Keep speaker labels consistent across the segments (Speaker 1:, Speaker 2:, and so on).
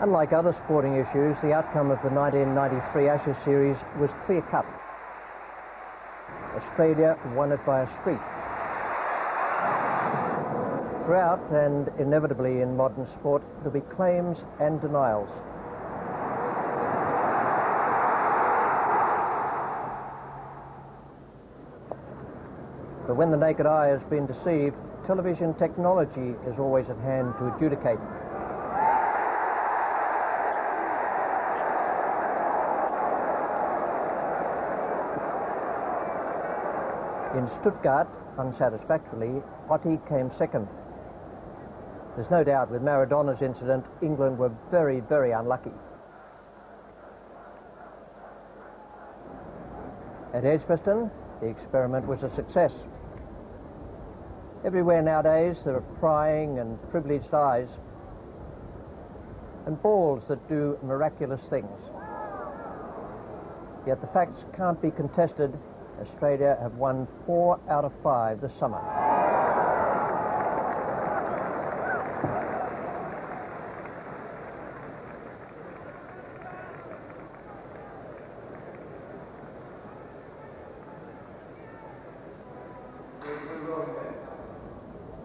Speaker 1: Unlike other sporting issues, the outcome of the 1993 Ashes series was clear-cut. Australia won it by a streak. Throughout, and inevitably in modern sport, there'll be claims and denials. But when the naked eye has been deceived, television technology is always at hand to adjudicate. In Stuttgart, unsatisfactorily, Otti came second. There's no doubt with Maradona's incident, England were very, very unlucky. At Edgbaston, the experiment was a success. Everywhere nowadays there are prying and privileged eyes and balls that do miraculous things. Yet the facts can't be contested. Australia have won 4 out of 5 this summer.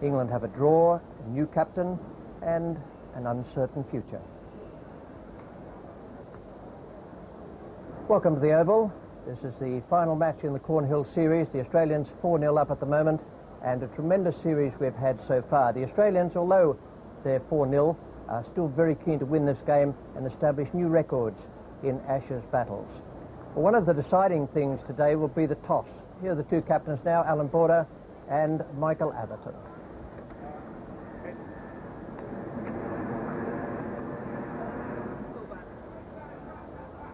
Speaker 1: England have a draw, a new captain, and an uncertain future. Welcome to the Oval. This is the final match in the Cornhill series. The Australians 4-0 up at the moment, and a tremendous series we've had so far. The Australians, although they're 4-0, are still very keen to win this game and establish new records in Ashes battles. Well, one of the deciding things today will be the toss. Here are the two captains now, Alan Border and Michael Atherton.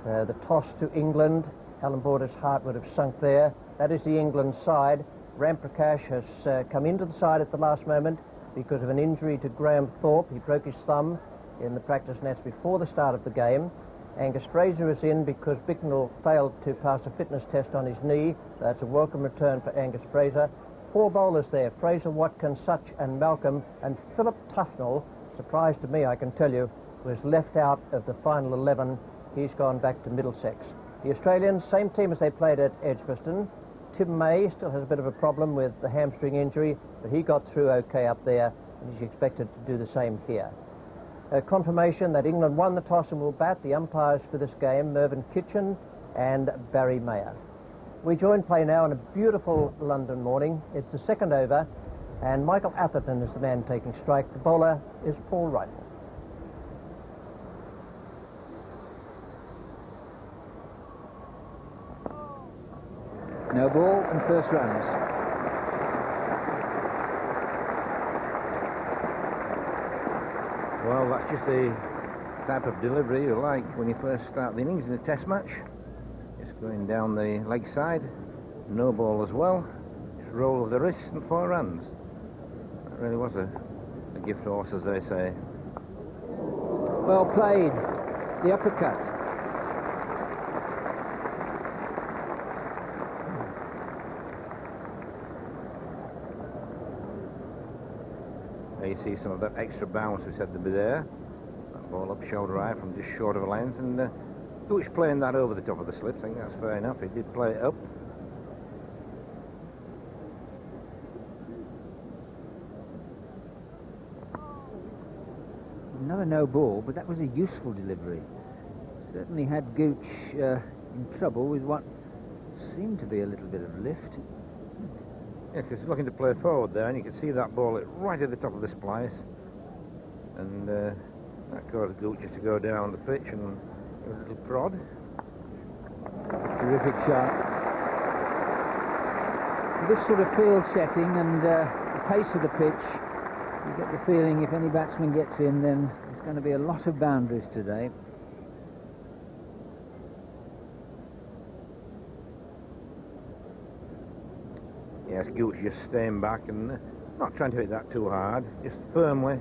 Speaker 1: The toss to England. Alan Border's heart would have sunk there. That is the England side. Ram Prakash has come into the side at the last moment because of an injury to Graham Thorpe. He broke his thumb in the practice nets before the start of the game. Angus Fraser is in because Bicknell failed to pass a fitness test on his knee. That's a welcome return for Angus Fraser. 4 bowlers there, Fraser, Watkins, Such and Malcolm, and Philip Tufnell, surprise to me I can tell you, was left out of the final 11. He's gone back to Middlesex. The Australians, same team as they played at Edgbaston. Tim May still has a bit of a problem with the hamstring injury, but he got through okay up there, and he's expected to do the same here. Confirmation that England won the toss and will bat. The umpires for this game, Mervyn Kitchen and Barry Mayer. We join play now on a beautiful London morning. It's the second over, and Michael Atherton is the man taking strike. The bowler is Paul Rifle.
Speaker 2: No ball and first runs.
Speaker 3: Well, that's just the type of delivery you like when you first start the innings in a test match. Just going down the leg side, no ball as well, just roll of the wrist and 4 runs. That really was a gift horse, as they say.
Speaker 2: Well played, the uppercut.
Speaker 3: There you see some of that extra bounce we said to be there. That ball up shoulder high from just short of a length, and Gooch playing that over the top of the slips. I think that's fair enough. He did play it up.
Speaker 2: Another no ball, but that was a useful delivery. Certainly had Gooch in trouble with what seemed to be a little bit of lift.
Speaker 3: Yes, he's looking to play forward there, and you can see that ball right at the top of the splice. And that caused Gooch just to go down the pitch and give a little prod.
Speaker 2: Terrific shot. This sort of field setting and the pace of the pitch, you get the feeling if any batsman gets in, then there's going to be a lot of boundaries today.
Speaker 3: Yes, Gooch just staying back and not trying to hit that too hard, just firmly.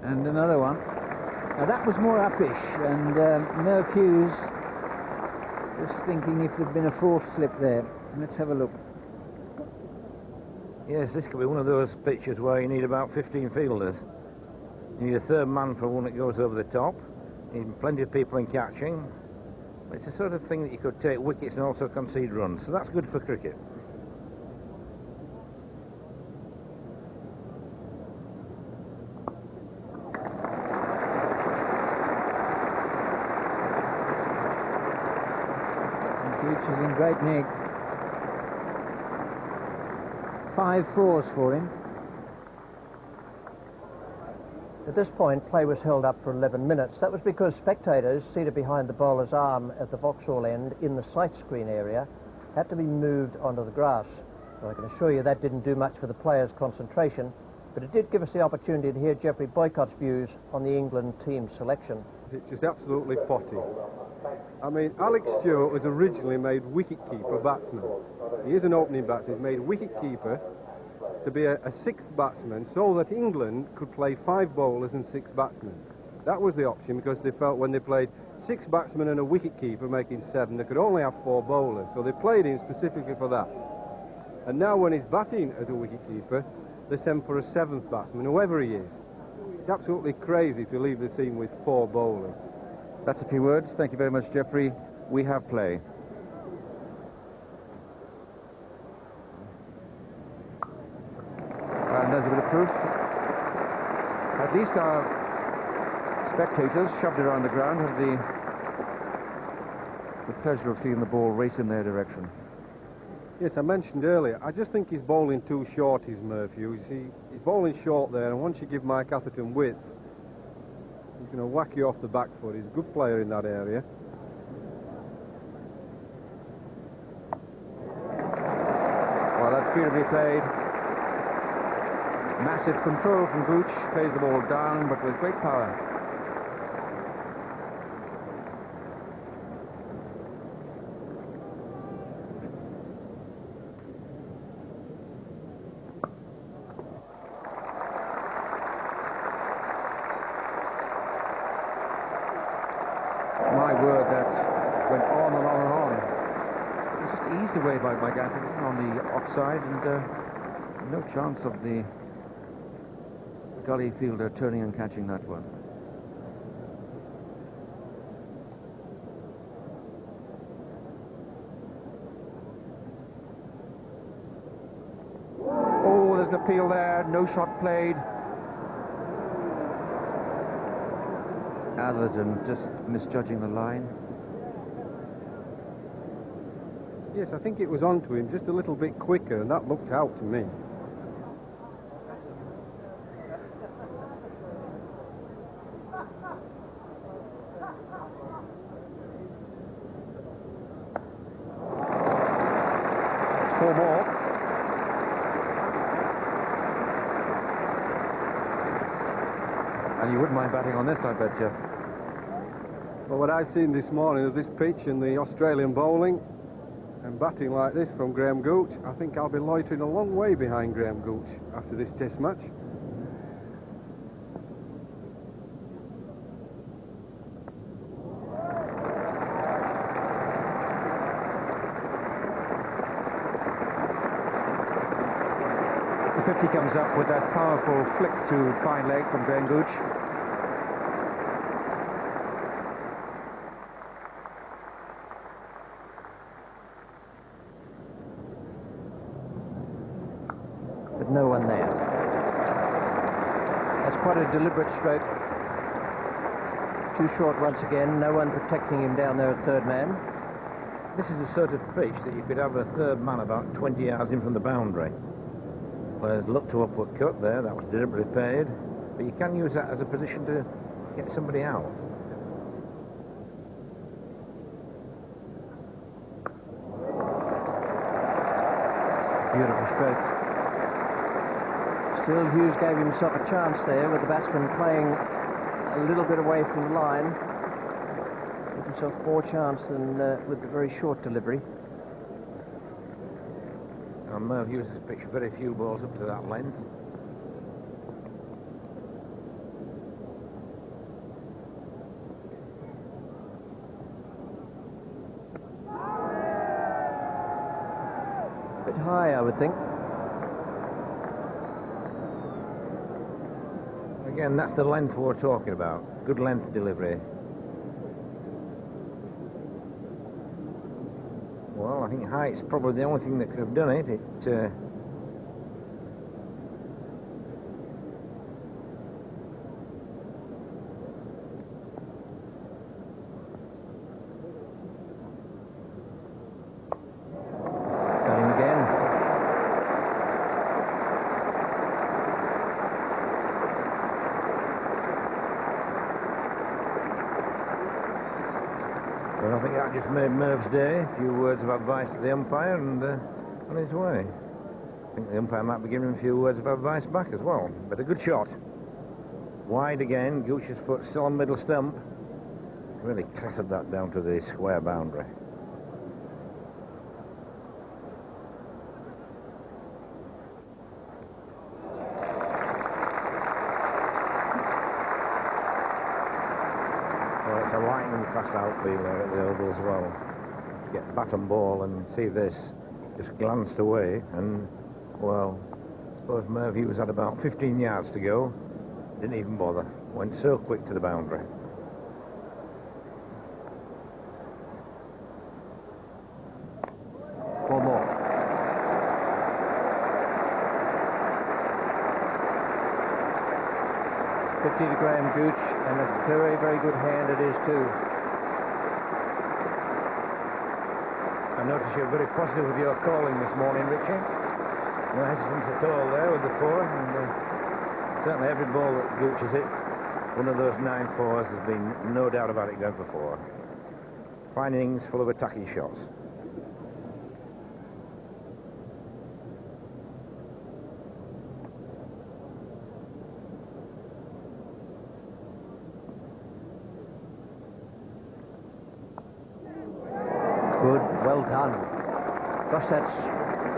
Speaker 2: And another one. Now that was more uppish, and no cues. Just thinking if there'd been a fourth slip there. Let's have a look.
Speaker 3: Yes, this could be one of those pitches where you need about 15 fielders. You need a third man for one that goes over the top. You need plenty of people in catching. It's the sort of thing that you could take wickets and also concede runs, so that's good for cricket.
Speaker 2: Gooch is in great nick. 5 fours for him.
Speaker 1: At this point, play was held up for 11 minutes. That was because spectators seated behind the bowler's arm at the Vauxhall end in the sight screen area had to be moved onto the grass. So I can assure you that didn't do much for the players' concentration, but it did give us the opportunity to hear Geoffrey Boycott's views on the England team selection.
Speaker 4: It's just absolutely potty. I mean, Alex Stewart was originally made wicket-keeper batsman. He is an opening batsman. He's made wicket-keeper to be a sixth batsman so that England could play 5 bowlers and 6 batsmen. That was the option because they felt when they played 6 batsmen and a wicket-keeper making 7, they could only have 4 bowlers. So they played him specifically for that. And now when he's batting as a wicket-keeper, they send for a 7th batsman, whoever he is. It's absolutely crazy to leave the team with 4 bowlers.
Speaker 5: That's a few words. Thank you very much, Geoffrey. We have play. And there's a bit of proof. At least our spectators shoved around the ground have the pleasure of seeing the ball race in their direction.
Speaker 4: Yes, I mentioned earlier, I just think he's bowling too short, is Murphy. You see, he's bowling short there, and once you give Mike Atherton width, he's going to whack you off the back foot. He's a good player in that area.
Speaker 5: Well, that's beautifully played. Massive control from Gooch. Plays the ball down, but with great power. My word, that went on and on and on. It was just eased away by Atherton on the offside, and no chance of the gully fielder turning and catching that one. Oh, there's an appeal there, no shot played. Atherton just misjudging the line.
Speaker 4: Yes, I think it was onto him just a little bit quicker, and that looked out to me.
Speaker 5: It's 4 more. And you wouldn't mind batting on this, I bet you.
Speaker 4: But what I've seen this morning of this pitch and the Australian bowling and batting like this from Graham Gooch, I think I'll be loitering a long way behind Graham Gooch after this test match.
Speaker 5: The 50 comes up with that powerful flick to fine leg from Graham Gooch.
Speaker 1: But no one there. That's quite a deliberate stroke. Too short once again, no one protecting him down there at third man.
Speaker 3: This is the sort of pitch that you could have a third man about 20 yards in from the boundary. Players look to upward cut there, that was deliberately paid, but you can use that as a position to get somebody out.
Speaker 1: Beautiful stroke. Still, Hughes gave himself a chance there with the batsman playing a little bit away from the line. Gave himself more chance than with the very short delivery.
Speaker 3: And Merv Hughes has pitched very few balls up to that length.
Speaker 1: A bit high, I would think.
Speaker 3: Again, that's the length we're talking about. Good length delivery. Well, I think height's probably the only thing that could have done it. Well, I think that just made Merv's day. A few words of advice to the umpire and on his way. I think the umpire might be giving him a few words of advice back as well. But a good shot. Wide again. Gooch's foot still on middle stump. Really clattered that down to the square boundary. Well, it's a lightning fast outfield there at the Oval as well. To get bat and ball and see this just glanced away, and well, I suppose Merv, he was at about 15 yards to go. Didn't even bother. Went so quick to the boundary.
Speaker 1: One more. $50 to Graham Gooch, and a very, very good hand it is too.
Speaker 3: I notice you're very positive with your calling this morning, Richie. No hesitance at all there with the four, and certainly every ball that Gooch has hit, one of those 9-4s, there's been no doubt about it going for four. Fine innings full of attacking shots.
Speaker 1: Good, well done. Gosh, that's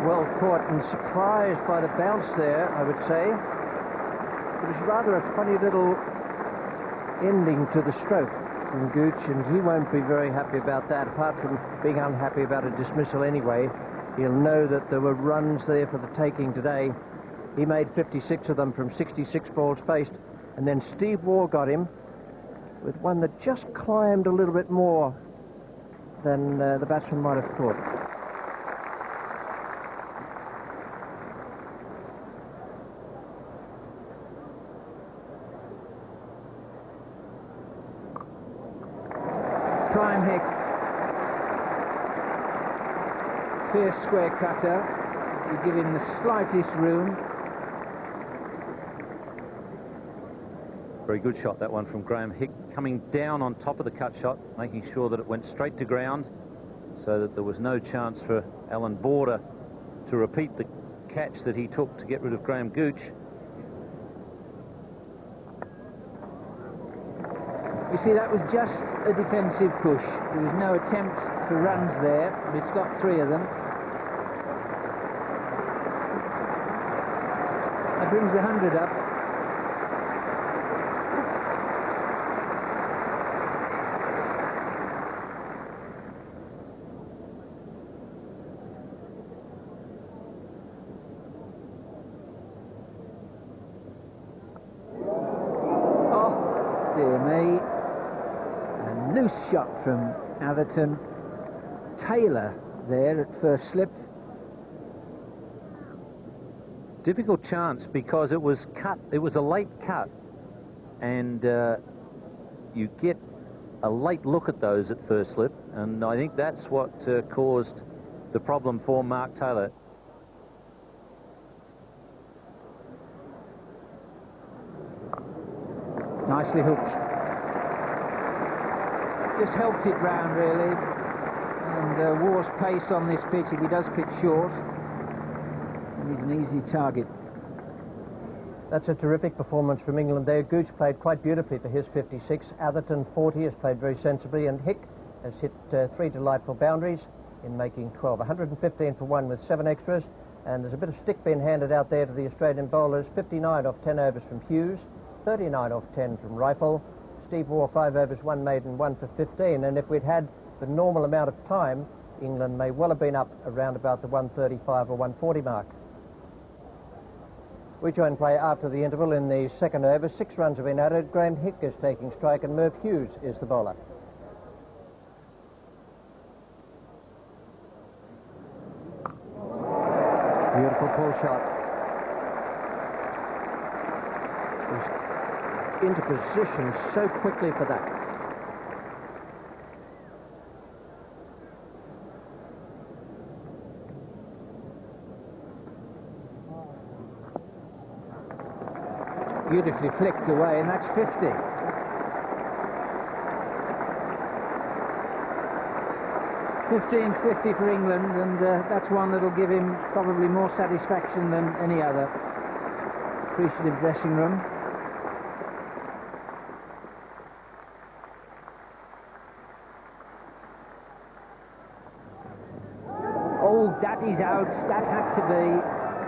Speaker 1: well caught and surprised by the bounce there, I would say. It was rather a funny little ending to the stroke from Gooch, and he won't be very happy about that. Apart from being unhappy about a dismissal anyway, he'll know that there were runs there for the taking today. He made 56 of them from 66 balls faced, and then Steve Waugh got him with one that just climbed a little bit more than the batsman might have thought.
Speaker 2: Prime Hick. Fierce square cutter. You give him the slightest room.
Speaker 5: Very good shot, that one from Graham Hick, coming down on top of the cut shot, making sure that it went straight to ground so that there was no chance for Alan Border to repeat the catch that he took to get rid of Graham Gooch.
Speaker 2: You see, that was just a defensive push. There was no attempt for runs there, but it's got 3 of them. That brings the 100 up. Oh, dear me. A loose shot from Atherton. Taylor there at first slip.
Speaker 5: Difficult chance because it was cut. It was a late cut, and you get a late look at those at first slip, and I think that's what caused the problem for Mark Taylor.
Speaker 2: Nicely hooked. Just helped it round, really. And Waugh's pace on this pitch, if he does pitch short, he's an easy target.
Speaker 1: That's a terrific performance from England there. Gooch played quite beautifully for his 56. Atherton, 40, has played very sensibly, and Hick has hit 3 delightful boundaries in making 12. 115 for 1 with 7 extras, and there's a bit of stick being handed out there to the Australian bowlers. 59 off 10 overs from Hughes, 39 off 10 from Rifle. Steve Waugh, 5 overs, 1 maiden, 1 for 15, and if we'd had the normal amount of time, England may well have been up around about the 135 or 140 mark. We join play after the interval in the second over. 6 runs have been added. Graham Hick is taking strike and Merv Hughes is the bowler. Beautiful pull shot. He's into position so quickly for that.
Speaker 2: Beautifully flicked away, and that's 50. 15-50 for England, and that's one that'll give him probably more satisfaction than any other. Appreciative dressing room. Oh, that is out. That had to be.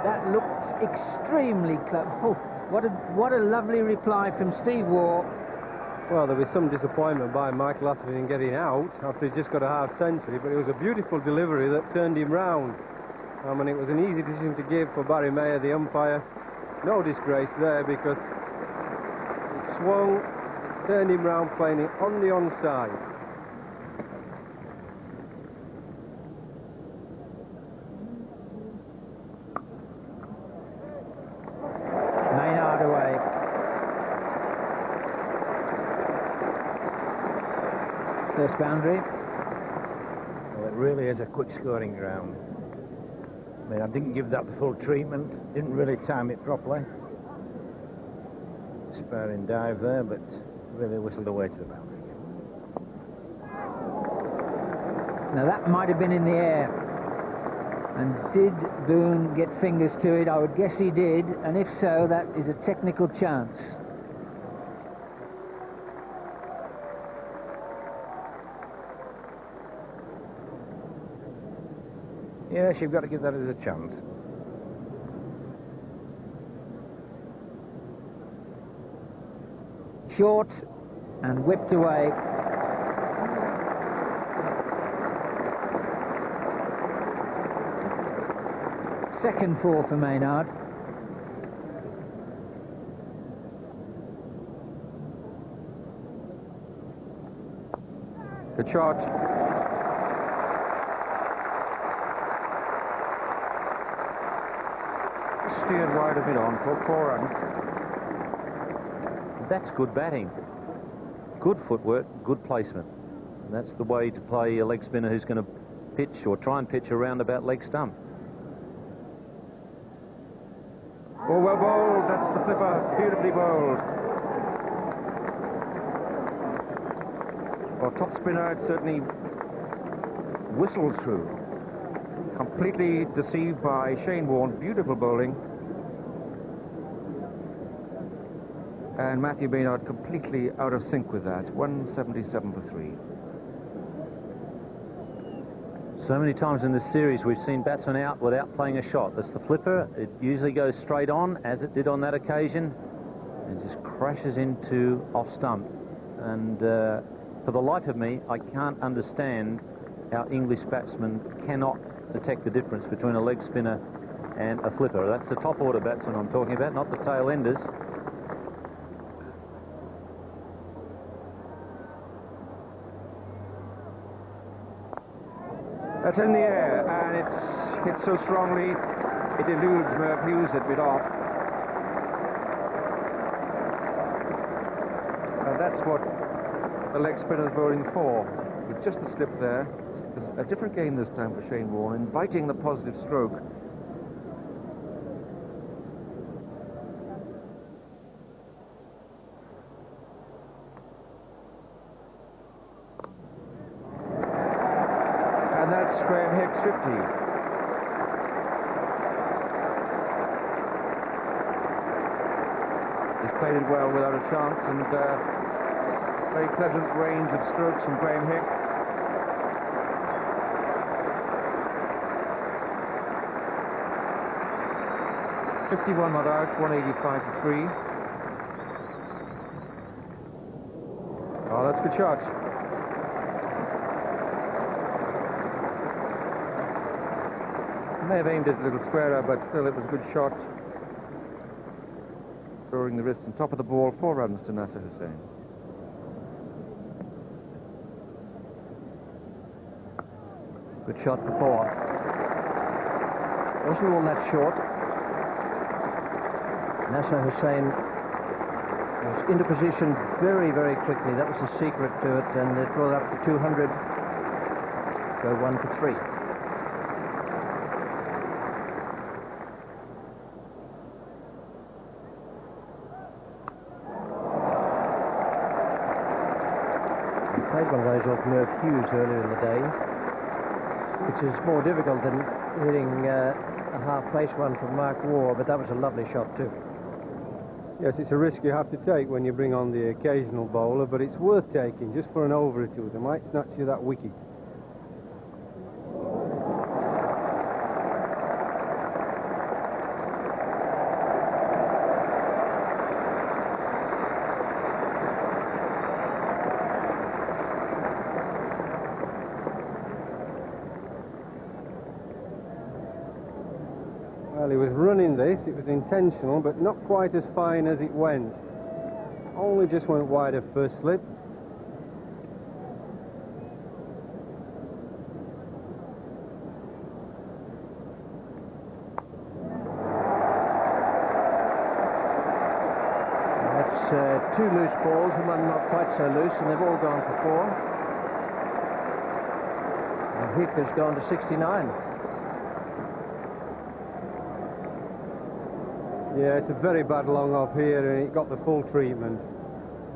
Speaker 2: That looked extremely close. Oh, what a lovely reply from Steve Waugh.
Speaker 4: Well, there was some disappointment by Mike Lafferty in getting out after he just got a half century, but it was a beautiful delivery that turned him round. I mean, it was an easy decision to give for Barry Mayer, the umpire. No disgrace there because it swung, it turned him round, playing it on the onside.
Speaker 2: First boundary.
Speaker 3: Well, it really is a quick scoring ground. I mean, I didn't give that the full treatment, didn't really time it properly. Sparing dive there, but really whistled away to the boundary.
Speaker 2: Now that might have been in the air. And did Boone get fingers to it? I would guess he did, and if so, that is a technical chance.
Speaker 3: Yes, you've got to give that as a chance.
Speaker 2: Short and whipped away. Second 4 for Maynard.
Speaker 4: Good shot.
Speaker 5: Steered wide of it on for 4 runs. That's good batting. Good footwork, good placement. And that's the way to play a leg spinner who's going to pitch or try and pitch a roundabout leg stump.
Speaker 6: Oh, well bowled. That's the flipper. Beautifully bowled. Well, top spinner, it certainly whistled through. Completely deceived by Shane Warne. Beautiful bowling. And Matthew Maynard completely out of sync with that. 177 for 3.
Speaker 5: So many times in this series we've seen batsmen out without playing a shot. That's the flipper. It usually goes straight on, as it did on that occasion, and just crashes into off stump. And for the life of me, I can't understand how English batsmen cannot detect the difference between a leg spinner and a flipper. That's the top order batsmen I'm talking about, not the tail enders.
Speaker 6: That's in the air, and it's hit so strongly, it eludes Merv Hughes at mid-off. And that's what the leg spinner's bowling for. With just the slip there, it's a different game this time for Shane Warne, inviting the positive stroke. And that's Graham Hick's 50. He's played it well without a chance, and very pleasant range of strokes from Graham Hick. .51 not out, 185 for 3. Oh, that's a good shot. May have aimed it a little squarer, but still it was a good shot. lowering the wrists and top of the ball, 4 runs to Nasser Hussain.
Speaker 1: Good shot for 4. Wasn't all that short. Nasser Hussain was into position very, very quickly. That was the secret to it, and it brought up to 200. Go 1 for 3. He played one of those off Merv Hughes earlier in the day, which is more difficult than hitting a half-pace one from Mark Waugh, but that was a lovely shot too.
Speaker 4: Yes, it's a risk you have to take when you bring on the occasional bowler, but it's worth taking just for an over or two. They might snatch you that wicket. Well, he was running this, it was intentional, but not quite as fine as it went. Only just went wide of first slip.
Speaker 1: That's 2 loose balls and one not quite so loose, and they've all gone for 4. And Hick has gone to 69.
Speaker 4: Yeah, it's a very bad long off here, and it got the full treatment.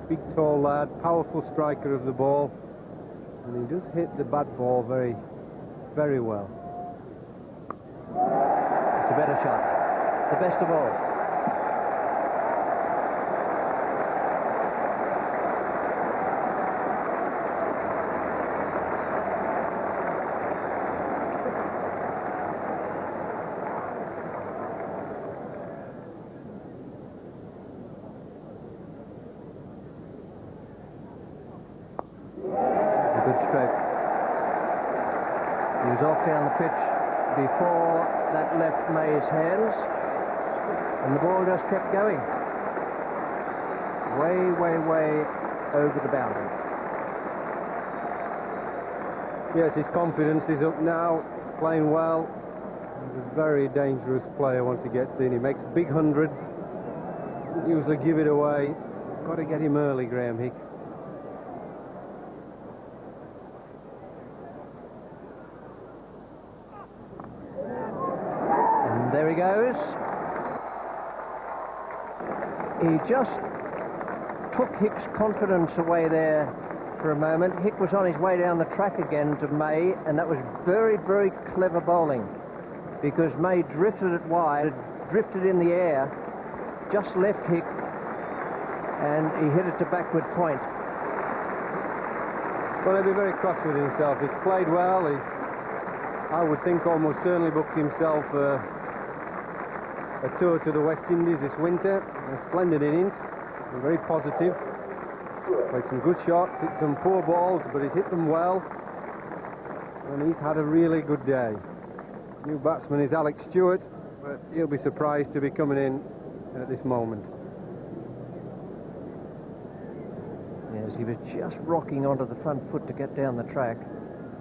Speaker 4: Big, tall lad, powerful striker of the ball, and he does hit the bad ball very, very well.
Speaker 1: It's a better shot. The best of all. He was off down the pitch before that left May's hands, and the ball just kept going. Way, way, way over the boundary.
Speaker 4: Yes, his confidence is up now. He's playing well. He's a very dangerous player once he gets in. He makes big hundreds. Doesn't usually give it away. Got to get him early, Graham Hick.
Speaker 1: There he goes. He just took Hick's confidence away there for a moment. Hick was on his way down the track again to May, and that was very, very clever bowling, because May drifted it wide, drifted in the air, just left Hick, and he hit it to backward point.
Speaker 4: Well, he'll be very cross with himself. He's played well. He's, I would think, almost certainly booked himself a tour to the West Indies this winter. A splendid innings, and very positive. Played some good shots, hit some poor balls, but he's hit them well, and he's had a really good day. New batsman is Alex Stewart, but he'll be surprised to be coming in at this moment.
Speaker 1: Yes, he was just rocking onto the front foot to get down the track,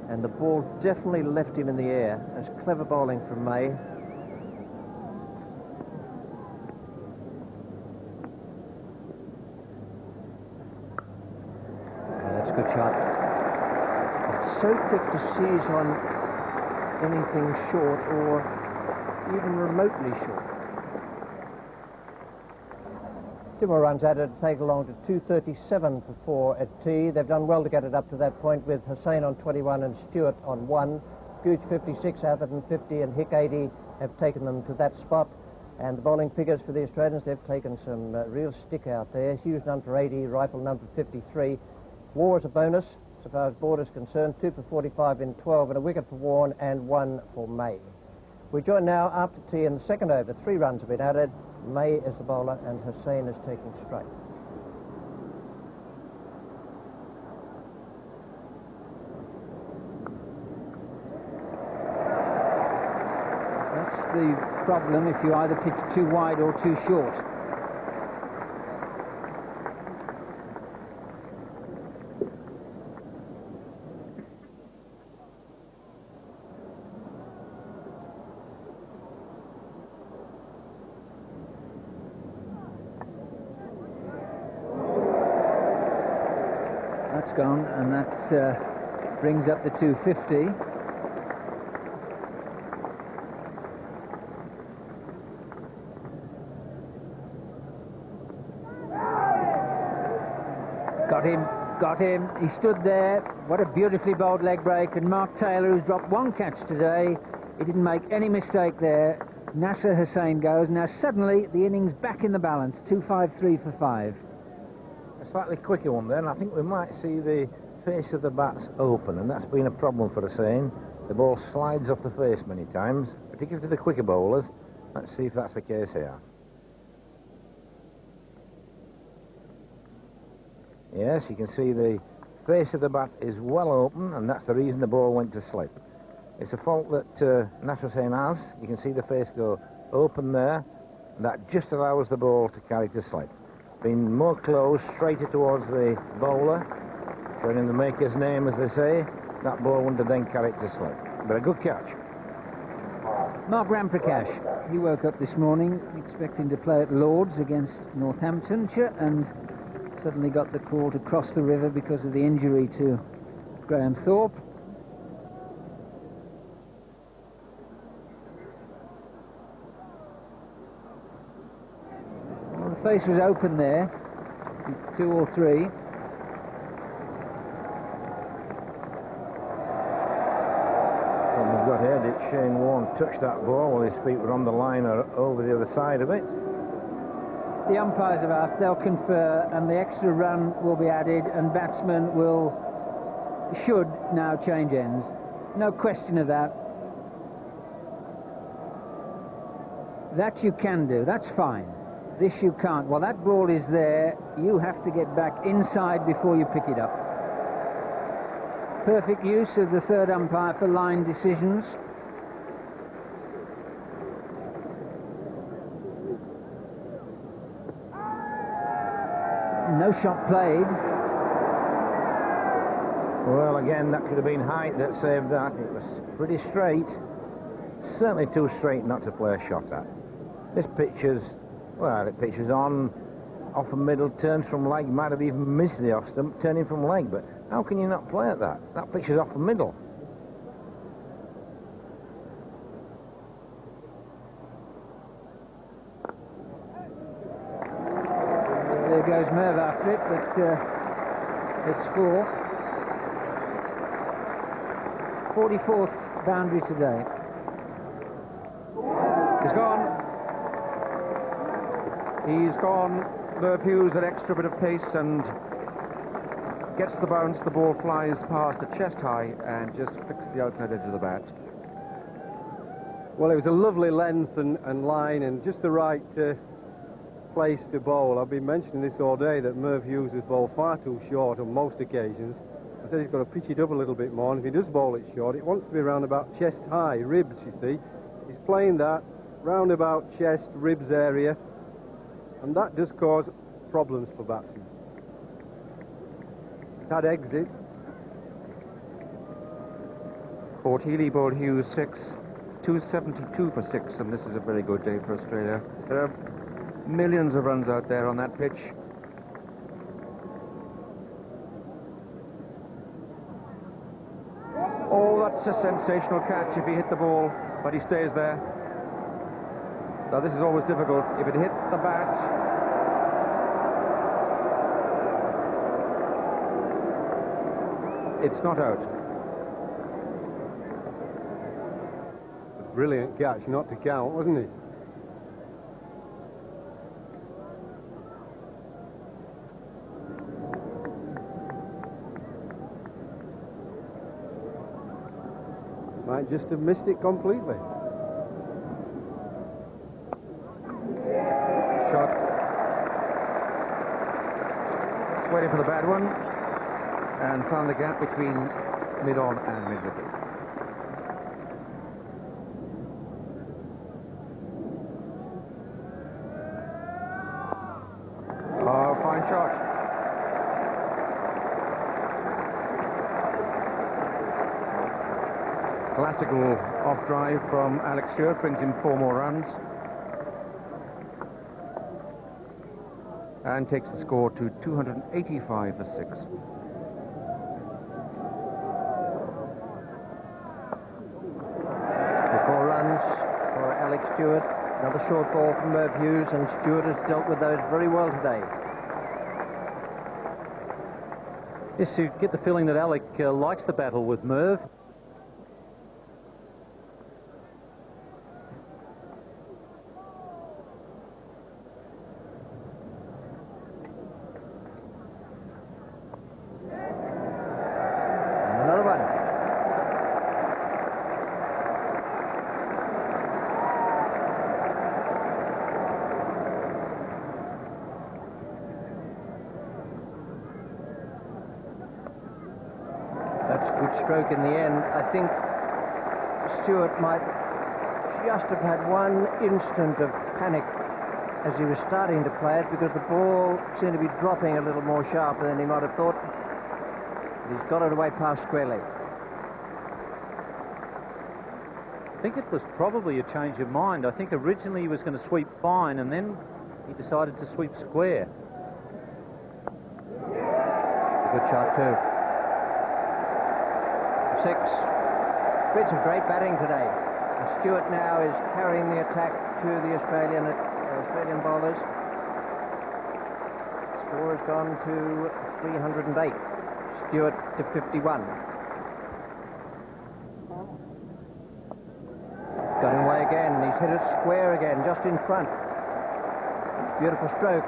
Speaker 1: and the ball definitely left him in the air. That's clever bowling from May. So quick to seize on anything short or even remotely short. 2 more runs added, take along to 237 for 4 at tea. They've done well to get it up to that point, with Hussain on 21 and Stewart on 1. Gooch 56, Atherton 50 and Hick 80 have taken them to that spot. And the bowling figures for the Australians, they've taken some real stick out there. Hughes none for 80, Rifle none for 53. Waugh is a bonus, so far as Border's concerned, 2 for 45 in 12, and a wicket for Warne and 1 for May. We join now after tea in the second over. 3 runs have been added. May is the bowler, and Hussain is taking straight.
Speaker 2: That's the problem if you either pitch too wide or too short. gone, and that brings up the 250. Got him. He stood there. What a beautifully bowled leg break. And Mark Taylor, who's dropped one catch today, he didn't make any mistake there. Nasser Hussain goes. Now suddenly the innings back in the balance. 253 for 5.
Speaker 3: A slightly quicker one then. I think we might see the face of the bats open, and that's been a problem for Hussain. The ball slides off the face many times, particularly to the quicker bowlers. Let's see if that's the case here. Yes, you can see the face of the bat is well open, and that's the reason the ball went to slip. It's a fault that Nasser Hussain has. You can see the face go open there, and that just allows the ball to carry to slip. Being more close, straighter towards the bowler, showing him the maker's name, as they say, that ball wouldn't have then carried to slip. But a good catch.
Speaker 2: Mark Ramprakash, he woke up this morning expecting to play at Lord's against Northamptonshire, and suddenly got the call to cross the river because of the injury to Graham Thorpe. Well, the face was open there, 2 or 3.
Speaker 3: What we've got here, did Shane Warne touch that ball while his feet were on the line or over the other side of it?
Speaker 2: The umpires have asked, they'll confer, and the extra run will be added, and batsmen should now change ends. No question of that. That you can do, that's fine. This you can't. Well, that ball is there. You have to get back inside before you pick it up. Perfect use of the third umpire for line decisions. No shot played.
Speaker 3: Well, again, that could have been height that saved that. It was pretty straight. Certainly too straight not to play a shot at. This pitches, well, it pitches on, off the middle, turns from leg, might have even missed the off stump, turning from leg, but how can you not play at that? That pitches off the middle.
Speaker 2: There goes Merv after it, but it's 4. 44th boundary today.
Speaker 6: He's gone. He's gone. Merv Hughes, an extra bit of pace, and gets the bounce. The ball flies past at chest high and just flicks the outside edge of the bat.
Speaker 4: Well, it was a lovely length and line and just the right place to bowl. I've been mentioning this all day, that Merv Hughes has bowled far too short on most occasions. I said he's got to pitch it up a little bit more, and if he does bowl it short, it wants to be round about chest high, ribs, you see. He's playing that round about chest, ribs area, and that does cause problems for batsmen. That exit.
Speaker 6: Port Healy bowled Hughes 6, 272 for 6, and this is a very good day for Australia. There are millions of runs out there on that pitch. Oh, that's a sensational catch if he hit the ball, but he stays there. Now, this is always difficult. If it hit the bat, it's not out.
Speaker 4: A brilliant catch, not to count, wasn't it? Might just have missed it completely.
Speaker 6: Shot. Just waiting for the bad one, and found the gap between mid-on and mid-wicket. Oh, fine shot. Classical off-drive from Alex Stewart brings in 4 more runs and takes the score to 285 for 6.
Speaker 1: runs for Alex Stewart. Another short ball from Merv Hughes, and Stewart has dealt with those very well today.
Speaker 5: Yes, you get the feeling that Alec likes the battle with Merv.
Speaker 1: Another one. That's a good stroke in the end. I think Stewart might just have had one instant of panic as he was starting to play it, because the ball seemed to be dropping a little more sharper than he might have thought. But he's got it away past square leg.
Speaker 5: I think it was probably a change of mind. I think originally he was going to sweep fine, and then he decided to sweep square.
Speaker 1: Good shot too. 6. Bits of great batting today. Stewart now is carrying the attack to the Australian bowlers. Score has gone to 308. Stewart to 51. Got him away again. He's hit it square again, just in front. Beautiful stroke.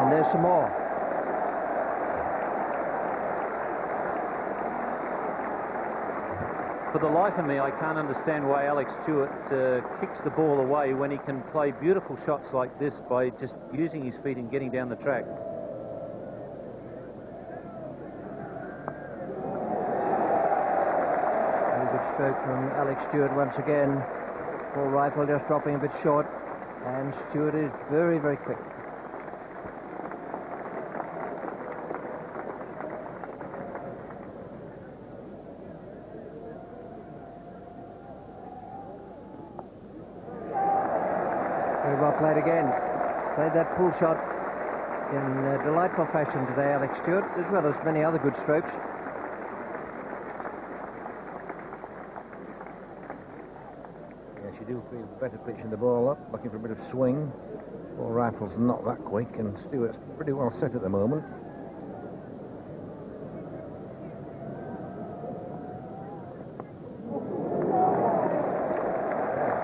Speaker 1: And there's some more.
Speaker 5: For the life of me, I can't understand why Alex Stewart kicks the ball away when he can play beautiful shots like this by just using his feet and getting down the track.
Speaker 1: Very good stroke from Alex Stewart once again. Full rifle just dropping a bit short, and Stewart is very, very quick. Very well played again. Played that pull shot in delightful fashion today, Alex Stewart, as well as many other good strokes.
Speaker 3: Yes, you do feel better pitching the ball up, looking for a bit of swing. Ball rifle's not that quick, and Stewart's pretty well set at the moment.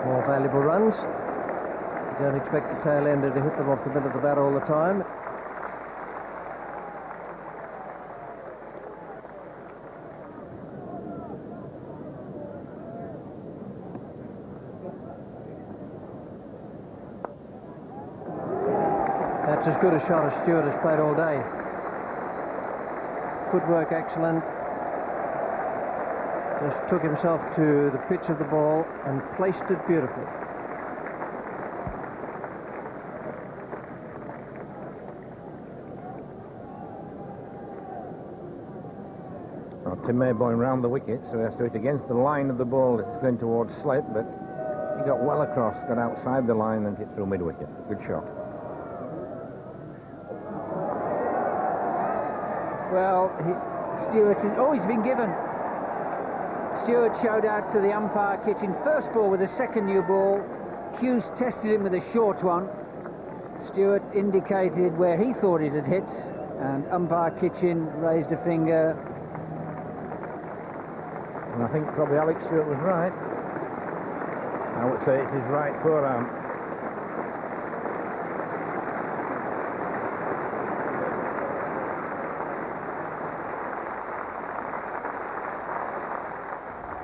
Speaker 1: More valuable runs. You don't expect the tail ender to hit them off the middle of the bat all the time. That's as good a shot as Stewart has played all day. Footwork excellent. Just took himself to the pitch of the ball and placed it beautifully.
Speaker 3: Well, Tim Maybourne round the wicket, so he has to do it against the line of the ball that's going towards slip, but he got well across, got outside the line and hit through mid-wicket. Good shot.
Speaker 2: Well, Stewart has always been given. Stewart showed out to the umpire kitchen. First ball with a second new ball. Hughes tested him with a short one. Stewart indicated where he thought it had hit, and umpire kitchen raised a finger.
Speaker 3: And I think probably Alex Stewart was right. I would say it's his right forearm.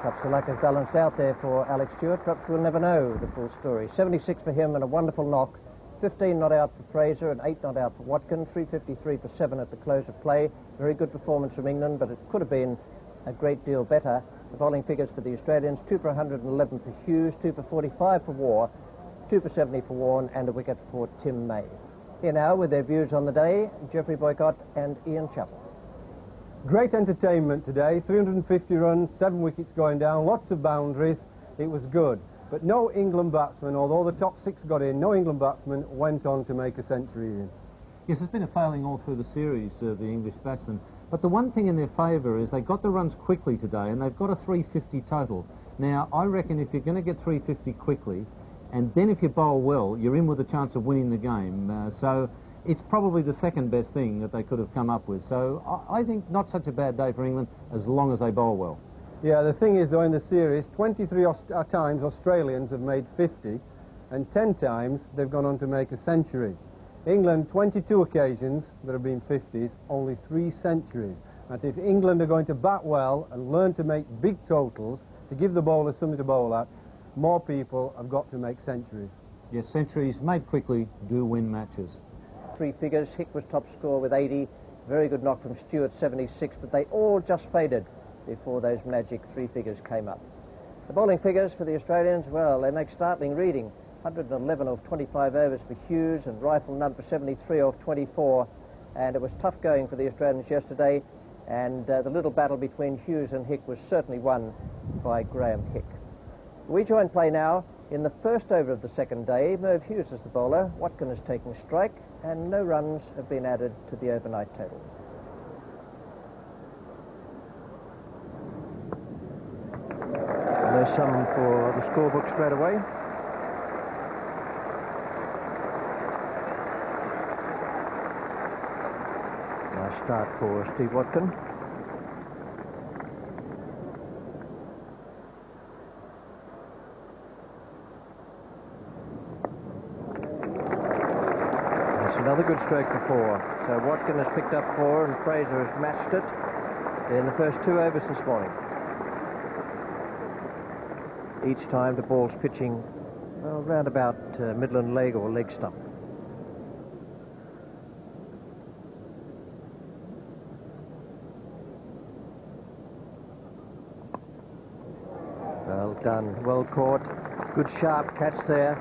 Speaker 1: Perhaps the lack of balance out there for Alex Stewart. Perhaps we'll never know the full story. 76 for him and a wonderful knock. 15 not out for Fraser and 8 not out for Watkin. 353 for 7 at the close of play. Very good performance from England, but it could have been a great deal better. The bowling figures for the Australians: 2 for 111 for Hughes, 2 for 45 for Waugh, 2 for 70 for Warne, and a wicket for Tim May. Here now with their views on the day, Geoffrey Boycott and Ian Chappell.
Speaker 4: Great entertainment today, 350 runs, 7 wickets going down, lots of boundaries. It was good. But no England batsman, although the top 6 got in, no England batsman went on to make a century in.
Speaker 5: Yes, there's been a failing all through the series of the English batsmen. But the one thing in their favour is they got the runs quickly today, and they've got a 350 total. Now, I reckon if you're going to get 350 quickly, and then if you bowl well, you're in with a chance of winning the game. So it's probably the second best thing that they could have come up with. So I think not such a bad day for England as long as they bowl well.
Speaker 4: Yeah, the thing is, though, in the series, 23 times Australians have made 50, and 10 times they've gone on to make a century. England, 22 occasions there have been 50s, only 3 centuries. And if England are going to bat well and learn to make big totals, to give the bowlers something to bowl at, more people have got to make centuries.
Speaker 5: Yes, centuries made quickly do win matches.
Speaker 1: 3 figures. Hick was top scorer with 80. Very good knock from Stewart, 76, but they all just faded before those magic 3 figures came up. The bowling figures for the Australians, well, they make startling reading. 111 off 25 overs for Hughes, and Rifle number 73 off 24. And it was tough going for the Australians yesterday, and the little battle between Hughes and Hick was certainly won by Graham Hick. We join play now. In the first over of the second day, Merv Hughes is the bowler. Watkin has taken strike, and no runs have been added to the overnight total. And there's some for the scorebook straight away. Nice start for Steve Watkin. Another good stroke for 4. So Watkin has picked up 4 and Fraser has matched it in the first 2 overs this morning. Each time the ball's pitching, well, round about Midland leg or leg stump. Well done, well caught. Good sharp catch there.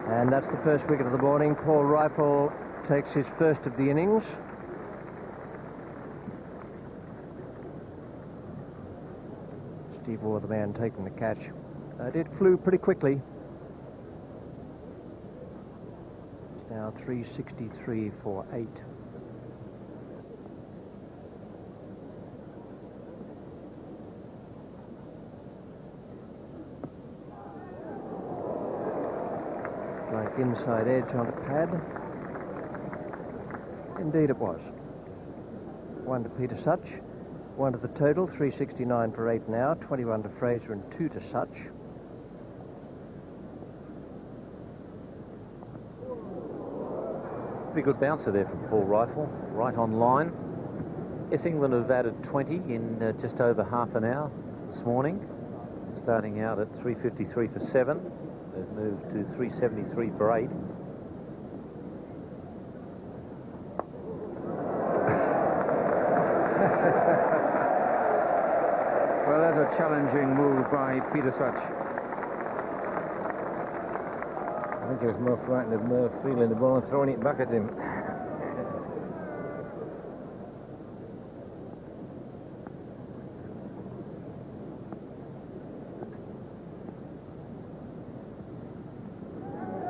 Speaker 1: And that's the first wicket of the morning. Paul Rifle takes his first of the innings. Steve Waugh, the man taking the catch. It flew pretty quickly. It's now 363 for 8. Like inside edge on a pad. Indeed it was. 1 to Peter Such. 1 to the total, 369 for 8 now. 21 to Fraser and 2 to Such.
Speaker 5: Pretty good bouncer there from Paul Rifle, right on line. Yes, England have added 20 in just over half an hour this morning, starting out at 353 for 7. They've moved to 373 for 8.
Speaker 6: Well, there's a challenging move by Peter Such.
Speaker 3: I think he was more frightened of Merv feeling the ball and throwing it back at him.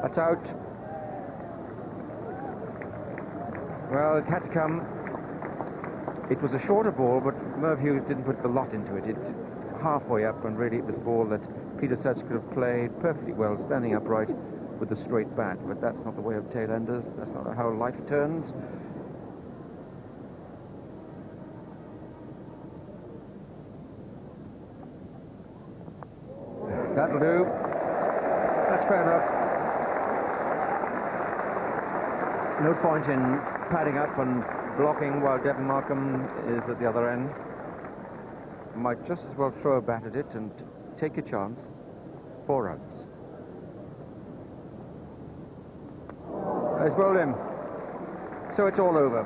Speaker 6: That's out. Well, it had to come. It was a shorter ball, but Merv Hughes didn't put the lot into it. It halfway up, and really it was a ball that Peter Such could have played perfectly well, standing upright with a straight bat. But that's not the way of tailenders. That's not how life turns. That'll do. That's fair enough. No point in padding up and blocking while Devon Markham is at the other end. Might just as well throw a bat at it and take a chance. 4 runs. He's bowled him. So it's all over.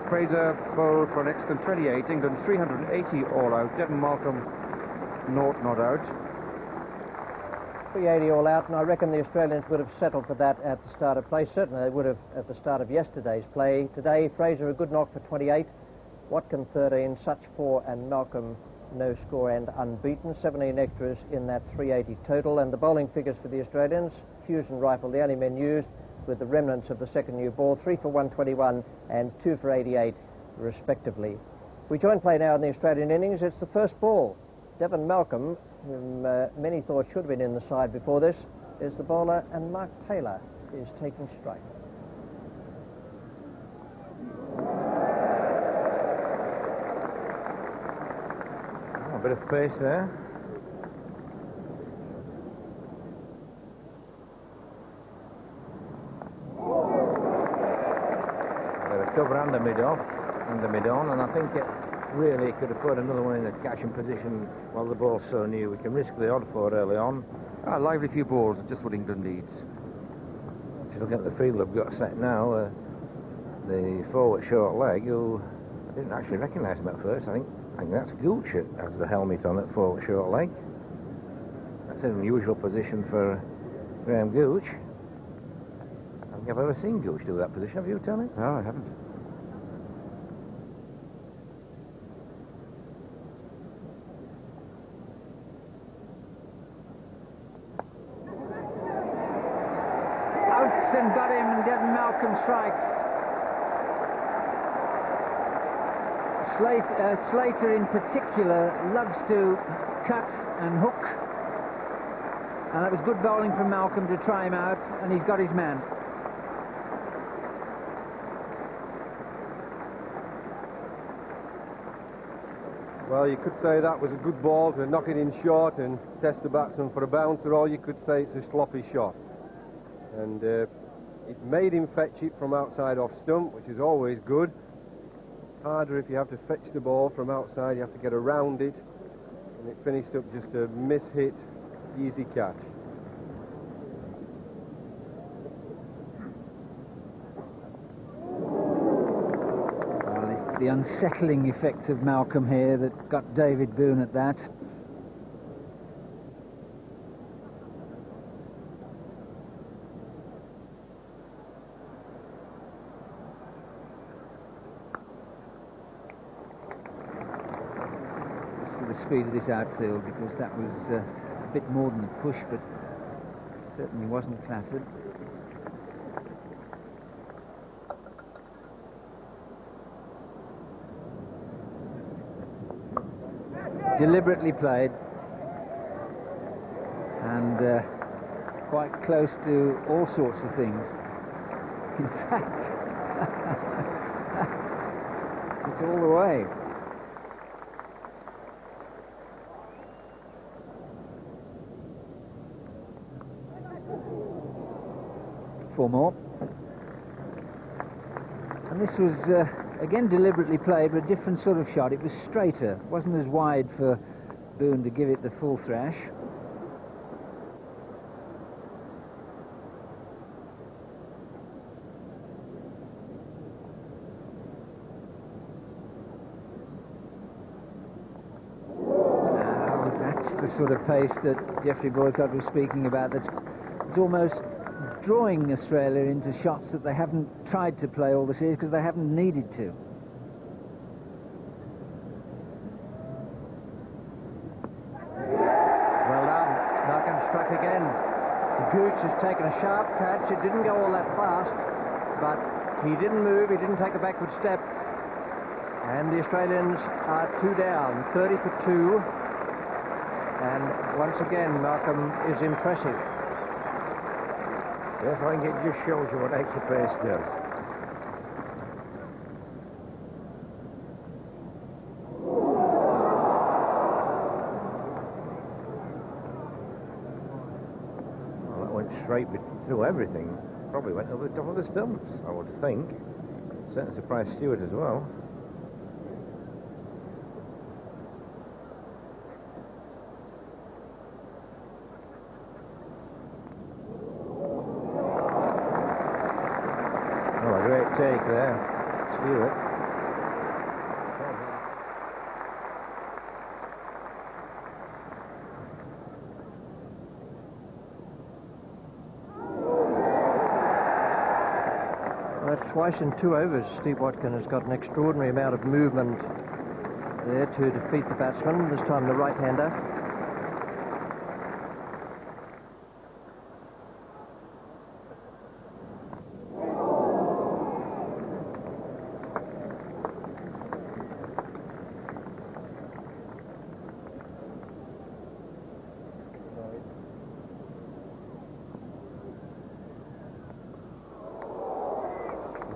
Speaker 6: Fraser bowled for an excellent 28. England 380 all out. Devon Markham, naught not out.
Speaker 1: 380 all out, and I reckon the Australians would have settled for that at the start of play. Certainly they would have at the start of yesterday's play. Today, Fraser a good knock for 28, Watkin 13, Such 4, and Malcolm no score and unbeaten. 17 extras in that 380 total. And the bowling figures for the Australians, Hughes and Rifle, the only men used. with the remnants of the second new ball, 3 for 121 and 2 for 88 respectively. We join play now in the Australian innings. It's the first ball. Devon Malcolm, whom many thought should have been in the side before this, is the bowler, and Mark Taylor is taking strike.
Speaker 3: A bit of pace there. With a cover under mid-on, and I think it really could have put another one in a catching position while the ball's so new. We can risk the odd for early on.
Speaker 6: A lively few balls, just what England needs.
Speaker 3: If you look at the field they've got set now, the forward short leg, who I didn't actually recognise him at first. I think that's Gooch has the helmet on at forward short leg. That's an unusual position for Graham Gooch. I don't think I've ever seen Gooch do that position. Have you, Tony?
Speaker 6: No, I haven't.
Speaker 2: And got him, and Devon Malcolm strikes. Slater in particular loves to cut and hook, and that was good bowling from Malcolm to try him out, and he's got his man.
Speaker 4: Well, you could say that was a good ball to knock it in short and test the batsman for a bouncer, or you could say it's a sloppy shot. And it made him fetch it from outside off stump, which is always good. Harder if you have to fetch the ball from outside, you have to get around it. And it finished up just a miss-hit, easy catch.
Speaker 2: Well, it's the unsettling effect of Malcolm here that got David Boone at that. Speed of this outfield, because that was a bit more than a push, but certainly wasn't flattered. Deliberately played, and quite close to all sorts of things. In fact, it's all the way. 4 more. And this was, again, deliberately played, but a different sort of shot. It was straighter. It wasn't as wide for Boone to give it the full thrash. Now, that's the sort of pace that Geoffrey Boycott was speaking about. It's almost drawing Australia into shots that they haven't tried to play all the series because they haven't needed to.
Speaker 1: Well done. Malcolm struck again. Gooch has taken a sharp catch. It didn't go all that fast, but he didn't move. He didn't take a backward step. And the Australians are 2 down, 30 for 2. And once again, Malcolm is impressive.
Speaker 3: Yes, I think it just shows you what extra pace does. Well, that went straight through everything. Probably went over the top of the stumps, I would think. Certainly surprised Stewart as well. Take there, Stewart.
Speaker 1: Well, that's twice in 2 overs. Steve Watkin has got an extraordinary amount of movement there to defeat the batsman, this time the right-hander.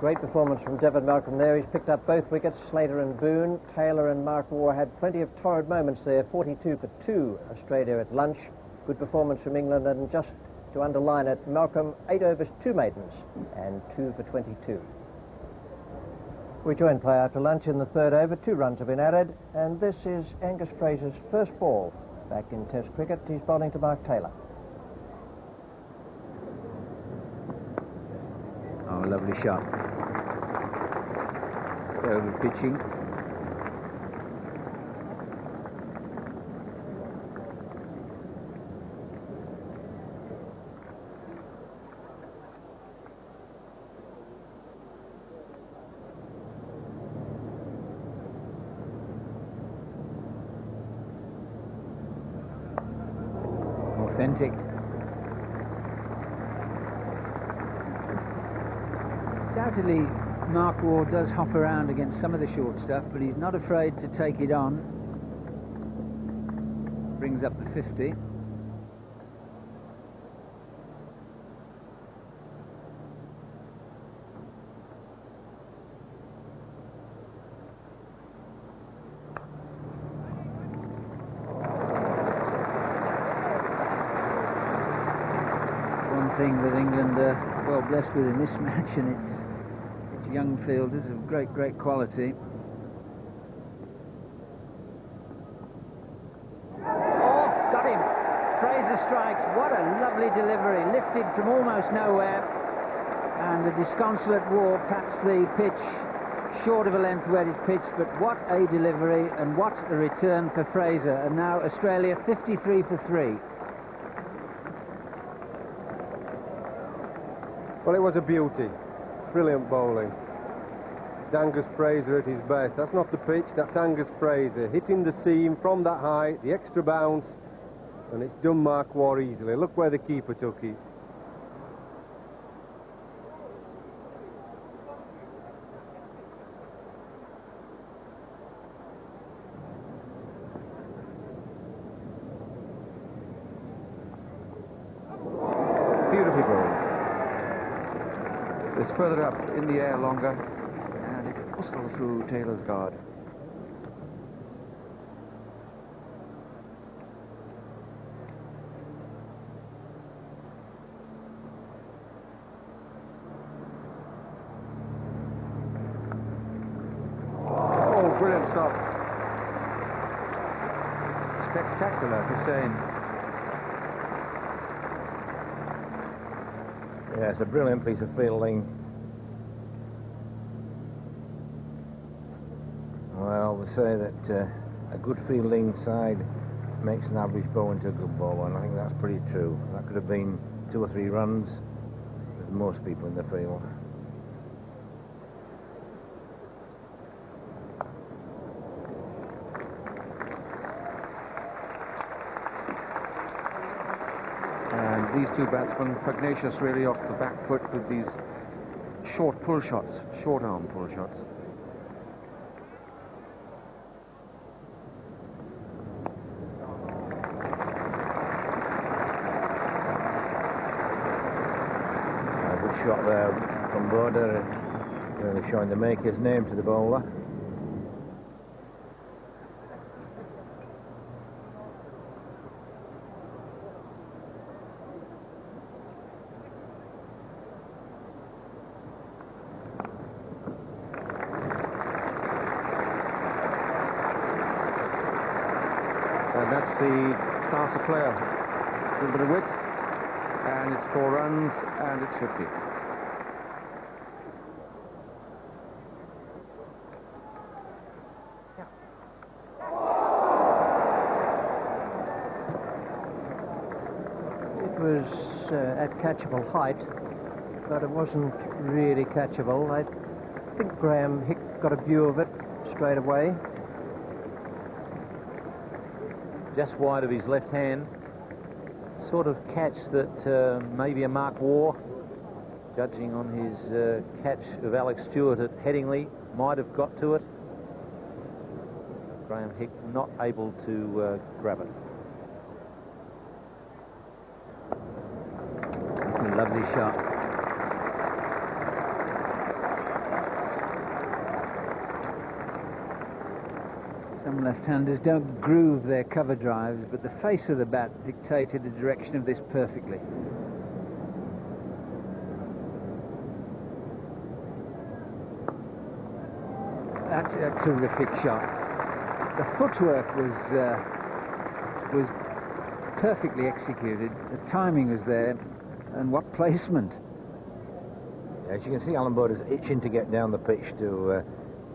Speaker 1: Great performance from Devon Malcolm there. He's picked up both wickets. Slater and Boone. Taylor and Mark Waugh had plenty of torrid moments there. 42 for 2 Australia at lunch. Good performance from England, and just to underline it, Malcolm 8 overs 2 maidens and 2 for 22. We join play after lunch in the third over. 2 runs have been added, and this is Angus Fraser's first ball back in Test cricket. He's bowling to Mark Taylor.
Speaker 2: Oh, lovely shot. Over pitching. Authentic. Undoubtedly, Mark Waugh does hop around against some of the short stuff, but he's not afraid to take it on. Brings up the 50. One thing that England are well blessed with in this match, and it's young fielders of great quality. Oh, got him! Fraser strikes. What a lovely delivery, lifted from almost nowhere, and the disconsolate Waugh pats the pitch short of a length where it pitched, but what a delivery, and what a return for Fraser. And now Australia 53 for 3.
Speaker 4: Well, it was a beauty. Brilliant bowling. It's Angus Fraser at his best. That's not the pitch, that's Angus Fraser. Hitting the seam from that height, the extra bounce, and it's done Mark Waugh easily. Look where the keeper took it.
Speaker 6: Beautifully bowled. It's further up in the air longer, and it whistled through Taylor's guard. Oh, brilliant stop. Spectacular, Hussain.
Speaker 3: Yeah, it's a brilliant piece of fielding. Well, they say that a good fielding side makes an average bowler into a good bowler, and I think that's pretty true. That could have been 2 or 3 runs with most people in the field.
Speaker 6: And these two batsmen, pugnacious really off the back foot with these short pull shots, short arm pull shots.
Speaker 3: Good shot there from Border, really showing the maker's name to the bowler.
Speaker 6: And that's the class of player. A little bit of width, and it's 4 runs, and it's 50.
Speaker 1: It was at catchable height, but it wasn't really catchable. I think Graham Hick got a view of it straight away.
Speaker 5: Just wide of his left hand. Sort of catch that maybe a Mark Waugh, judging on his catch of Alex Stewart at Headingley, might have got to it. Graham Hick not able to grab it.
Speaker 2: That's a lovely shot. Some left-handers don't groove their cover drives, but the face of the bat dictated the direction of this perfectly. That's a terrific shot. The footwork was perfectly executed. The timing was there, and what placement!
Speaker 3: As you can see, Alan Border's itching to get down the pitch to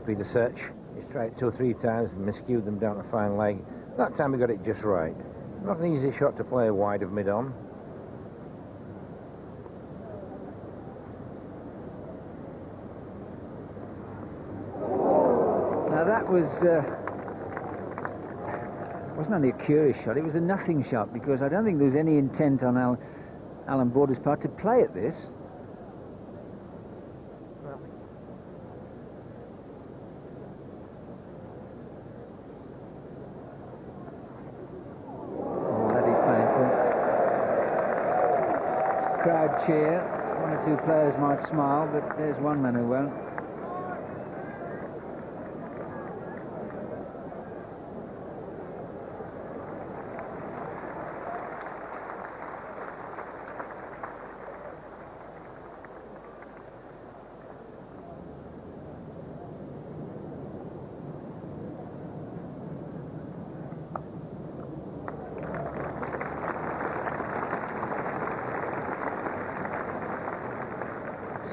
Speaker 3: Peter Search. He's tried 2 or 3 times and miscued them down to fine leg. That time he got it just right. Not an easy shot to play wide of mid-on.
Speaker 2: Now that wasn't only a curious shot, it was a nothing shot, because I don't think there was any intent on Alan Border's part to play at this. Crowd cheer. 1 or 2 players might smile, but there's one man who won't.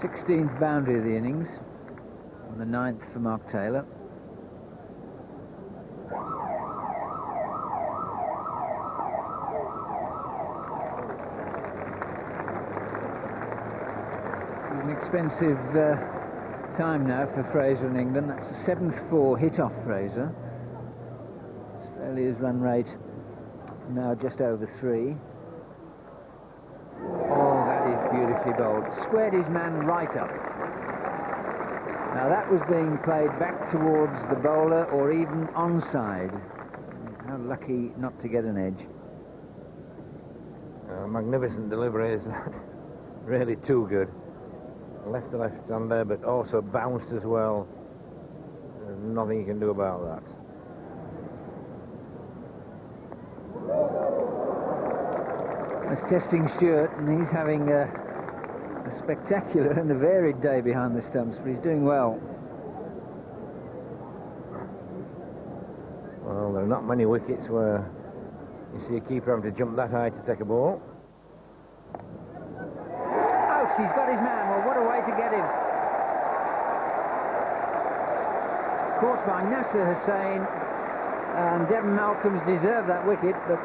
Speaker 2: Sixteenth boundary of the innings, and the 9th for Mark Taylor. It's an expensive time now for Fraser in England. That's the 7th 4 hit off Fraser. Australia's run rate now just over 3. Beautifully bowled. Squared his man right up. Now that was being played back towards the bowler or even onside. How lucky not to get an edge.
Speaker 3: Magnificent delivery, is that? Really too good. Left to left-hander, but also bounced as well. There's nothing you can do about that.
Speaker 2: That's testing Stewart, and he's having a spectacular and a varied day behind the stumps, but he's doing well.
Speaker 3: Well, there are not many wickets where you see a keeper having to jump that high to take a ball.
Speaker 2: Ouch, he's got his man. Well, what a way to get him. Caught by Nasser Hussain, and Devon Malcolm's deserved that wicket, but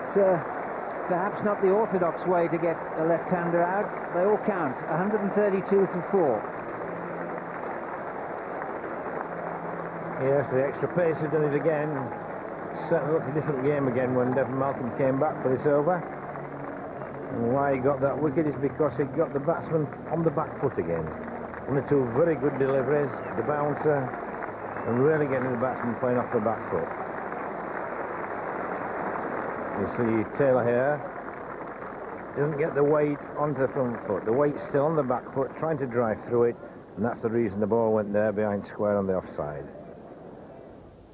Speaker 2: perhaps not the orthodox way to get a left-hander out. They all count. 132 for 4.
Speaker 3: Yes, the extra pace has done it again. It certainly looked a different game again when Devon Malcolm came back for this over. And why he got that wicket is because he got the batsman on the back foot again. 1 or 2 very good deliveries, the bouncer, and really getting the batsman playing off the back foot. You see Taylor here doesn't get the weight onto the front foot. The weight's still on the back foot, trying to drive through it, and that's the reason the ball went there behind square on the offside.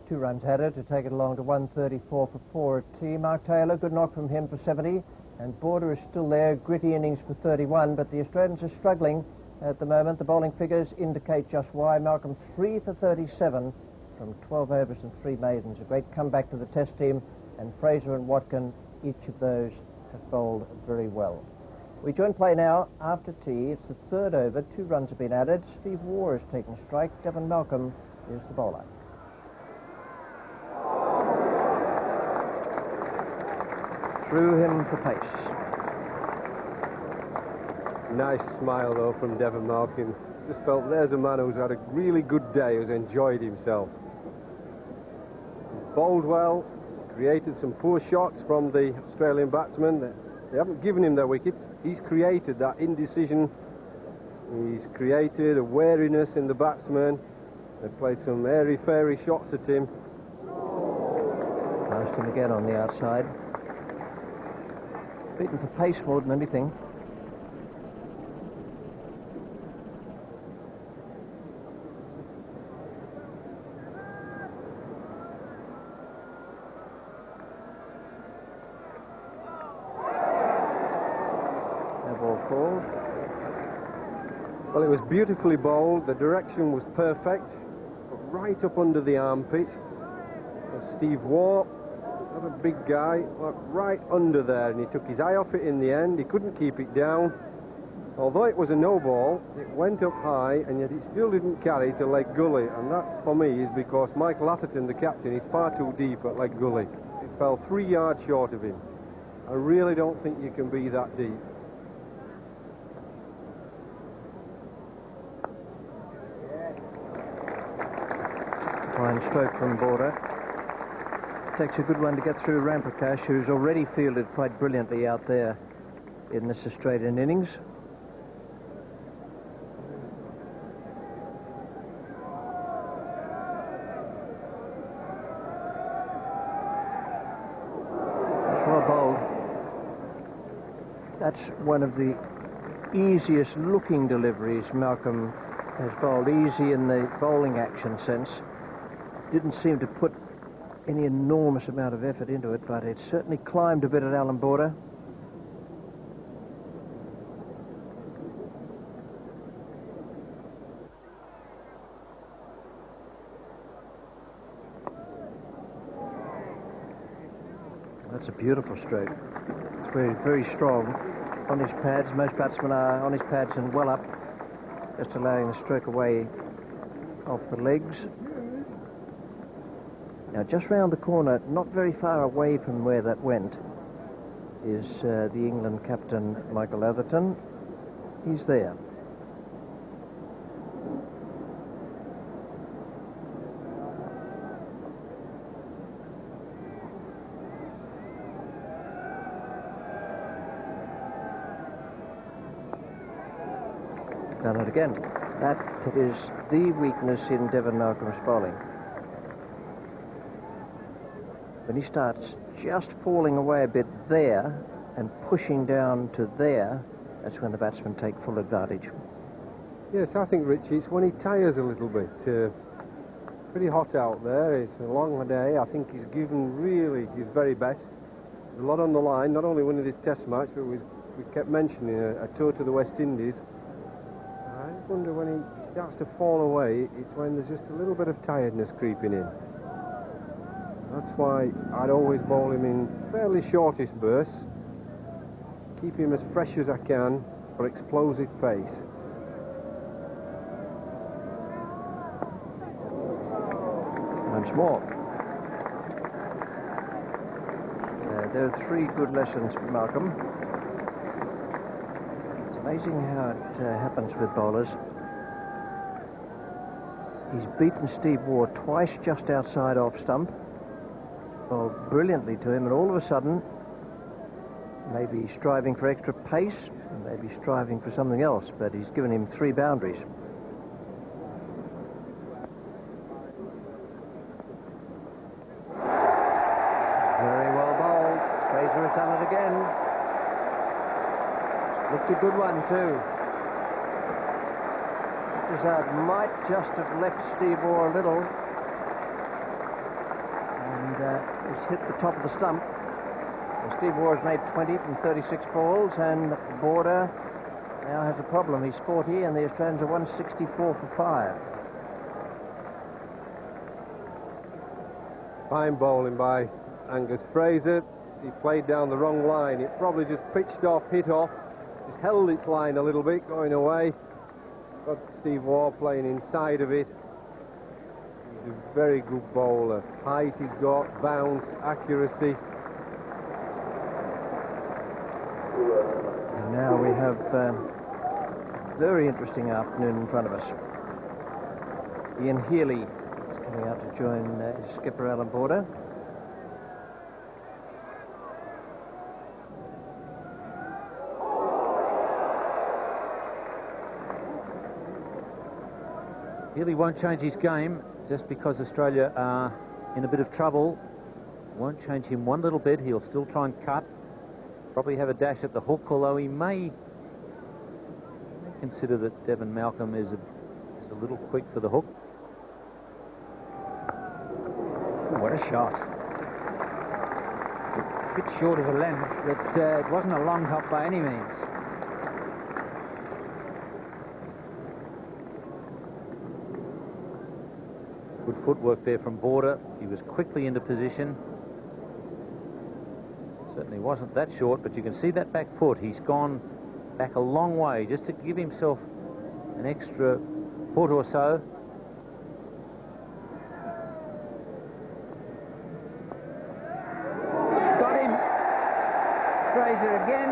Speaker 1: 2 runs added to take it along to 134 for 4 at tea. Mark Taylor, good knock from him for 70, and Border is still there, gritty innings for 31, but the Australians are struggling at the moment. The bowling figures indicate just why. Malcolm 3 for 37 from 12 overs and 3 maidens. A great comeback to the Test team, and Fraser and Watkin, each of those have bowled very well. We join play now after tea. It's the 3rd over. 2 runs have been added. Steve Waugh has taken strike. Devon Malcolm is the bowler. Through him for pace.
Speaker 4: Nice smile, though, from Devon Malcolm. Just felt there's a man who's had a really good day, who's enjoyed himself. He's bowled well. Created some poor shots from the Australian batsmen. They haven't given him their wickets. He's created that indecision. He's created a wariness in the batsmen. They've played some airy-fairy shots at him.
Speaker 1: Passed him again on the outside. Beaten for pace more than anything.
Speaker 4: Well, it was beautifully bowled. The direction was perfect. Right up under the armpit. Steve Waugh, not a big guy, went right under there, and he took his eye off it in the end. He couldn't keep it down. Although it was a no ball, it went up high, and yet it still didn't carry to leg gully, and that, for me, is because Michael Atherton, the captain, is far too deep at leg gully. It fell 3 yards short of him. I really don't think you can be that deep.
Speaker 1: Fine stroke from Border. Takes a good one to get through Ramprakash, who's already fielded quite brilliantly out there in this Australian innings. That's one of the easiest looking deliveries Malcolm has bowled. Easy in the bowling action sense. Didn't seem to put any enormous amount of effort into it, but it certainly climbed a bit at Alan Border. That's a beautiful stroke. It's very, very strong. On his pads, most batsmen are on his pads and well up, just allowing the stroke away off the legs. Now, just round the corner, not very far away from where that went, is the England captain, Michael Atherton. He's there. Done it again. That is the weakness in Devon Malcolm's bowling. When he starts just falling away a bit there and pushing down to there, that's when the batsmen take full advantage.
Speaker 4: Yes, I think, Richie, it's when he tires a little bit. Pretty hot out there. It's a long day. I think he's given really his very best. There's a lot on the line, not only winning this test match, but we kept mentioning a tour to the West Indies. I just wonder when he starts to fall away, it's when there's just a little bit of tiredness creeping in. That's why I'd always bowl him in fairly shortish bursts. Keep him as fresh as I can for explosive pace.
Speaker 1: Once more. There are 3 good lessons for Malcolm. It's amazing how it happens with bowlers. He's beaten Steve Waugh twice just outside off stump. Bowled brilliantly to him, and all of a sudden, maybe he's striving for extra pace, maybe striving for something else, but he's given him 3 boundaries. Very well bowled. Fraser has done it again. Looked a good one too. Hazard might just have left Steve Waugh a little. He's hit the top of the stump. And Steve Waugh has made 20 from 36 balls, and Border now has a problem. He's 40, and the Australians are 164 for 5.
Speaker 4: Fine bowling by Angus Fraser. He played down the wrong line. It probably just pitched off, hit off, just held its line a little bit, going away. Got Steve Waugh playing inside of it. He's a very good bowler. Height he's got, bounce, accuracy.
Speaker 1: And now we have a very interesting afternoon in front of us. Ian Healy is coming out to join skipper Alan Border.
Speaker 5: Healy won't change his game just because Australia are in a bit of trouble. Won't change him one little bit. He'll still try and cut. Probably have a dash at the hook, although he may consider that Devon Malcolm is a little quick for the hook.
Speaker 2: Ooh, what a shot. A bit short of the length, but it wasn't a long hop by any means.
Speaker 5: Good footwork there from Border. He was quickly into position. Certainly wasn't that short, but you can see that back foot. He's gone back a long way just to give himself an extra foot or so.
Speaker 2: Got him. Fraser again.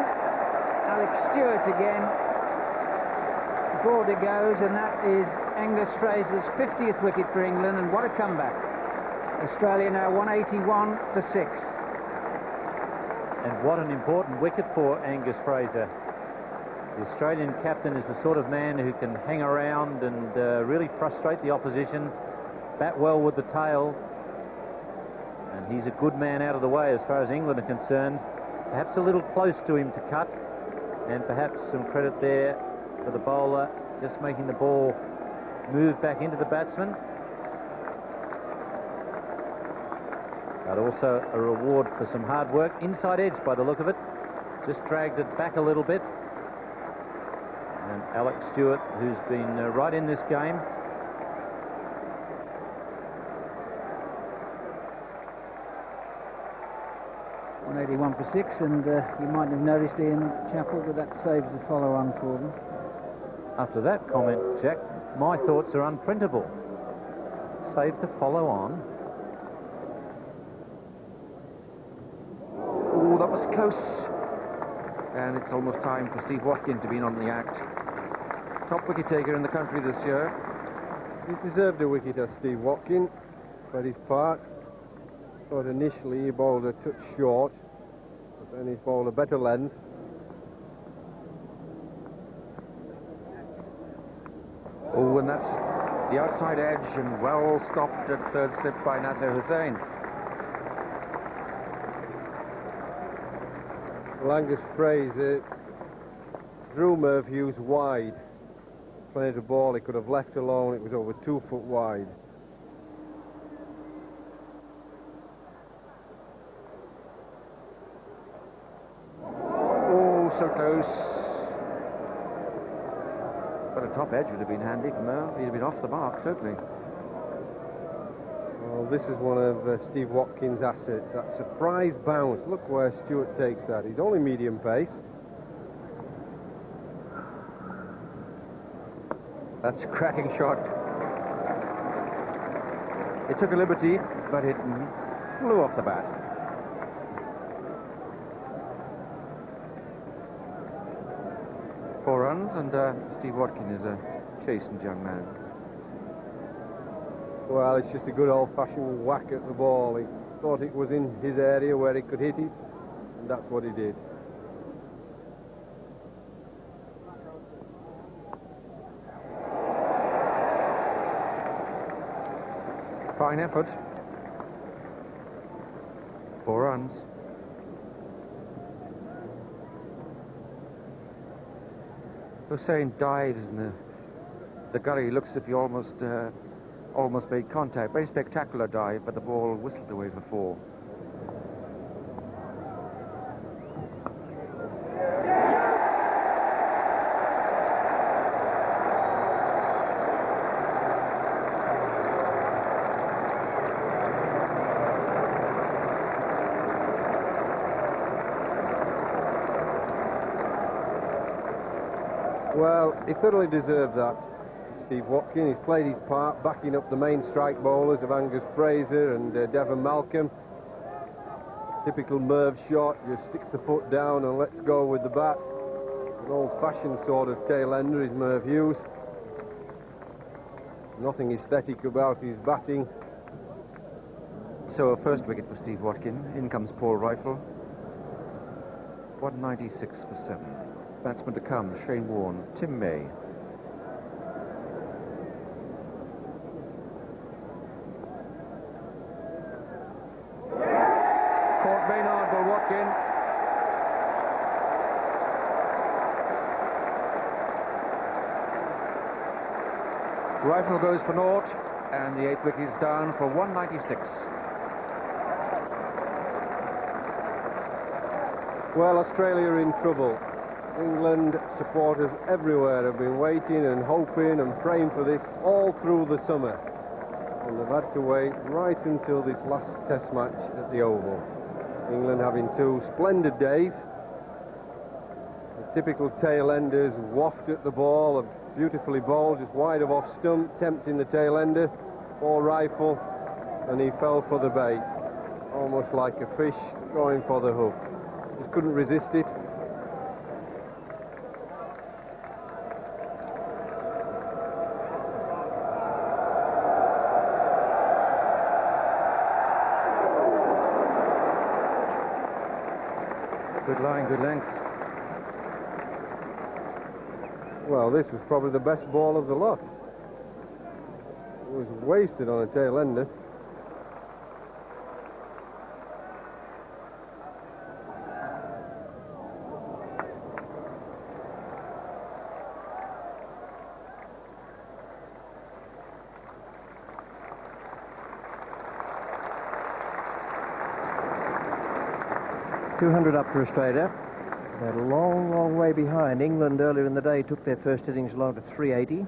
Speaker 2: Alex Stewart again. Border goes, and that is Angus Fraser's 50th wicket for England, and what a comeback. Australia now 181 for 6.
Speaker 5: And what an important wicket for Angus Fraser. The Australian captain is the sort of man who can hang around and really frustrate the opposition, bat well with the tail, and he's a good man out of the way as far as England are concerned. Perhaps a little close to him to cut, and perhaps some credit there for the bowler, just making the ball move back into the batsman. But also a reward for some hard work. Inside edge by the look of it. Just dragged it back a little bit. And Alex Stewart, who's been right in this game.
Speaker 2: .181 for 6, and you might have noticed, Ian Chappell, that saves the follow-on for them.
Speaker 5: After that comment, Jack, my thoughts are unprintable. Save the follow-on.
Speaker 6: Oh, that was close. And it's almost time for Steve Watkin to be in on the act. Top wicket taker in the country this year.
Speaker 4: He's deserved a wicket, as Steve Watkin, for his part. Thought initially he bowled a touch short, but then he's bowled a better length.
Speaker 6: Oh, and that's the outside edge, and well stopped at third slip by Nasser Hussain.
Speaker 4: Well, Angus Fraser drew Merv Hughes wide. Played a ball he could have left alone. It was over 2 foot wide.
Speaker 6: Oh, so close. But a top edge would have been handy for Merv. He'd have been off the mark, certainly.
Speaker 4: Well, this is one of Steve Watkins' assets. That surprise bounce. Look where Stewart takes that. He's only medium pace.
Speaker 6: That's a cracking shot. It took a liberty, but it flew off the bat. Four runs, and Steve Watkin is a chastened young man.
Speaker 4: Well, it's just a good old-fashioned whack at the ball. He thought it was in his area where he could hit it, and that's what he did.
Speaker 6: Fine effort. 4 runs. Hussain dives in the gully. Looks as if he almost made contact. Very spectacular dive, but the ball whistled away for 4.
Speaker 4: Well, he thoroughly deserved that, Steve Watkin. He's played his part, backing up the main strike bowlers of Angus Fraser and Devon Malcolm. Typical Merv shot, just sticks the foot down and lets go with the bat. An old-fashioned sort of tail-ender is Merv Hughes. Nothing aesthetic about his batting.
Speaker 6: So a first wicket for Steve Watkin. In comes Paul Rifle. 196 for 7. Batsman to come, Shane Warne, Tim May. Caught Maynard for Watkin. Rifle goes for naught, and the 8th wicket is down for 196.
Speaker 4: Well, Australia are in trouble. England supporters everywhere have been waiting and hoping and praying for this all through the summer. and they've had to wait right until this last test match at the Oval. England having two splendid days. The typical tail-enders waft at the ball, a beautifully bowled, just wide of off stump, tempting the tail-ender, ball rifle, and he fell for the bait, almost like a fish going for the hook. Just couldn't resist it.
Speaker 6: Good line, good length.
Speaker 4: Well, this was probably the best ball of the lot. It was wasted on a tail-ender.
Speaker 1: .200 up for Australia. They're a long, long way behind. England earlier in the day took their first innings along to 380.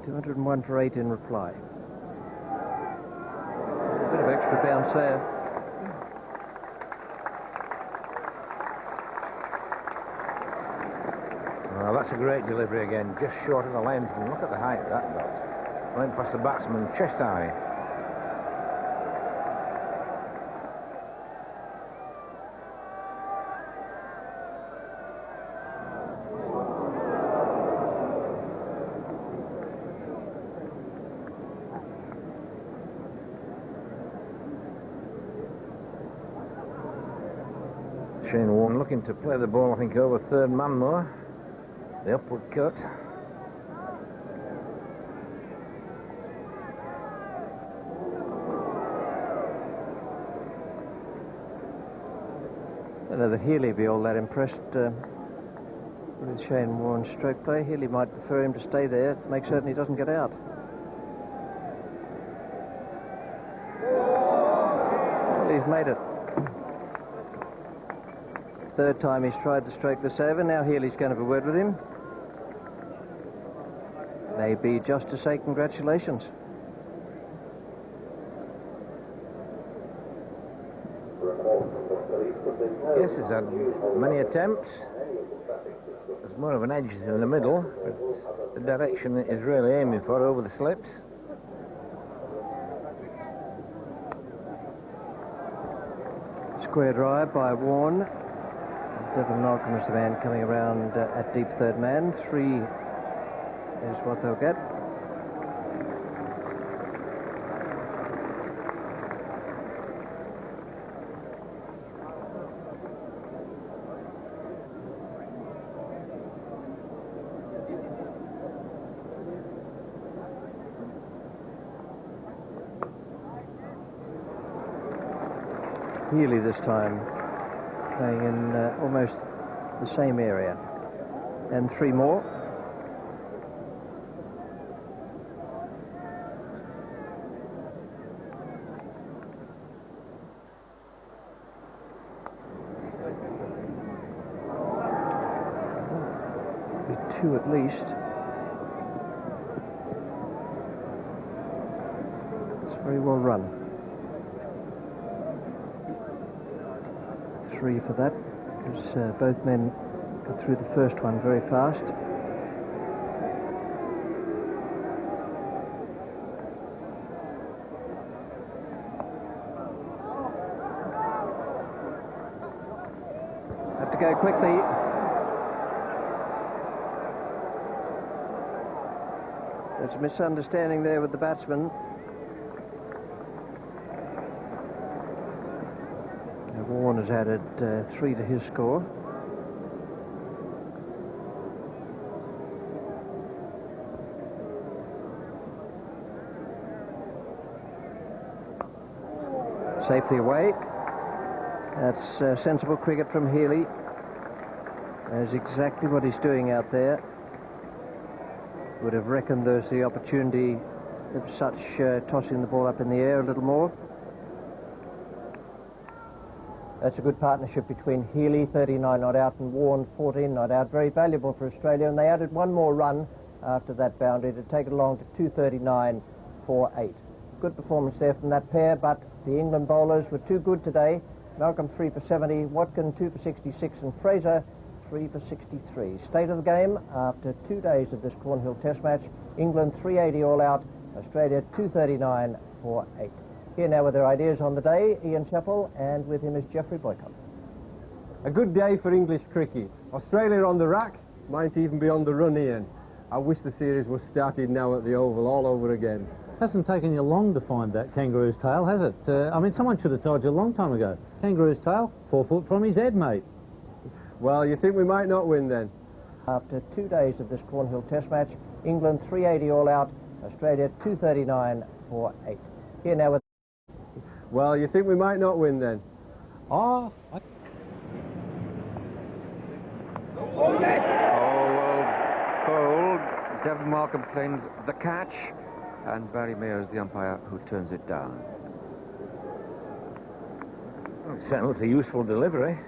Speaker 1: 201 for 8 in reply. A bit of extra bounce there.
Speaker 3: Well, that's a great delivery again, just short of the length. And look at the height of that dot. Went past the batsman, chest high. Shane Warne looking to play the ball, I think, over third man more. The upward cut.
Speaker 1: I don't know that Healy be all that impressed with Shane Warne's stroke play. Healy might prefer him to stay there, make certain he doesn't get out. Well, he's made it. Third time he's tried to stroke this over. Now Healy's going to have a word with him. Maybe just to say congratulations.
Speaker 3: Yes, he's had many attempts. There's more of an edge in the middle, but the direction is really aiming for over the slips.
Speaker 1: Square drive by Warne. Devon Malcolm is the man coming around at deep third man. 3 is what they'll get. Healy this time playing in almost the same area. And 3 more. Be 2 at least. It's very well run. 3 for that, because both men got through the first one very fast. Have to go quickly. There's a misunderstanding there with the batsman. Warne has added 3 to his score. Safely away. That's sensible cricket from Healy. That's exactly what he's doing out there. Would have reckoned there's the opportunity of such tossing the ball up in the air a little more. That's a good partnership between Healy, 39 not out, and Warne, 14 not out. Very valuable for Australia, and they added 1 more run after that boundary to take it along to 239 for 8. Good performance there from that pair, but the England bowlers were too good today. Malcolm 3 for 70, Watkin 2 for 66, and Fraser 3 for 63. State of the game after 2 days of this Cornhill Test match: England 380 all out, Australia 239 for 8. Here now with their ideas on the day, Ian Chappell, and with him is Geoffrey Boycott.
Speaker 4: A good day for English cricket. Australia on the rack, might even be on the run, Ian. I wish the series was started now at the Oval all over again.
Speaker 5: Hasn't taken you long to find that kangaroo's tail, has it? I mean, someone should have told you a long time ago. Kangaroo's tail, 4 foot from his head, mate.
Speaker 4: Well, you think we might not win then?
Speaker 1: After 2 days of this Cornhill Test match, England 380 all out, Australia 239 for 8. Here now with...
Speaker 4: Well, you think we might not win then?
Speaker 5: Oh,
Speaker 6: Oh, well bowled. Devon Markham claims the catch, and Barry Mayer is the umpire who turns it down.
Speaker 3: Certainly a useful delivery.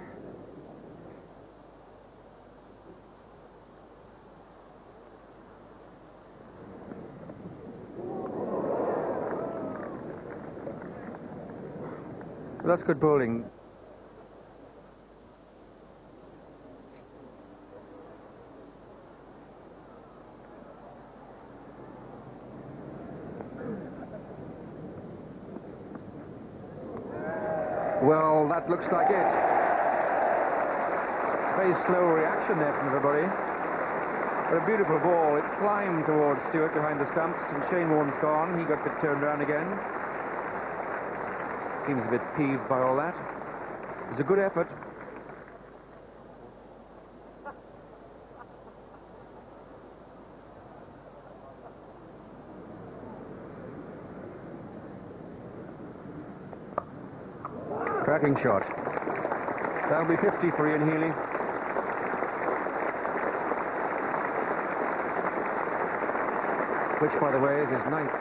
Speaker 6: Well, that's good bowling. Well, that looks like it. Very slow reaction there from everybody. But a beautiful ball. It climbed towards Stewart behind the stumps, and Shane Warne's gone. He got a bit turned around again. Seems a bit peeved by all that. It was a good effort. Cracking shot. That'll be 50 for Ian Healy. Which, by the way, is his 9th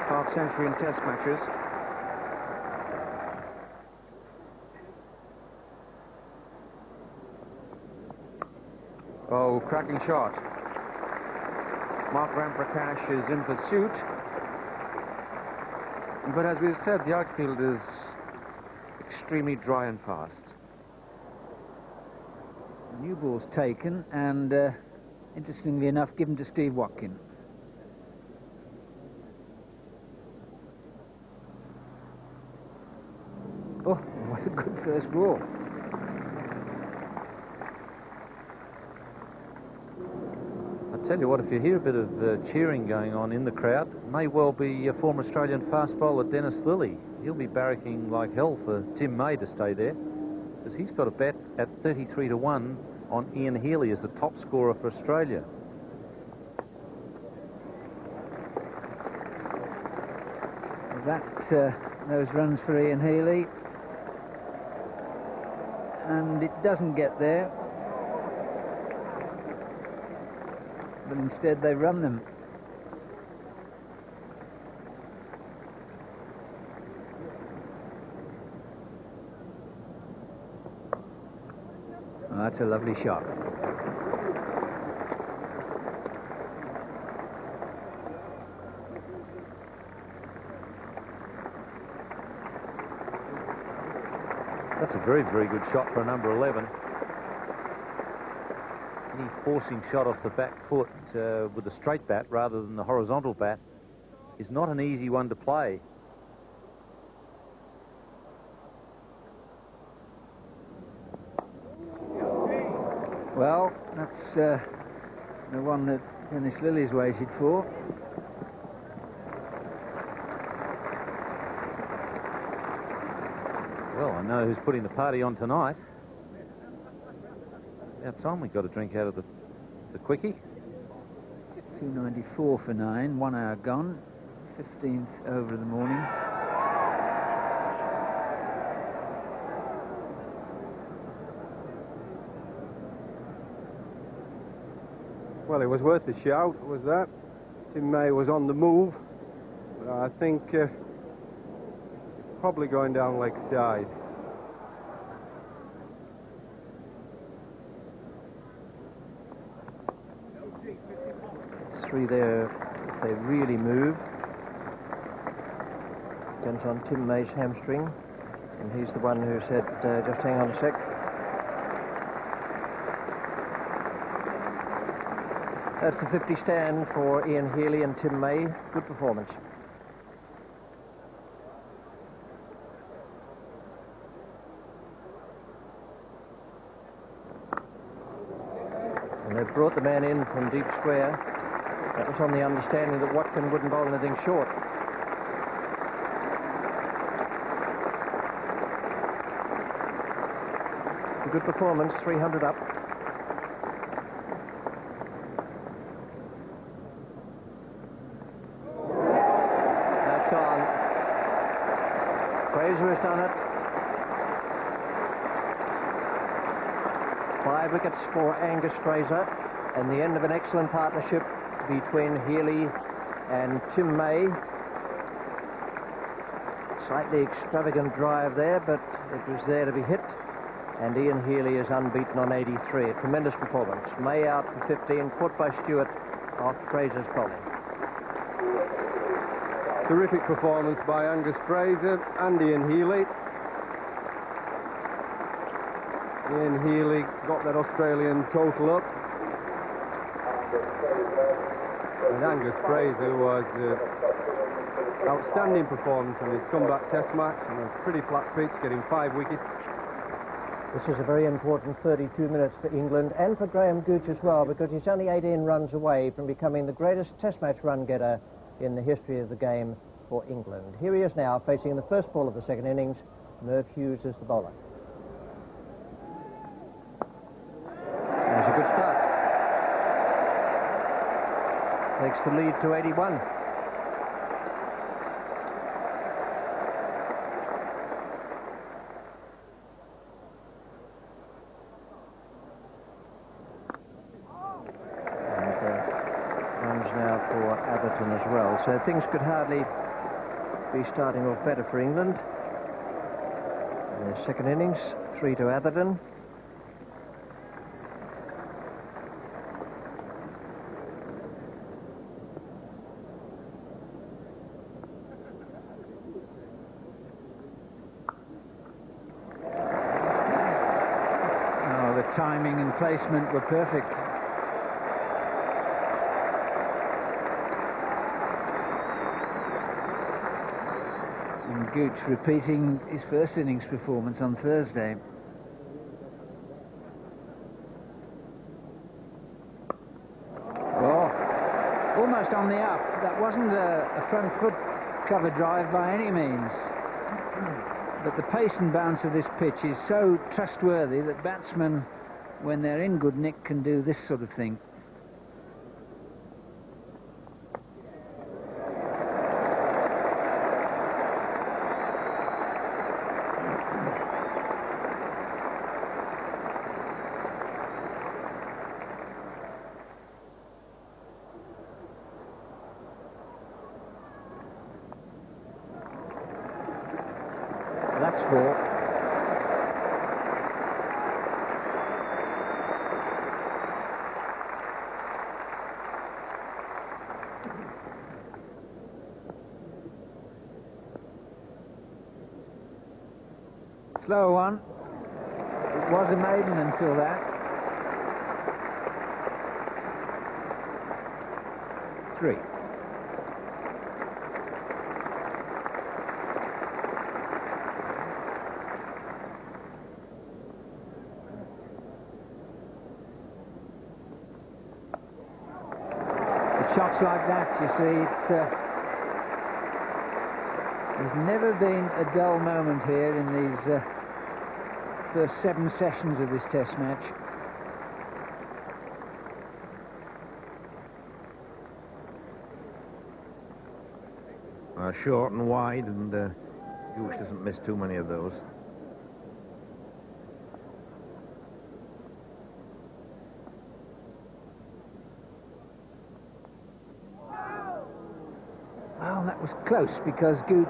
Speaker 6: half-century in Test matches. Oh, cracking shot. Mark Ramprakash is in pursuit. But as we've said, the outfield is extremely dry and fast.
Speaker 2: New ball's taken, and interestingly enough, given to Steve Watkin. Oh, what a good first ball.
Speaker 5: I tell you what, if you hear a bit of cheering going on in the crowd, it may well be a former Australian fast bowler Dennis Lilly. He'll be barracking like hell for Tim May to stay there, because he's got a bet at 33 to 1 on Ian Healy as the top scorer for Australia.
Speaker 2: Those runs for Ian Healy, and it doesn't get there, but instead they run them. Oh, that's a lovely shot.
Speaker 5: That's a very, very good shot for a number 11. Any forcing shot off the back foot with the straight bat rather than the horizontal bat is not an easy one to play.
Speaker 2: Well, that's the one that Dennis Lilly's waited for.
Speaker 5: Well, I know who's putting the party on tonight. About time we got a drink out of the quickie.
Speaker 2: 2.94 for 9, 1 hour gone, 15th over of the morning.
Speaker 4: Well, it was worth a shout, was that? Tim May was on the move, but I think probably going down leg side.
Speaker 1: Three there, if they really move. Turns on Tim May's hamstring, and he's the one who said, just hang on a sec. That's the 50 stand for Ian Healy and Tim May. Good performance. And they've brought the man in from deep square. That was on the understanding that Watkin wouldn't bowl anything short. A good performance, 300 up. That's gone. Fraser has done it. 5 wickets for Angus Fraser, and the end of an excellent partnership between Healy and Tim May. Slightly extravagant drive there, but it was there to be hit. And Ian Healy is unbeaten on 83. A tremendous performance. May out for 15, caught by Stewart off Fraser's bowling.
Speaker 4: Terrific performance by Angus Fraser and Ian Healy. Ian Healy got that Australian total up. And Angus Fraser was outstanding performance on his comeback test match on a pretty flat pitch, getting 5 wickets.
Speaker 1: This is a very important 32 minutes for England and for Graham Gooch as well, because he's only 18 runs away from becoming the greatest test match run getter in the history of the game for England. Here he is now facing the first ball of the second innings. Merv Hughes is the bowler. There's a good start. Takes the lead to 81. As well, so things could hardly be starting off better for England. Their second innings, 3 to Atherton.
Speaker 2: Oh, the timing and placement were perfect. Gooch repeating his first innings performance on Thursday. Oh, almost on the up. That wasn't a front foot cover drive by any means. But the pace and bounce of this pitch is so trustworthy that batsmen, when they're in good nick, can do this sort of thing. That's 4. Slow one. It was a maiden until that. 3. Shots like that, you see, there's never been a dull moment here in these first 7 sessions of this test match.
Speaker 3: Short and wide, and Gooch doesn't miss too many of those.
Speaker 2: Well, that was close, because Gooch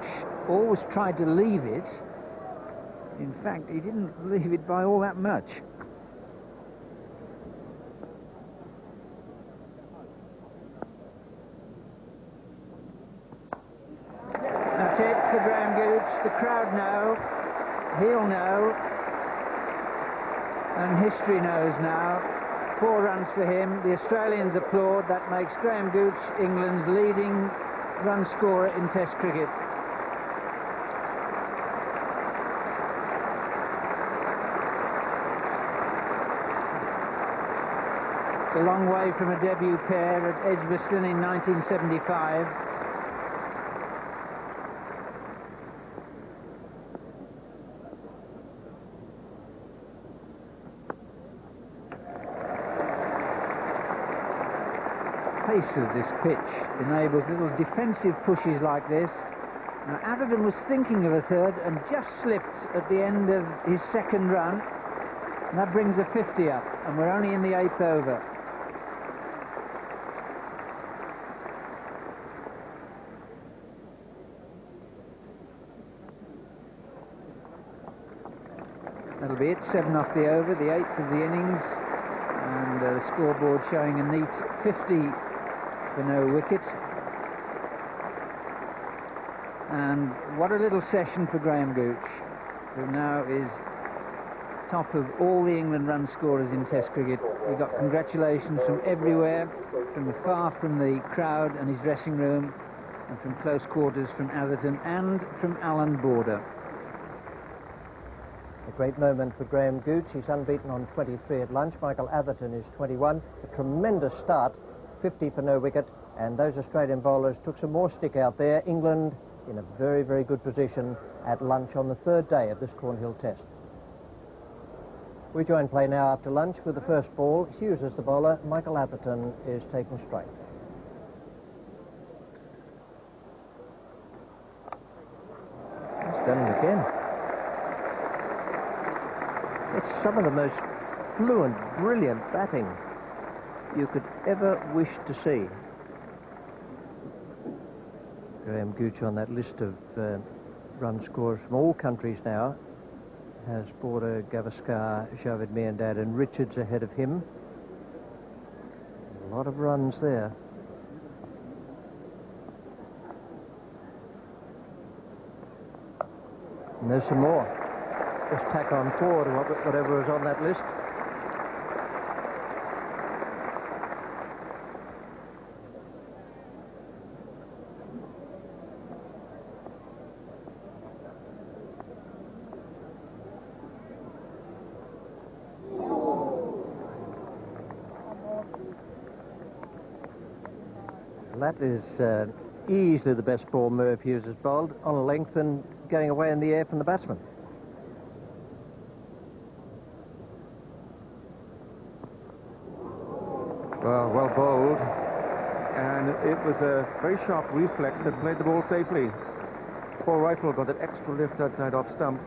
Speaker 2: always tried to leave it. In fact, he didn't leave it by all that much. That's it. for Graham Gooch. The crowd know, he'll know, and history knows now. 4 runs for him. The Australians applaud. That makes Graham Gooch England's leading run scorer in Test cricket. It's a long way from a debut pair at Edgbaston in 1975. Pace of this pitch enables little defensive pushes like this. Now Atherton was thinking of a third and just slipped at the end of his second run, and that brings the 50 up, and we're only in the 8th over. That'll be it, 7 off the over, the 8th of the innings, and the scoreboard showing a neat 50 for no wicket. And what a little session for Graham Gooch, who now is top of all the England run scorers in Test cricket. We got congratulations from everywhere, from afar from the crowd and his dressing room, and from close quarters from Atherton and from Alan Border.
Speaker 1: A great moment for Graham Gooch. He's unbeaten on 23 at lunch. Michael Atherton is 21. A tremendous start, 50 for no wicket, and those Australian bowlers took some more stick out there. England in a very, very good position at lunch on the 3rd day of this Cornhill Test. We join play now after lunch with the first ball. Hughes is the bowler. Michael Atherton is taken straight. He's done it again. It's some of the most fluent, brilliant batting you could ever wish to see. Graham Gooch on that list of run scorers from all countries now has Border, Gavaskar, Javed Miandad and Richards ahead of him. A lot of runs there. And there's some more. Just tack on 4 to whatever was on that list. That is easily the best ball Merv Hughes has bowled, on a length and going away in the air from the batsman.
Speaker 6: Well bowled, and it was a very sharp reflex that played the ball safely. Paul Rifle got that extra lift outside off stump.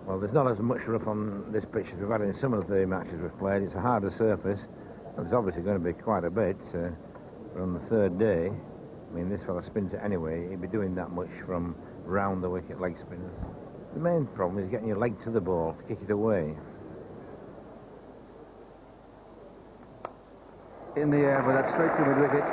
Speaker 3: Well, there's not as much rough on this pitch as we've had in some of the matches we've played. It's a harder surface. There's obviously going to be quite a bit. But on the 3rd day, I mean, this fella spins it anyway. He'd be doing that much from round the wicket leg spinners. The main problem is getting your leg to the ball to kick it away.
Speaker 6: In the air, but that's straight to the wicket.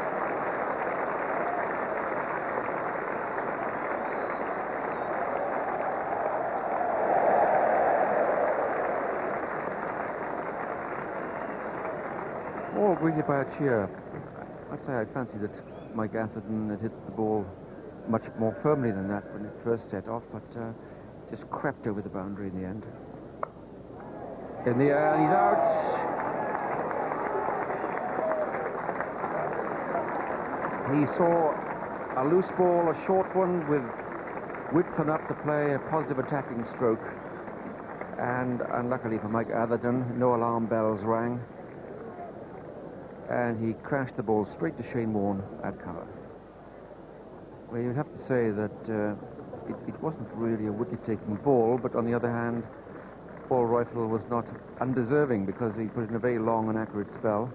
Speaker 6: All greeted by a cheer. I'd say I fancy that Mike Atherton had hit the ball much more firmly than that when it first set off, but just crept over the boundary in the end. In the air, and he's out. He saw a loose ball, a short one with width enough to play a positive attacking stroke. And unluckily for Mike Atherton, no alarm bells rang. And he crashed the ball straight to Shane Warne at cover. Well, you'd have to say that it wasn't really a wicket-taking ball, but on the other hand, Paul Rifle was not undeserving because he put in a very long and accurate spell.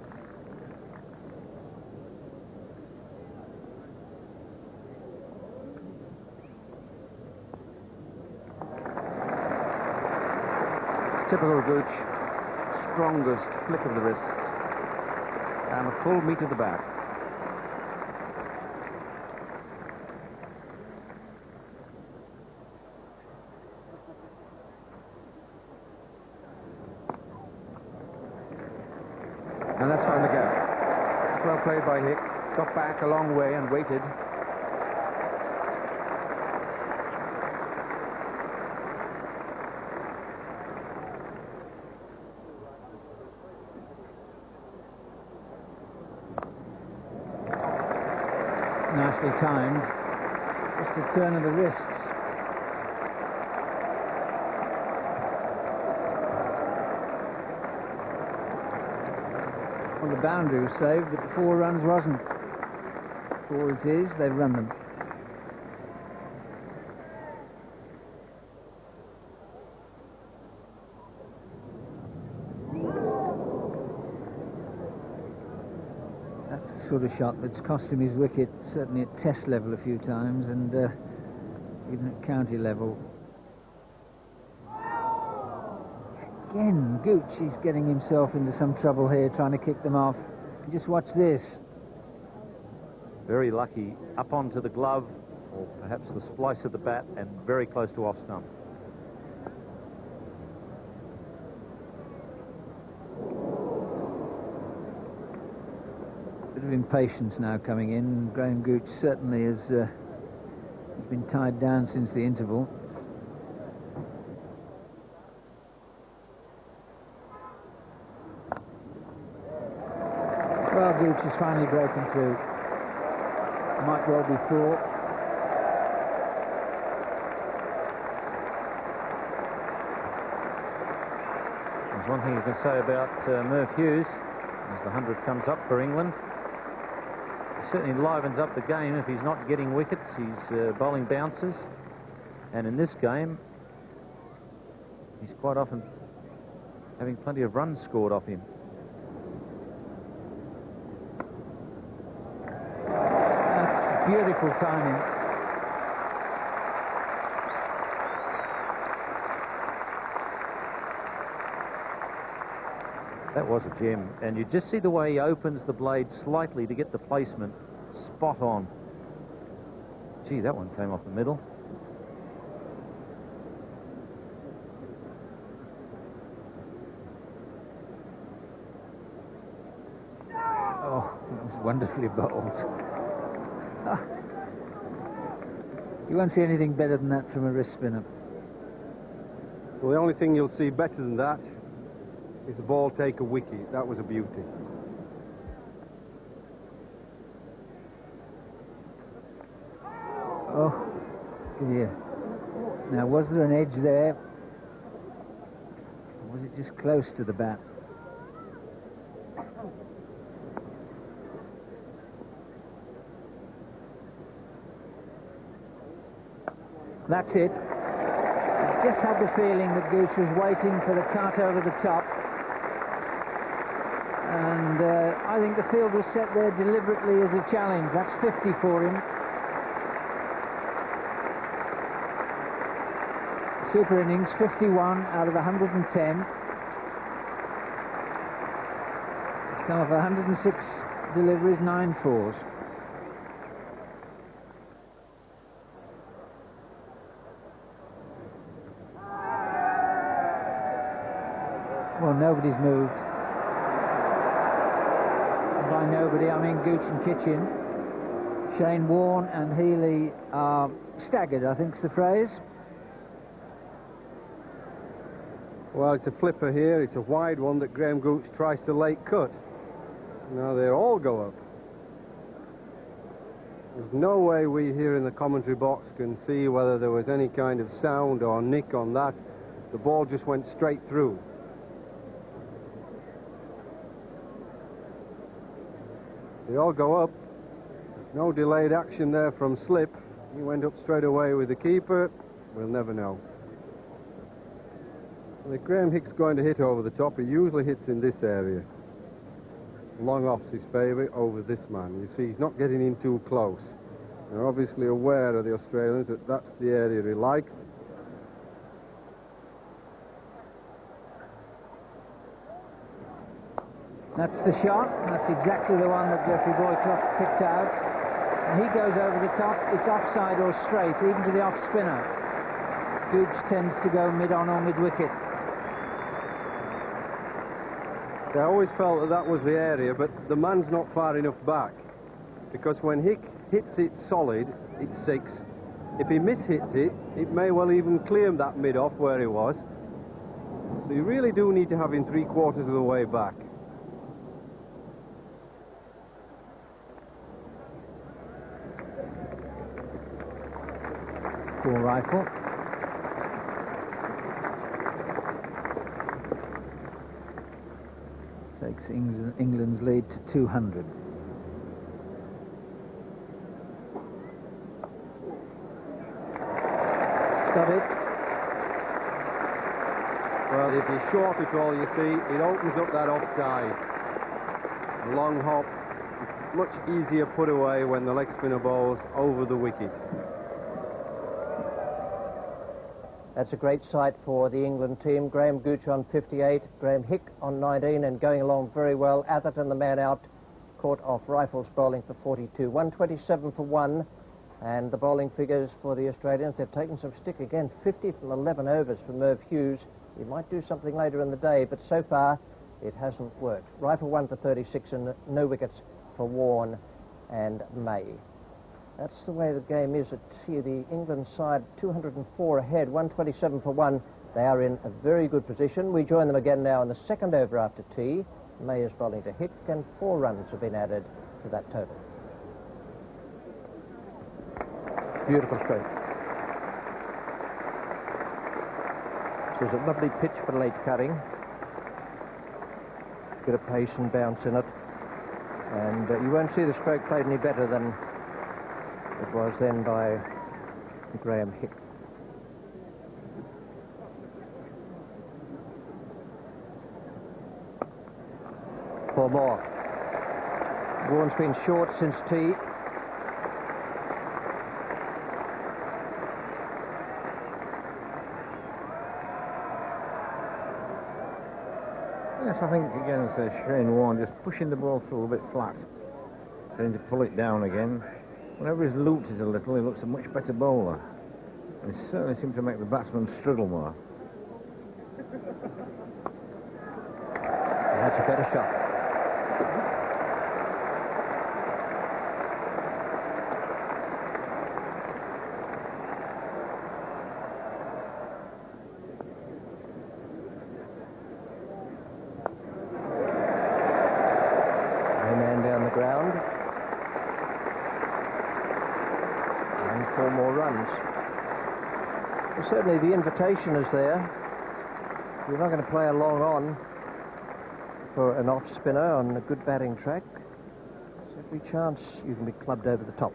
Speaker 6: Typical Gooch, strongest flick of the wrist and a full meet of the bat. And that's found the gap. It's well played by Hick. Got back a long way and waited.
Speaker 2: Nicely timed. Just a turn of the wrists. Well, the boundary was saved, but the 4 runs wasn't. 4 it is, they've run them. That's the sort of shot that's cost him his wicket, certainly at test level a few times, and even at county level. Again, Gooch is getting himself into some trouble here, trying to kick them off. Just watch this.
Speaker 5: Very lucky, up onto the glove, or perhaps the splice of the bat, and very close to off stump.
Speaker 2: Bit of impatience now coming in. Graham Gooch certainly has been tied down since the interval. Well, Gooch has finally broken through. Might well be 4.
Speaker 5: There's one thing you can say about Merv Hughes as the 100 comes up for England. He certainly livens up the game. If he's not getting wickets, he's bowling bouncers. And in this game, he's quite often having plenty of runs scored off him.
Speaker 2: Beautiful timing.
Speaker 5: That was a gem, and you just see the way he opens the blade slightly to get the placement spot on. Gee, that one came off the middle.
Speaker 2: Oh, it was wonderfully bowled. You won't see anything better than that from a wrist spinner.
Speaker 4: Well, the only thing you'll see better than that is the ball take a wicket. That was a beauty.
Speaker 2: Oh, dear. Now, was there an edge there? Or was it just close to the bat? That's it. I just had the feeling that Gooch was waiting for the cut over the top. And I think the field was set there deliberately as a challenge. That's 50 for him. Super innings, 51 out of 110. It's come off 106 deliveries, 9 fours. Well, nobody's moved. And by nobody, I mean Gooch and Kitchen. Shane Warne and Healy are staggered, I think's the phrase.
Speaker 4: Well, it's a flipper here. It's a wide one that Graham Gooch tries to late cut. Now they all go up. There's no way we here in the commentary box can see whether there was any kind of sound or nick on that. The ball just went straight through. They all go up. No delayed action there from Slip. He went up straight away with the keeper. We'll never know. Well, if Graham Hick's going to hit over the top, he usually hits in this area. Long off's his favourite over this man. You see, he's not getting in too close. They're obviously aware of the Australians that that's the area he likes.
Speaker 2: That's the shot. That's exactly the one that Geoffrey Boycott picked out. And he goes over the top. It's offside or straight, even to the off spinner. Gooch tends to go mid-on or mid-wicket.
Speaker 4: I always felt that was the area, but the man's not far enough back. Because when Hick hits it solid, it's 6. If he mishits it, it may well even clear that mid-off where he was. So you really do need to have him 3/4 of the way back.
Speaker 2: Full rifle. Takes England's lead to 200. Got it.
Speaker 4: Well, if he's short at all, you see, it opens up that offside. The long hop, much easier put away when the leg spinner bowls over the wicket.
Speaker 1: That's a great sight for the England team. Graham Gooch on 58, Graham Hick on 19, and going along very well. Atherton, the man out, caught off Rifles bowling for 42. 127 for 1, and the bowling figures for the Australians, they've taken some stick again. 50 from 11 overs for Merv Hughes. He might do something later in the day, but so far it hasn't worked. Rifle 1 for 36 and no wickets for Warne and May. That's the way the game is at tea. The England side 204 ahead, 127 for 1. They are in a very good position. We join them again now in the second over after tea. May is bowling to Hick, and 4 runs have been added to that total. Beautiful stroke. This is a lovely pitch for late cutting. Bit of pace and bounce in it. And you won't see the stroke played any better than it was then by Graham Hick. Four more. Warne's been short since tea.
Speaker 3: Yes, I think again it's Shane Warne just pushing the ball through a bit flat, trying to pull it down again. Whenever he's looped it a little, he looks a much better bowler. And he certainly seemed to make the batsman struggle more.
Speaker 1: That's a better shot. No man down the ground. And 4 more runs. Well, certainly the invitation is there. You're not going to play a long on for an off spinner on a good batting track. There's every chance you can be clubbed over the top.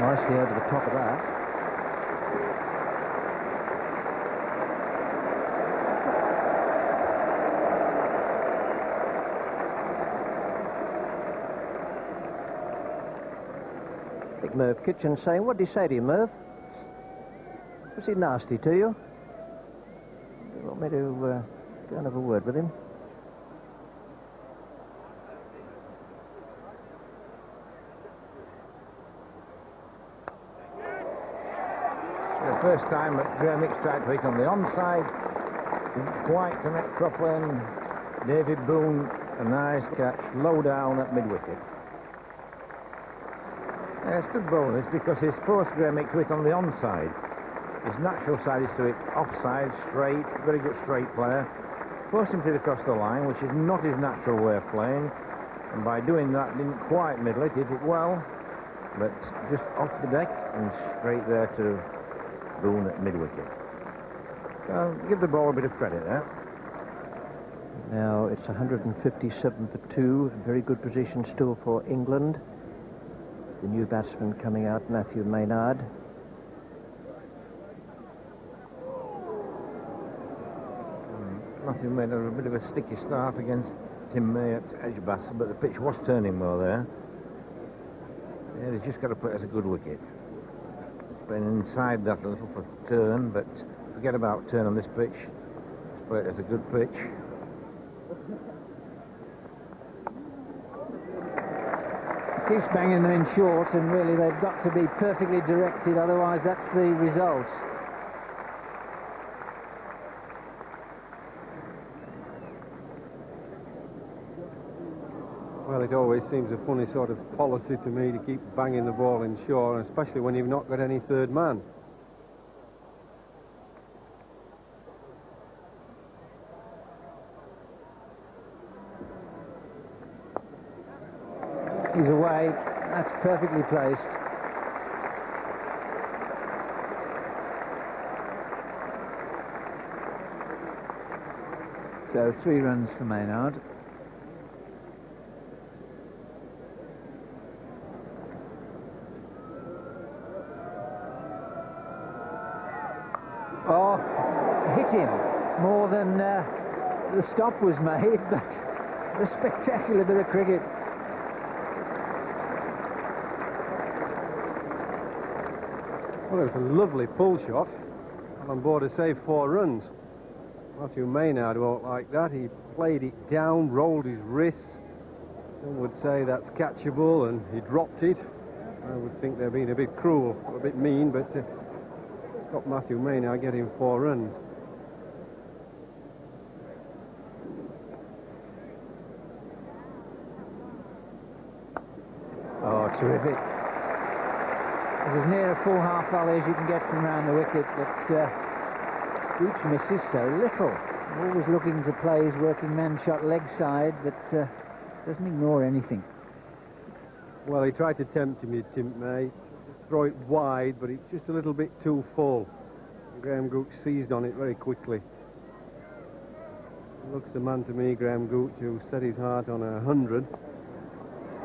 Speaker 1: Nicely over the top of that. Merv Kitchen saying, what did he say to you, Merv? Was he nasty to you? You want me to go and have a word with him?
Speaker 3: The first time that Graham Hick tried to hit on the onside, didn't quite connect properly, and David Boone, a nice catch, low down at mid-wicket. It's good bowling because he's forced Graham Hick to hit on the onside. His natural side is to hit offside, straight, very good straight player. Forced him to across the line, which is not his natural way of playing. And by doing that, didn't quite middle it, hit it well, but just off the deck and straight there to Boone at mid-wicket. So give the ball a bit of credit there.
Speaker 1: Now it's 157 for 2. A very good position still for England. The new batsman coming out, Matthew Maynard.
Speaker 3: Matthew Maynard a bit of a sticky start against Tim May at Edgbaston, but the pitch was turning well there. Yeah, he's just got to put it as a good wicket. It's been inside that a little for turn, but forget about turn on this pitch. Let's put it as a good pitch.
Speaker 2: Keeps banging them in short, and really they've got to be perfectly directed, otherwise that's the result.
Speaker 4: Well, it always seems a funny sort of policy to me to keep banging the ball in short, especially when you've not got any third man.
Speaker 2: He's away. That's perfectly placed. So 3 runs for Maynard. Oh, hit him more than the stop was made, but a spectacular bit of cricket.
Speaker 4: Well, it was a lovely pull shot. Alan Border saved 4 runs. Matthew Maynard won't like that. He played it down, rolled his wrists. Some would say that's catchable, and he dropped it. I would think they're being a bit cruel, a bit mean, but stopped Matthew Maynard getting 4 runs.
Speaker 2: Oh, terrific. It was near a full half volley as you can get from around the wicket, but Gooch misses so little. Always looking to play his working man shot leg side, but doesn't ignore anything.
Speaker 4: Well, he tried to tempt him, Tim May. Throw it wide, but it's just a little bit too full. Graham Gooch seized on it very quickly. Looks the man to me, Graham Gooch, who set his heart on 100.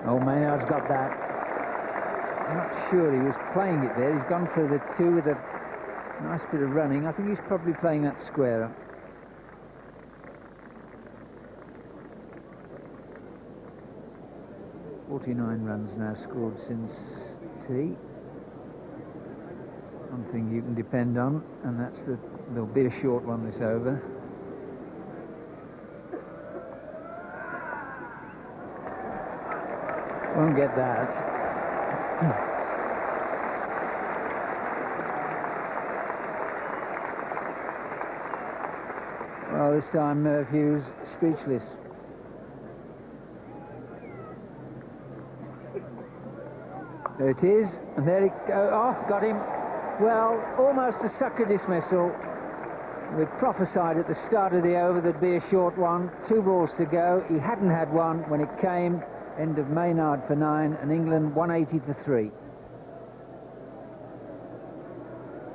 Speaker 2: Oh, Maynard's got that. I'm not sure he was playing it there. He's gone for the 2 with a nice bit of running. I think he's probably playing that squarer. .49 runs now scored since tea. Something you can depend on, and that's there'll be a short one this over. Won't get that. Well, this time Merv Hughes speechless. There it is, and there it goes. Oh, got him. Well, almost a sucker dismissal. We prophesied at the start of the over there'd be a short one. 2 balls to go. He hadn't had one when it came. End of Maynard for 9, and England 180 for 3.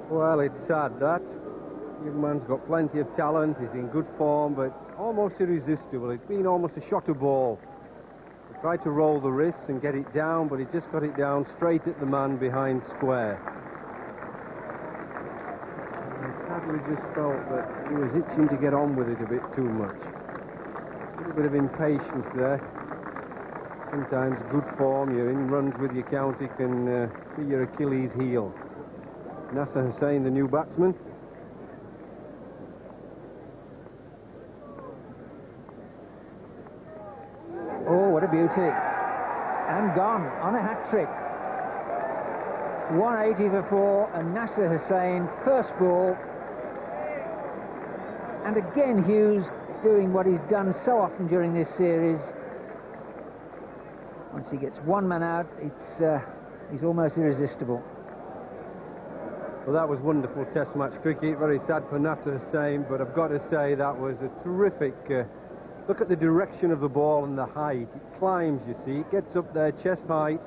Speaker 4: Well, it's sad, that. Young man's got plenty of talent. He's in good form, but almost irresistible. It's been almost a shot of ball. He tried to roll the wrists and get it down, but he just got it down straight at the man behind square. I sadly just felt that he was itching to get on with it a bit too much. A little bit of impatience there. Sometimes good form, you're in runs with your county, can be your Achilles heel. Nasser Hussain, the new batsman.
Speaker 2: Oh, what a beauty. And gone on a hat-trick. 180 for 4, and Nasser Hussain, first ball. And again, Hughes doing what he's done so often during this series. Once he gets 1 man out, he's almost irresistible.
Speaker 4: Well, that was wonderful Test match cricket. Very sad for Nasser Hussain, but I've got to say that was a terrific... look at the direction of the ball and the height. It climbs, you see. It gets up there, chest height,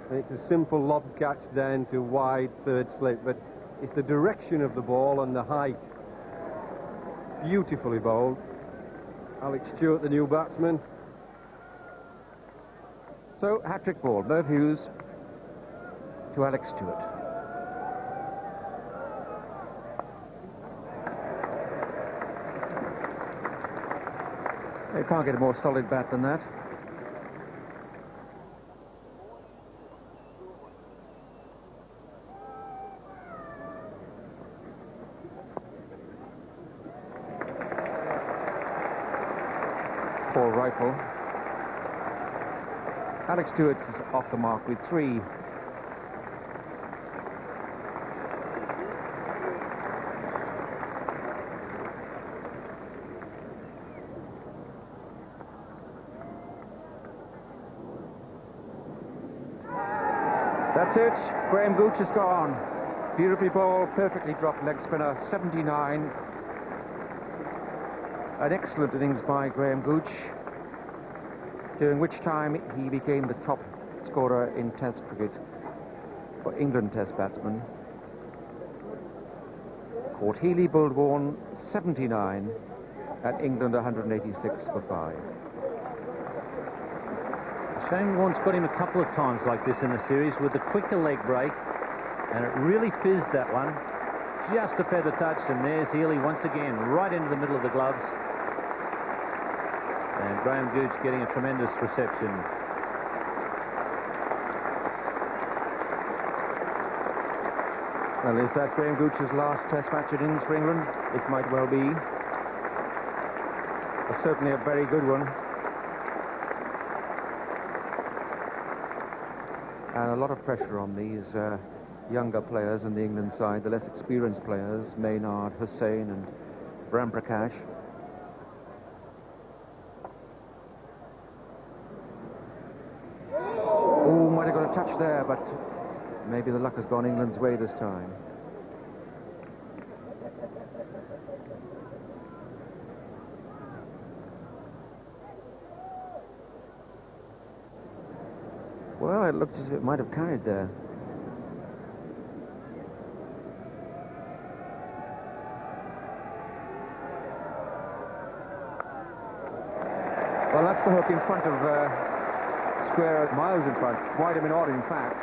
Speaker 4: and it's a simple lob catch then to wide third slip. But it's the direction of the ball and the height. Beautifully bowled. Alex Stewart, the new batsman.
Speaker 6: So, hat-trick ball. Merv Hughes to Alex Stewart. You can't get a more solid bat than that. Paul Rifle. Alex Stewart is off the mark with 3. That's it. Graham Gooch has gone. Beautifully bowled, perfectly dropped leg spinner, 79. An excellent innings by Graham Gooch, during which time he became the top scorer in Test cricket for England Test batsmen. Court Healy bowled Vaughan 79 and England 186 for 5.
Speaker 5: Shane Warne's got him a couple of times like this in the series with a quicker leg break, and it really fizzed that one. Just a feather touch, and there's Healy once again right into the middle of the gloves. And Graham Gooch getting a tremendous reception.
Speaker 6: Well, is that Graham Gooch's last Test match at innings for England? It might well be. But certainly a very good one. And a lot of pressure on these younger players in the England side, the less experienced players, Maynard, Hussain and Ram Prakash. Oh, might have got a touch there, but maybe the luck has gone England's way this time. Well, it looked as if it might have carried there. Well, that's the hook in front of square, miles in front, wide of an odd in fact.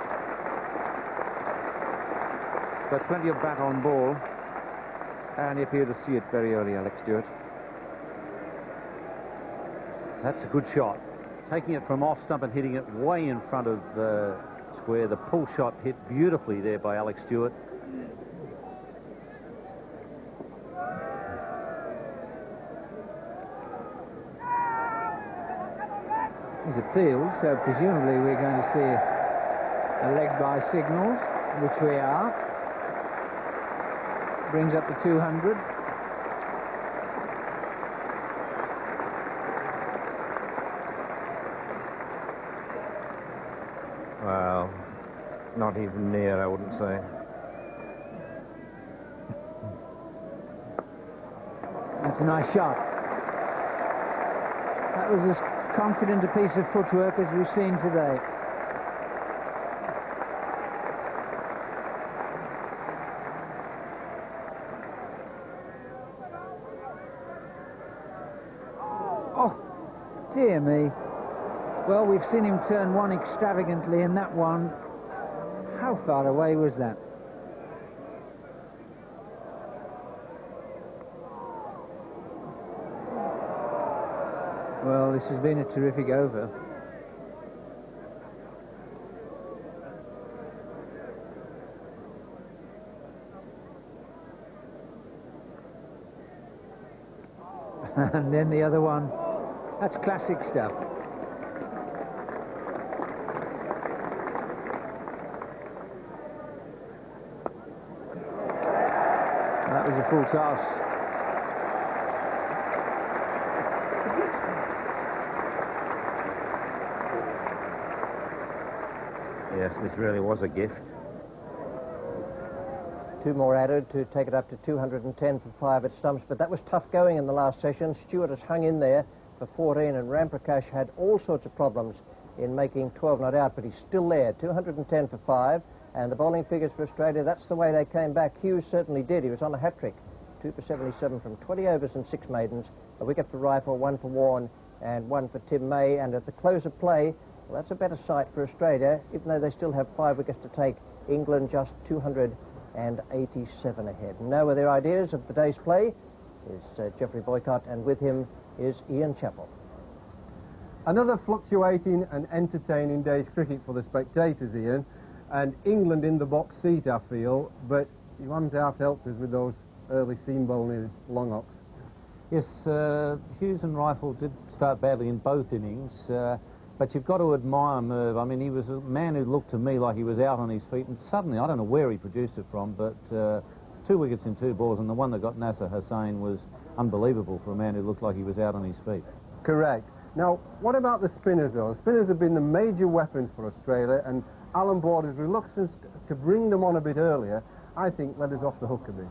Speaker 6: But plenty of bat on ball, and he appeared to see it very early, Alex Stewart.
Speaker 5: That's a good shot. Taking it from off stump and hitting it way in front of the square. The pull shot hit beautifully there by Alex Stewart.
Speaker 2: He's appealed, so presumably we're going to see a leg by signals, which we are. Brings up to 200.
Speaker 3: Well, not even near, I wouldn't say.
Speaker 2: That's a nice shot. That was as confident a piece of footwork as we've seen today. Oh, dear me. Well, we've seen him turn one extravagantly, and that one, how far away was that? Well, this has been a terrific over. And then the other one. That's classic stuff. That was a full toss.
Speaker 3: Yes, this really was a gift.
Speaker 1: 2 more added to take it up to 210 for 5 at stumps, but that was tough going in the last session. Stewart has hung in there for 14, and Ram Prakash had all sorts of problems in making 12 not out, but he's still there. 210 for 5, and the bowling figures for Australia, that's the way they came back. Hughes certainly did. He was on a hat-trick. 2 for 77 from 20 overs and 6 maidens. A wicket for Rifle, 1 for Warne, and 1 for Tim May. And at the close of play, well, that's a better sight for Australia, even though they still have 5 wickets to take. England just 287 ahead. Now with their ideas of the day's play is Geoffrey Boycott, and with him is Ian Chappell.
Speaker 4: Another fluctuating and entertaining day's cricket for the spectators, Ian, and England in the box seat, I feel, but you haven't half helped us with those early seam bowling long ox.
Speaker 7: Yes, Hughes and Rifle did
Speaker 5: start badly in both innings. But you've got to admire Merv. I mean, he was a man who looked to me like he was out on his feet, and suddenly, I don't know where he produced it from, but 2 wickets in 2 balls, and the one that got Nasser Hussain was unbelievable for a man who looked like he was out on his feet.
Speaker 4: Correct. Now, what about the spinners, though? The spinners have been the major weapons for Australia, and Alan Border's reluctance to bring them on a bit earlier, I think, let us off the hook a bit.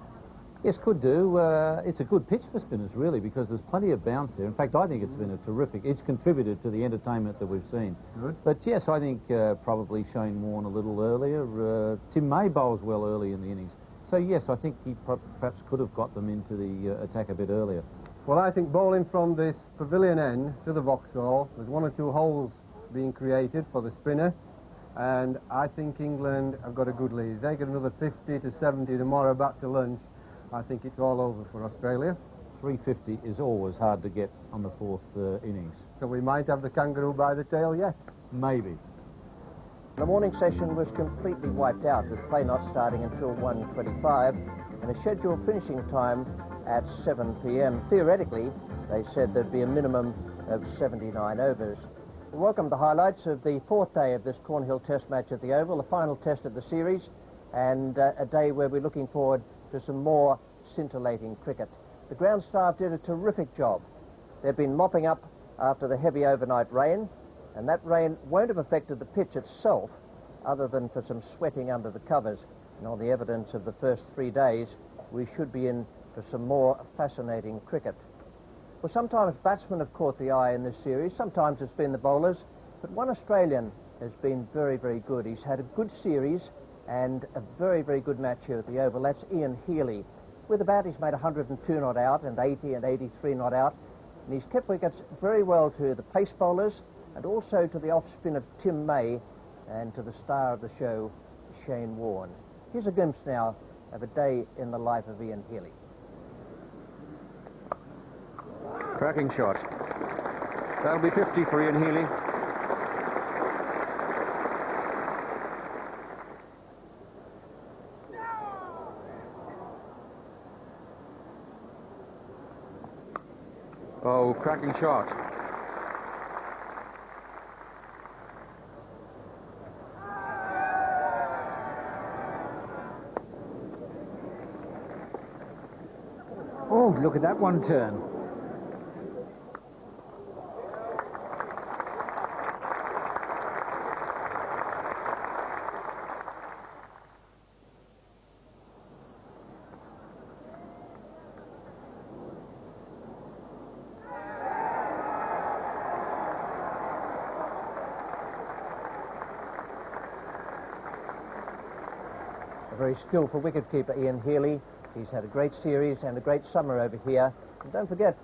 Speaker 5: Yes, could do. It's a good pitch for spinners, really, because there's plenty of bounce there. In fact, I think it's been a terrific... It's contributed to the entertainment that we've seen.
Speaker 4: Good.
Speaker 5: But, yes, I think probably Shane Warne a little earlier. Tim May bowls well early in the innings. So, yes, I think he perhaps could have got them into the attack a bit earlier.
Speaker 4: Well, I think bowling from this pavilion end to the Vauxhall, there's 1 or 2 holes being created for the spinner, and I think England have got a good lead. They get another 50 to 70 tomorrow back to lunch. I think it's all over for Australia.
Speaker 5: 350 is always hard to get on the 4th innings.
Speaker 4: So we might have the kangaroo by the tail yet.
Speaker 5: Maybe.
Speaker 1: The morning session was completely wiped out, with play not starting until 1:25 and a scheduled finishing time at 7 p.m. Theoretically, they said there'd be a minimum of 79 overs. We welcome the highlights of the 4th day of this Cornhill Test match at the Oval, the final test of the series, and a day where we're looking forward to some more scintillating cricket. The ground staff did a terrific job. They've been mopping up after the heavy overnight rain, and that rain won't have affected the pitch itself, other than for some sweating under the covers. And on the evidence of the first 3 days, we should be in for some more fascinating cricket. Well, sometimes batsmen have caught the eye in this series, sometimes it's been the bowlers, but one Australian has been very, very good. He's had a good series and a very, very good match here at the Oval. That's Ian Healy. With a bat, he's made 102 not out and 80 and 83 not out, and he's kept wickets very well to the pace bowlers and also to the off-spin of Tim May and to the star of the show, Shane Warne. Here's a glimpse now of a day in the life of Ian Healy.
Speaker 6: Cracking shot. That'll be 50 for Ian Healy. Oh, cracking shot.
Speaker 2: Oh, look at that one turn.
Speaker 1: A very skillful wicketkeeper, Ian Healy. He's had a great series and a great summer over here. And don't forget,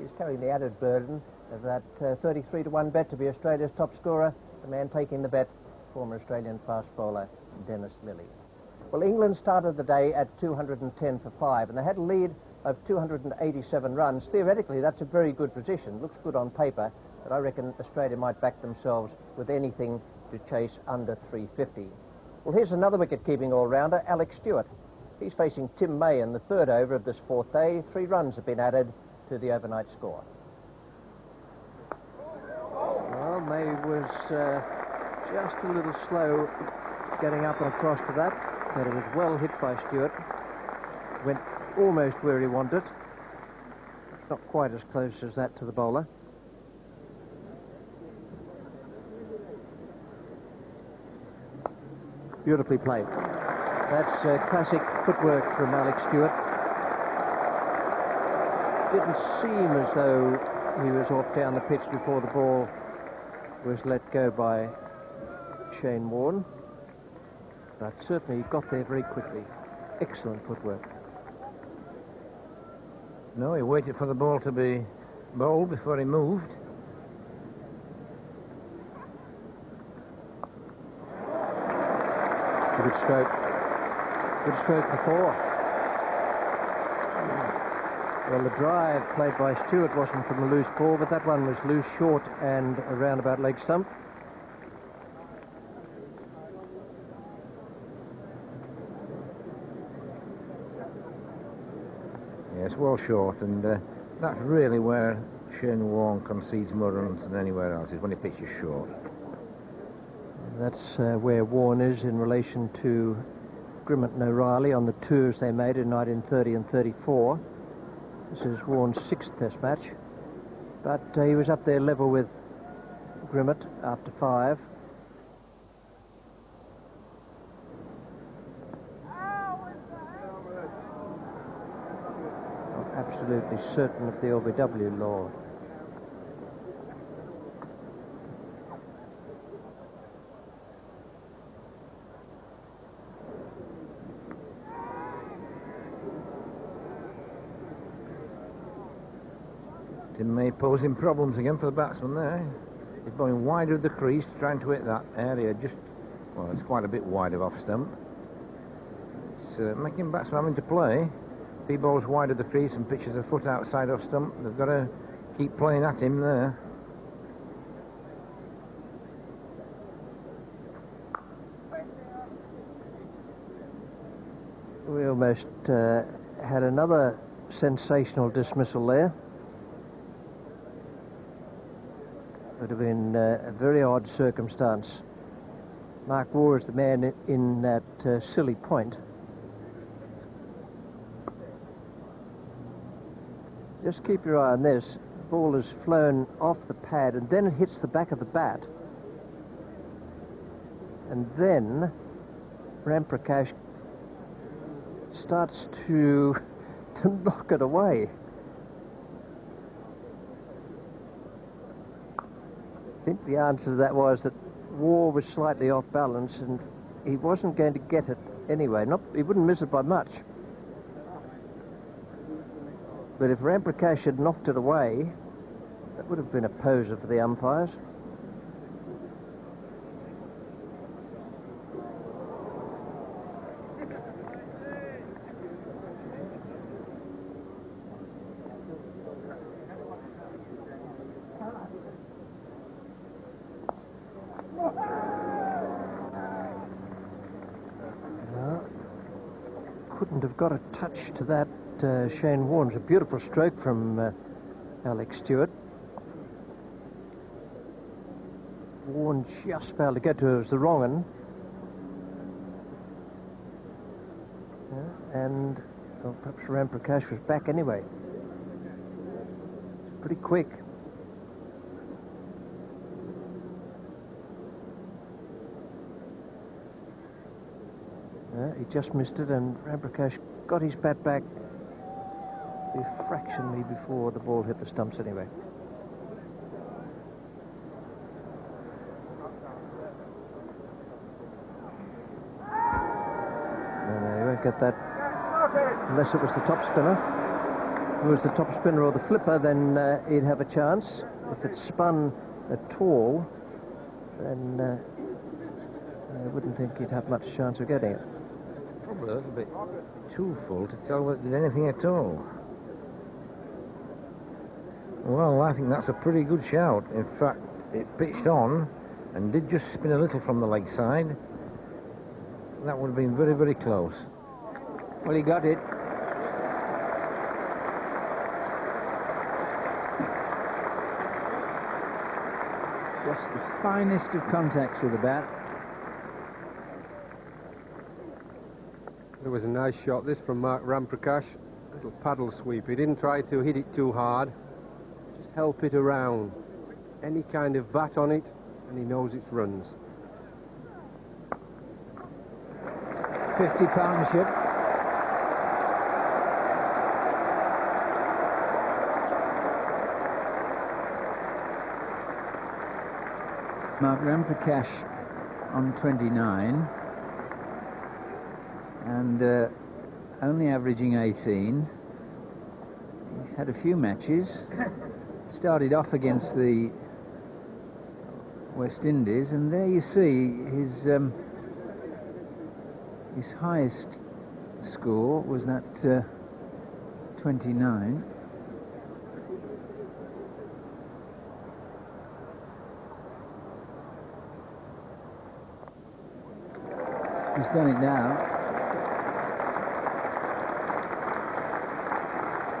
Speaker 1: he's carrying the added burden of that 33-1 bet to be Australia's top scorer. The man taking the bet, former Australian fast bowler Dennis Lillee. Well, England started the day at 210 for 5, and they had a lead of 287 runs. Theoretically, that's a very good position. Looks good on paper, but I reckon Australia might back themselves with anything to chase under 350. Well, here's another wicket-keeping all-rounder, Alex Stewart. He's facing Tim May in the 3rd over of this 4th day. 3 runs have been added to the overnight score. Well, May was just a little slow getting up and across to that, but it was well hit by Stewart. Went almost where he wanted. Not quite as close as that to the bowler. Beautifully played. That's classic footwork from Alex Stewart. Didn't seem as though he was off down the pitch before the ball was let go by Shane Warne, but certainly he got there very quickly. Excellent footwork.
Speaker 3: No, he waited for the ball to be bowled before he moved.
Speaker 1: Good stroke. Good stroke before. Well, the drive played by Stewart wasn't from the loose ball, but that one was loose, short, and around about leg stump.
Speaker 3: Yes, well short, and that's really where Shane Warne concedes more runs than anywhere else is when he pitches short.
Speaker 1: That's where Warne is in relation to Grimmett and O'Reilly on the tours they made in 1930 and 34. This is Warne's 6th Test match, but he was up there level with Grimmett after 5. Not absolutely certain of the LBW law.
Speaker 3: It may pose him problems again for the batsman there. He's going wider of the crease, trying to hit that area just, well, it's quite a bit wide of off stump. It's making batsmen having to play. If he bowls wide of the crease and pitches a foot outside off stump, they've got to keep playing at him there.
Speaker 1: We almost had another sensational dismissal there. Would have been a very odd circumstance. Mark Waugh is the man in that silly point. Just keep your eye on this. The ball has flown off the pad and then it hits the back of the bat. And then Ram Prakash starts to knock it away. I think the answer to that was that Waugh was slightly off balance and he wasn't going to get it anyway. He wouldn't miss it by much. But if Ram Prakash had knocked it away, that would have been a poser for the umpires. Couldn't have got a touch to that. Shane Warne's a beautiful stroke from Alex Stewart. Warne just failed to get to it. It was the wrong one. And well, perhaps Ram Prakash was back anyway. It's pretty quick. He just missed it, and Ram Prakash got his bat back fractionally before the ball hit the stumps anyway. No, you won't get that unless it was the top spinner. If it was the top spinner or the flipper, then he'd have a chance. If it spun at all, then I wouldn't think he'd have much chance of getting it.
Speaker 3: Probably a little bit too full to tell whether it did anything at all. Well, I think that's a pretty good shout. In fact, it pitched on and did just spin a little from the leg side. That would have been very, very close.
Speaker 2: Well, he got it. Just the finest of contacts with the bat.
Speaker 4: It was a nice shot, this, from Mark Ram Prakash. Little paddle sweep. He didn't try to hit it too hard. Just help it around. Any kind of bat on it, and he knows its runs.
Speaker 2: 50 partnership. Mark Ram Prakash on 29. And only averaging 18. He's had a few matches. Started off against the West Indies, and there you see his highest score was that 29. He's done it now.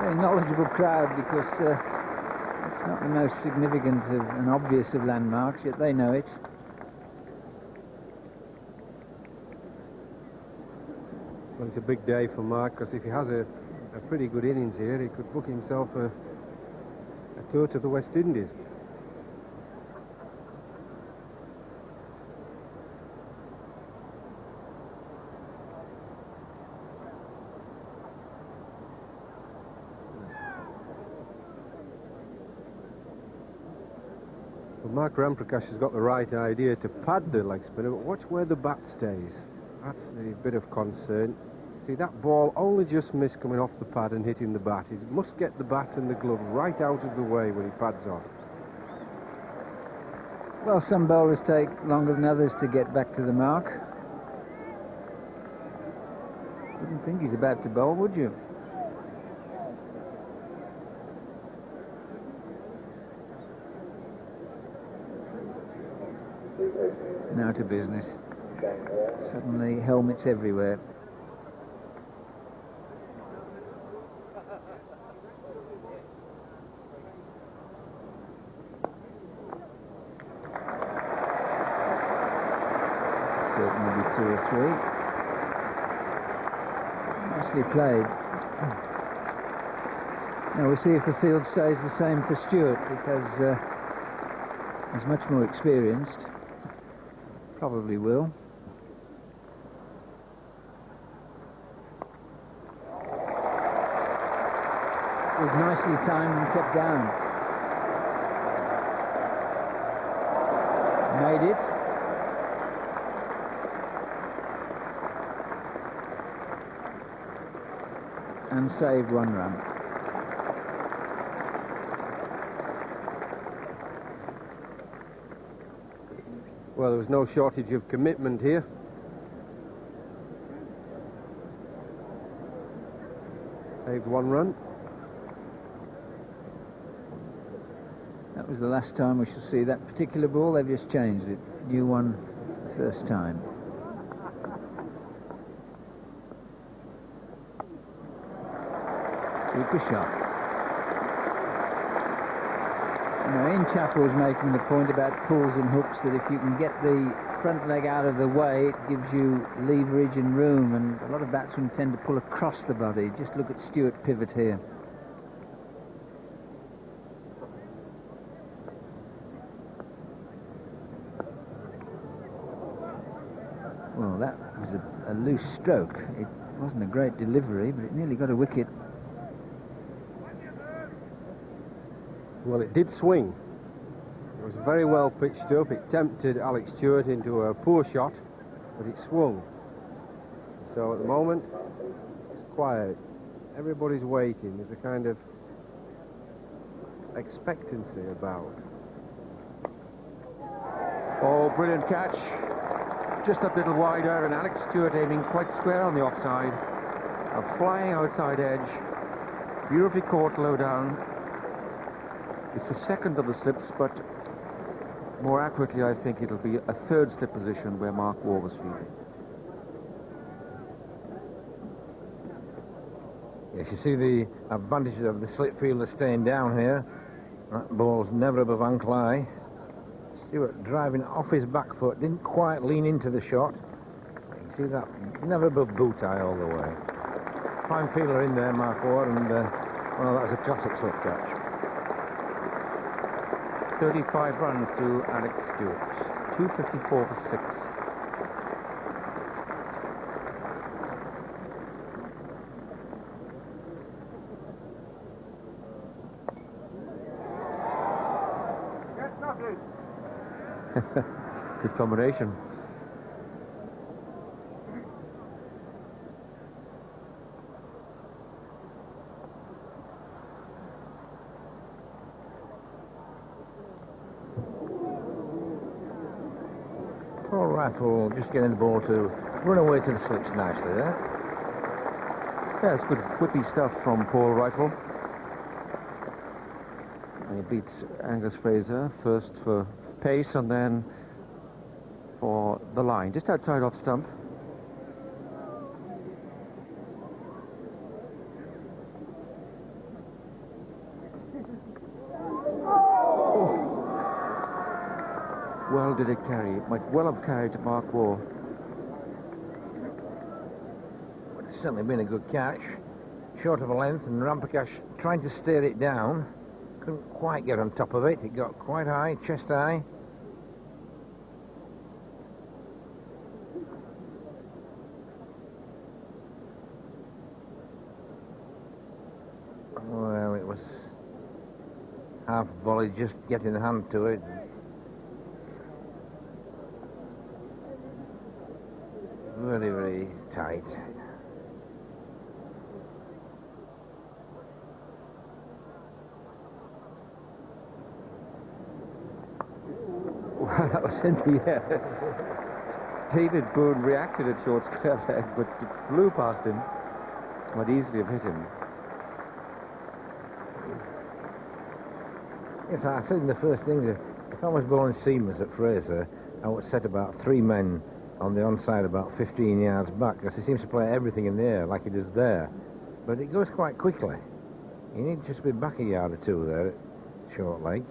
Speaker 2: Very knowledgeable crowd, because it's Not the most significant and obvious of landmarks, yet they know it.
Speaker 4: Well, it's a big day for Mark, because if he has a pretty good innings here, he could book himself a tour to the West Indies. Well, Mark Ramprakash has got the right idea to pad the leg spinner, but watch where the bat stays. That's the bit of concern. See, that ball only just missed coming off the pad and hitting the bat. He must get the bat and the glove right out of the way when he pads on.
Speaker 2: Well, some bowlers take longer than others to get back to the mark. Wouldn't think he's about to bowl, would you? Now to business. Suddenly helmets everywhere. Certainly be 2 or 3. Nicely played. Now we'll see if the field stays the same for Stewart, because he's much more experienced. Probably will. It was nicely timed and kept down. Made it. And saved 1 run.
Speaker 4: Well, there was no shortage of commitment here. Saved 1 run.
Speaker 2: That was the last time we shall see that particular ball. They've just changed it. New one first time. Super shot. Now, Ian Chappell was making the point about pulls and hooks, that if you can get the front leg out of the way, it gives you leverage and room, and a lot of batsmen tend to pull across the body. Just look at Stewart pivot here. Well, that was a loose stroke. It wasn't a great delivery, but it nearly got a wicket.
Speaker 4: Well, it did swing. It was very well pitched up. It tempted Alex Stewart into a poor shot, but it swung. So at the moment, it's quiet. Everybody's waiting. There's a kind of expectancy about.
Speaker 6: Oh, brilliant catch. Just a little wider, and Alex Stewart aiming quite square on the offside. A flying outside edge. Beautifully caught low down. It's the second of the slips, but more accurately, I think it'll be a third slip position where Mark Waugh was fielding.
Speaker 3: Yes, you see the advantages of the slip fielder staying down here. That ball's never above ankle high. Stewart driving off his back foot, didn't quite lean into the shot. You see that, never above boot high all the way. Fine fielder in there, Mark Waugh, and well, that was a classic slip catch.
Speaker 6: 35 runs to Alex Stewart. 254 for 6. Good combination.
Speaker 3: Paul Rattle just getting the ball to run away to the slips nicely there.
Speaker 6: Yeah, it's good whippy stuff from Paul Rifle. And he beats Angus Fraser first for pace and then for the line, just outside off stump. well did it carry. It might well have carried to Mark Waugh.
Speaker 3: Well, it's certainly been a good catch. Short of a length, and Ramprakash trying to steer it down. Couldn't quite get on top of it. It got quite high, chest high. Well, it was half volley, just getting the hand to it. Very, very tight.
Speaker 6: Well, that was in the air. David Boone reacted at short square leg, but it flew past him. Might easily have hit him.
Speaker 3: Yes, I said in the first thing that if I was bowling seamers at Fraser, I would set about 3 men on the onside about 15 yards back, because he seems to play everything in the air like it is there. But it goes quite quickly. You need to just be back a yard or two there at short leg.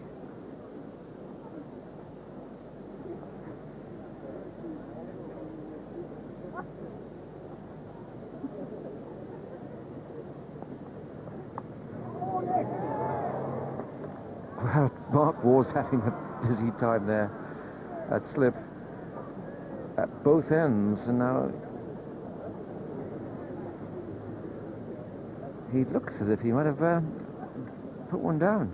Speaker 6: Well, Mark Waugh's having a busy time there at slip at both ends, and now he looks as if he might have put one down.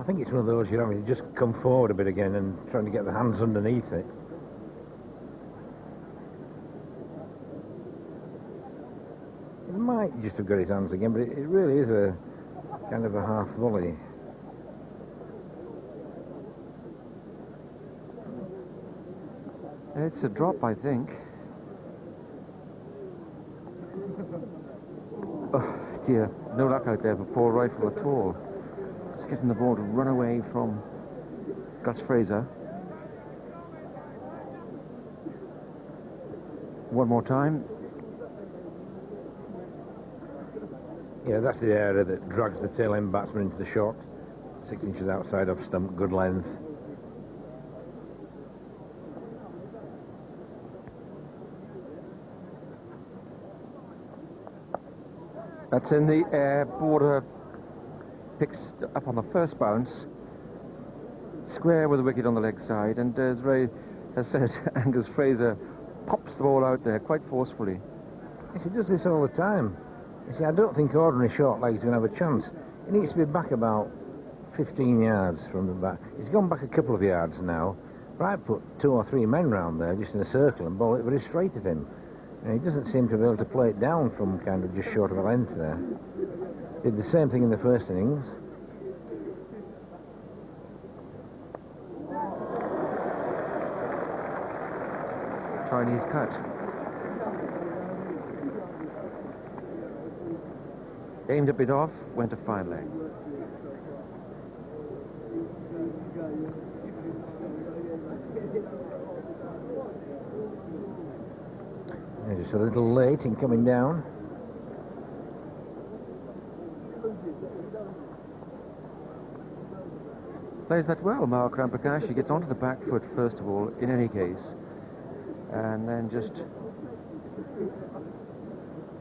Speaker 3: I think it's one of those, you know, you just come forward a bit again and trying to get the hands underneath it. He might just have got his hands again, but it really is a kind of a half volley.
Speaker 6: It's a drop, I think. Oh, dear. No luck out there for Paul Rifle at all. Just getting the ball to run away from Gus Fraser. One more time.
Speaker 3: Yeah, that's the area that drags the tail end batsman into the shot. 6 inches outside of stump, good length.
Speaker 6: That's in the air. Border picks up on the first bounce. Square with the wicket on the leg side, and as Ray has said, Angus Fraser pops the ball out there quite forcefully.
Speaker 3: Yes, he does this all the time. You see, I don't think ordinary short leg's going to have a chance. He needs to be back about 15 yards from the back. He's gone back a couple of yards now. But I put 2 or 3 men round there just in a circle and bowl it very straight at him. And he doesn't seem to be able to play it down from kind of just short of a length there. Did the same thing in the first innings.
Speaker 6: Chinese cut. Aimed a bit off, went to fine leg.
Speaker 3: They're just a little late in coming down.
Speaker 6: Plays that well, Mark Ramprakash. He gets onto the back foot first of all, in any case, and then just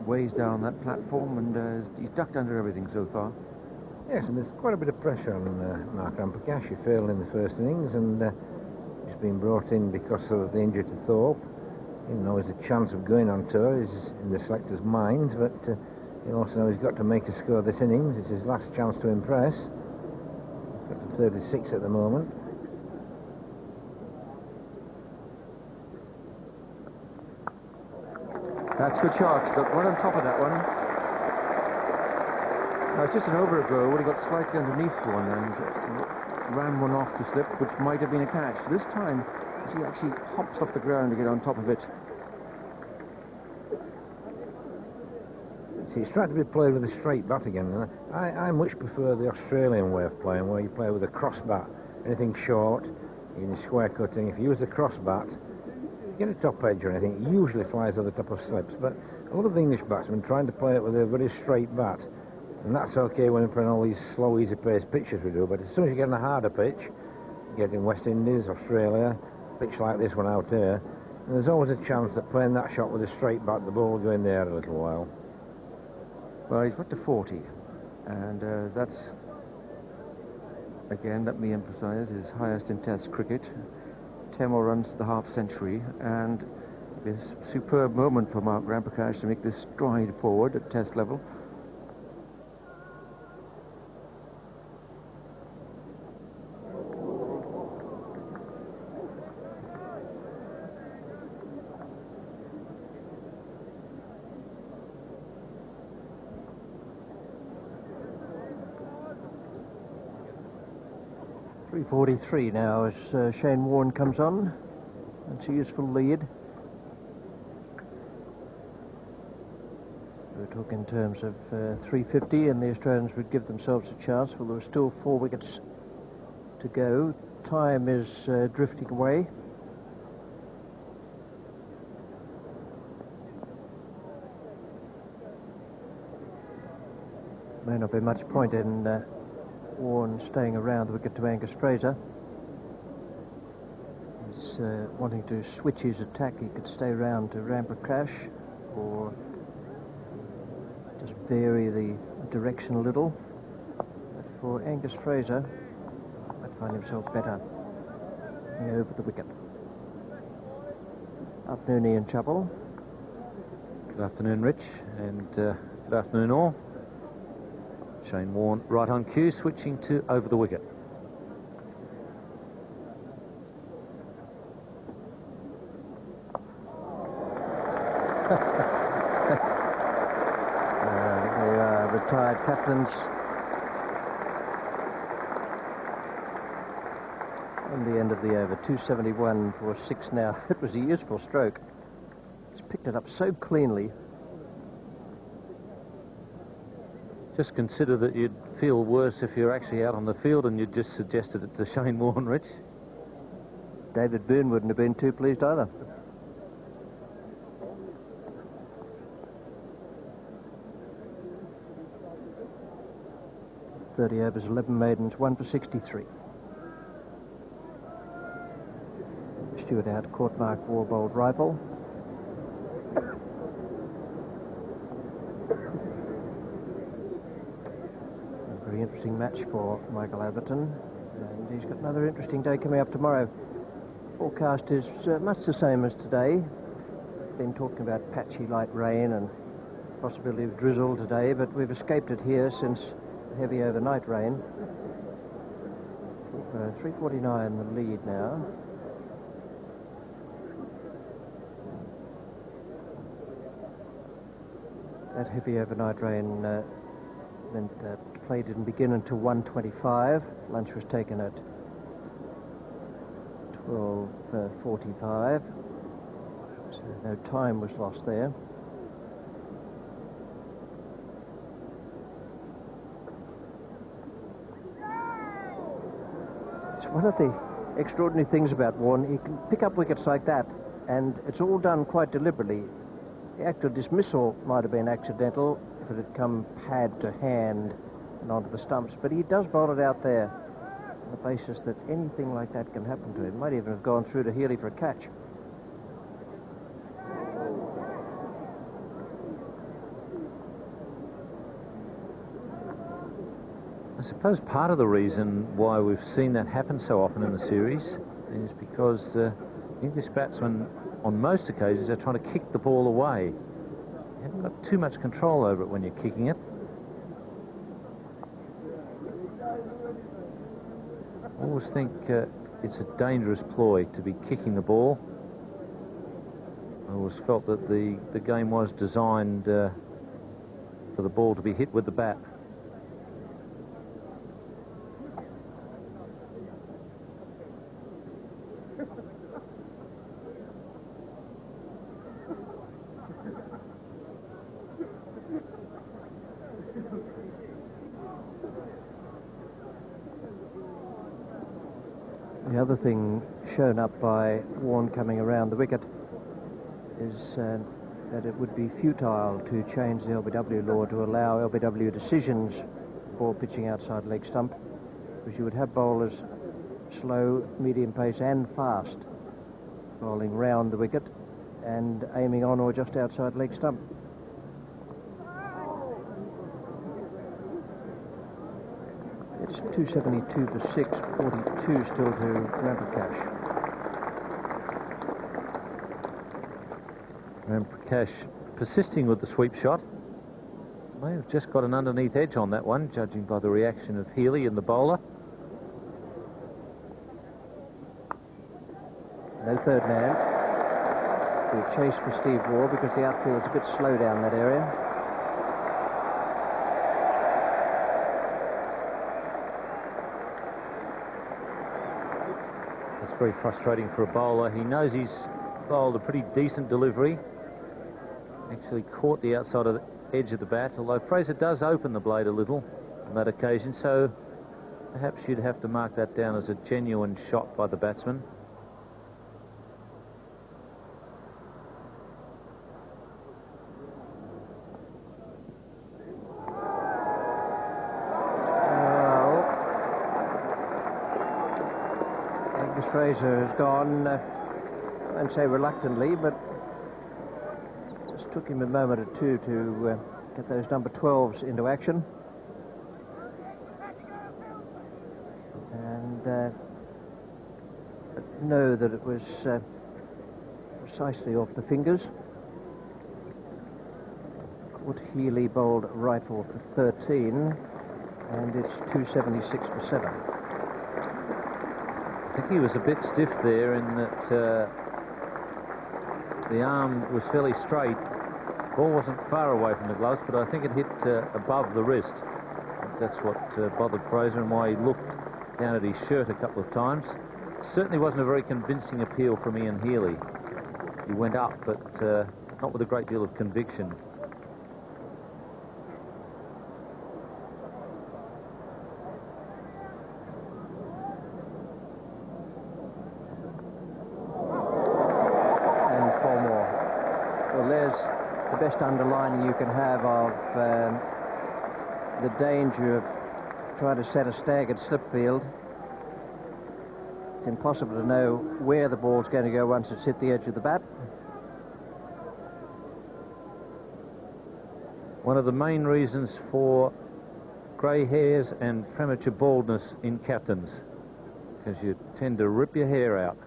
Speaker 6: weighs down that platform, and he's ducked under everything so far.
Speaker 3: Yes, and there's quite a bit of pressure on Mark Ramprakash. He failed in the first innings, and he's been brought in because of the injury to Thorpe. He knows a chance of going on tour is in the selectors' minds, but he also knows he's got to make a score this innings. It's his last chance to impress. He's got to 36 at the moment.
Speaker 6: That's good shot. Got right on top of that one. Now, it's just an over ago when he got slightly underneath one and ran one off to slip, which might have been a catch. This time, he actually hops off the ground to get on top of it.
Speaker 3: See, he's trying to be played with a straight bat again. And I much prefer the Australian way of playing, where you play with a cross bat. Anything short, in square cutting. If you use the cross bat, get a top edge or anything, it usually flies over the top of slips. But a lot of the English batsmen trying to play it with a very straight bat, And that's okay when we're playing all these slow, easy-paced pitches we do, but as soon as you get on a harder pitch, get in West Indies, Australia, pitch like this one out here, there's always a chance that playing that shot with a straight bat, the ball will go in the air a little while.
Speaker 6: Well, he's got to 40, and that's, again, let me emphasise, his highest in Test cricket. 10 more runs to the half-century, and this superb moment for Mark Ramprakash to make this stride forward at Test level.
Speaker 1: .343 now as Shane Warne comes on. That's a useful lead. We're talking in terms of 350, and the Australians would give themselves a chance. Well, there were still 4 wickets to go. Time is drifting away. May not be much point in Warne staying around the wicket to Angus Fraser. He's wanting to switch his attack. He could stay around to Ramprakash or just vary the direction a little. But for Angus Fraser, might find himself better over the wicket. Afternoon, Ian Chappell.
Speaker 5: Good afternoon, Rich, and good afternoon all. Shane Warne right on cue, switching to over the wicket.
Speaker 1: They are retired captains. On the end of the over, 271 for 6 now. It was a useful stroke. He's picked it up so cleanly.
Speaker 5: Just consider that you'd feel worse if you're actually out on the field and you just suggested it to Shane Warne, Rich.
Speaker 1: David Boone wouldn't have been too pleased either. .30 overs, 11 maidens, 1 for 63. Stuart out, caught Mark Warbold rifle. Very interesting match for Michael Atherton, and he's got another interesting day coming up tomorrow. Forecast is much the same as today. Been talking about patchy light rain and possibility of drizzle today, but we've escaped it here since the heavy overnight rain. 349 the lead now. That heavy overnight rain meant that play didn't begin until 1:25. Lunch was taken at 12:45. So no time was lost there. It's one of the extraordinary things about Warne. He can pick up wickets like that, and it's all done quite deliberately. The actual dismissal might have been accidental if it had come pad to hand and onto the stumps, but he does bowl it out there on the basis that anything like that can happen to him. Might even have gone through to Healy for a catch.
Speaker 5: I suppose part of the reason why we've seen that happen so often in the series is because the English batsmen on most occasions are trying to kick the ball away. You haven't got too much control over it when you're kicking it. I always think it's a dangerous ploy to be kicking the ball. I always felt that the game was designed for the ball to be hit with the bat.
Speaker 1: The other thing shown up by Warne coming around the wicket is that it would be futile to change the LBW law to allow LBW decisions for pitching outside leg stump, because you would have bowlers slow, medium pace and fast bowling round the wicket and aiming on or just outside leg stump. It's 272 for 6, 42 still to Ramprakash.
Speaker 5: Ramprakash persisting with the sweep shot. May have just got an underneath edge on that one, judging by the reaction of Healy and the bowler.
Speaker 1: No third man. To chase for Steve Waugh because the outfield's a bit slow down that area.
Speaker 5: It's very frustrating for a bowler. He knows he's bowled a pretty decent delivery. Actually caught the outside of the edge of the bat, although Fraser does open the blade a little on that occasion, so perhaps you'd have to mark that down as a genuine shot by the batsman.
Speaker 1: Fraser has gone, I won't say reluctantly, but just took him a moment or two to get those number 12s into action. And know that it was precisely off the fingers. Wood Healy bowled right off for 13, and it's 276 for 7.
Speaker 5: I think he was a bit stiff there in that the arm was fairly straight. Ball wasn't far away from the gloves, but I think it hit above the wrist. That's what bothered Fraser and why he looked down at his shirt a couple of times. Certainly wasn't a very convincing appeal from Ian Healy. He went up, but not with a great deal of conviction.
Speaker 1: The best underlining you can have of the danger of trying to set a staggered slip field. It's impossible to know where the ball's going to go once it's hit the edge of the bat.
Speaker 5: One of the main reasons for grey hairs and premature baldness in captains, because you tend to rip your hair out.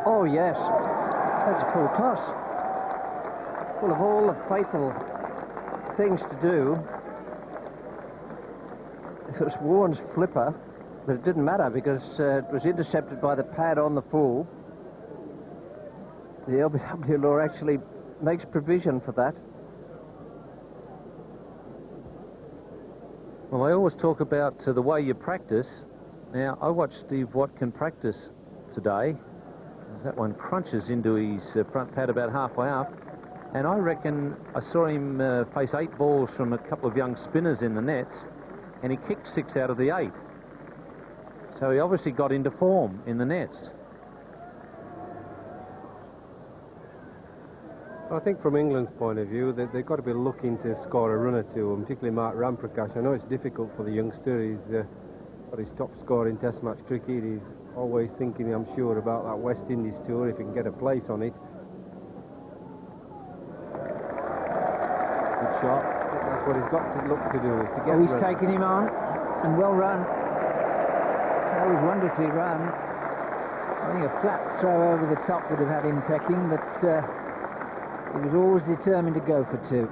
Speaker 1: Oh, yes. That's a full toss. Full of all the fatal things to do. It was Warren's flipper, but it didn't matter because it was intercepted by the pad on the full. The LBW law actually makes provision for that.
Speaker 5: Well, I always talk about the way you practice. Now, I watched Steve Watkin practice today. That one crunches into his front pad about halfway up, and I reckon I saw him face 8 balls from a couple of young spinners in the nets, and he kicked 6 out of the 8. So he obviously got into form in the nets.
Speaker 4: I think from England's point of view, they've got to be looking to score a run or two, and particularly Mark Ramprakash. I know it's difficult for the youngster. He's got his top score in Test match cricket. He's always thinking, I'm sure, about that West Indies tour, if he can get a place on it. Good shot. That's what he's got to look to do, is to get
Speaker 2: he's taken him on, and well run. That was wonderfully run. I think a flat throw over the top would have had him pecking, but he was always determined to go for 2.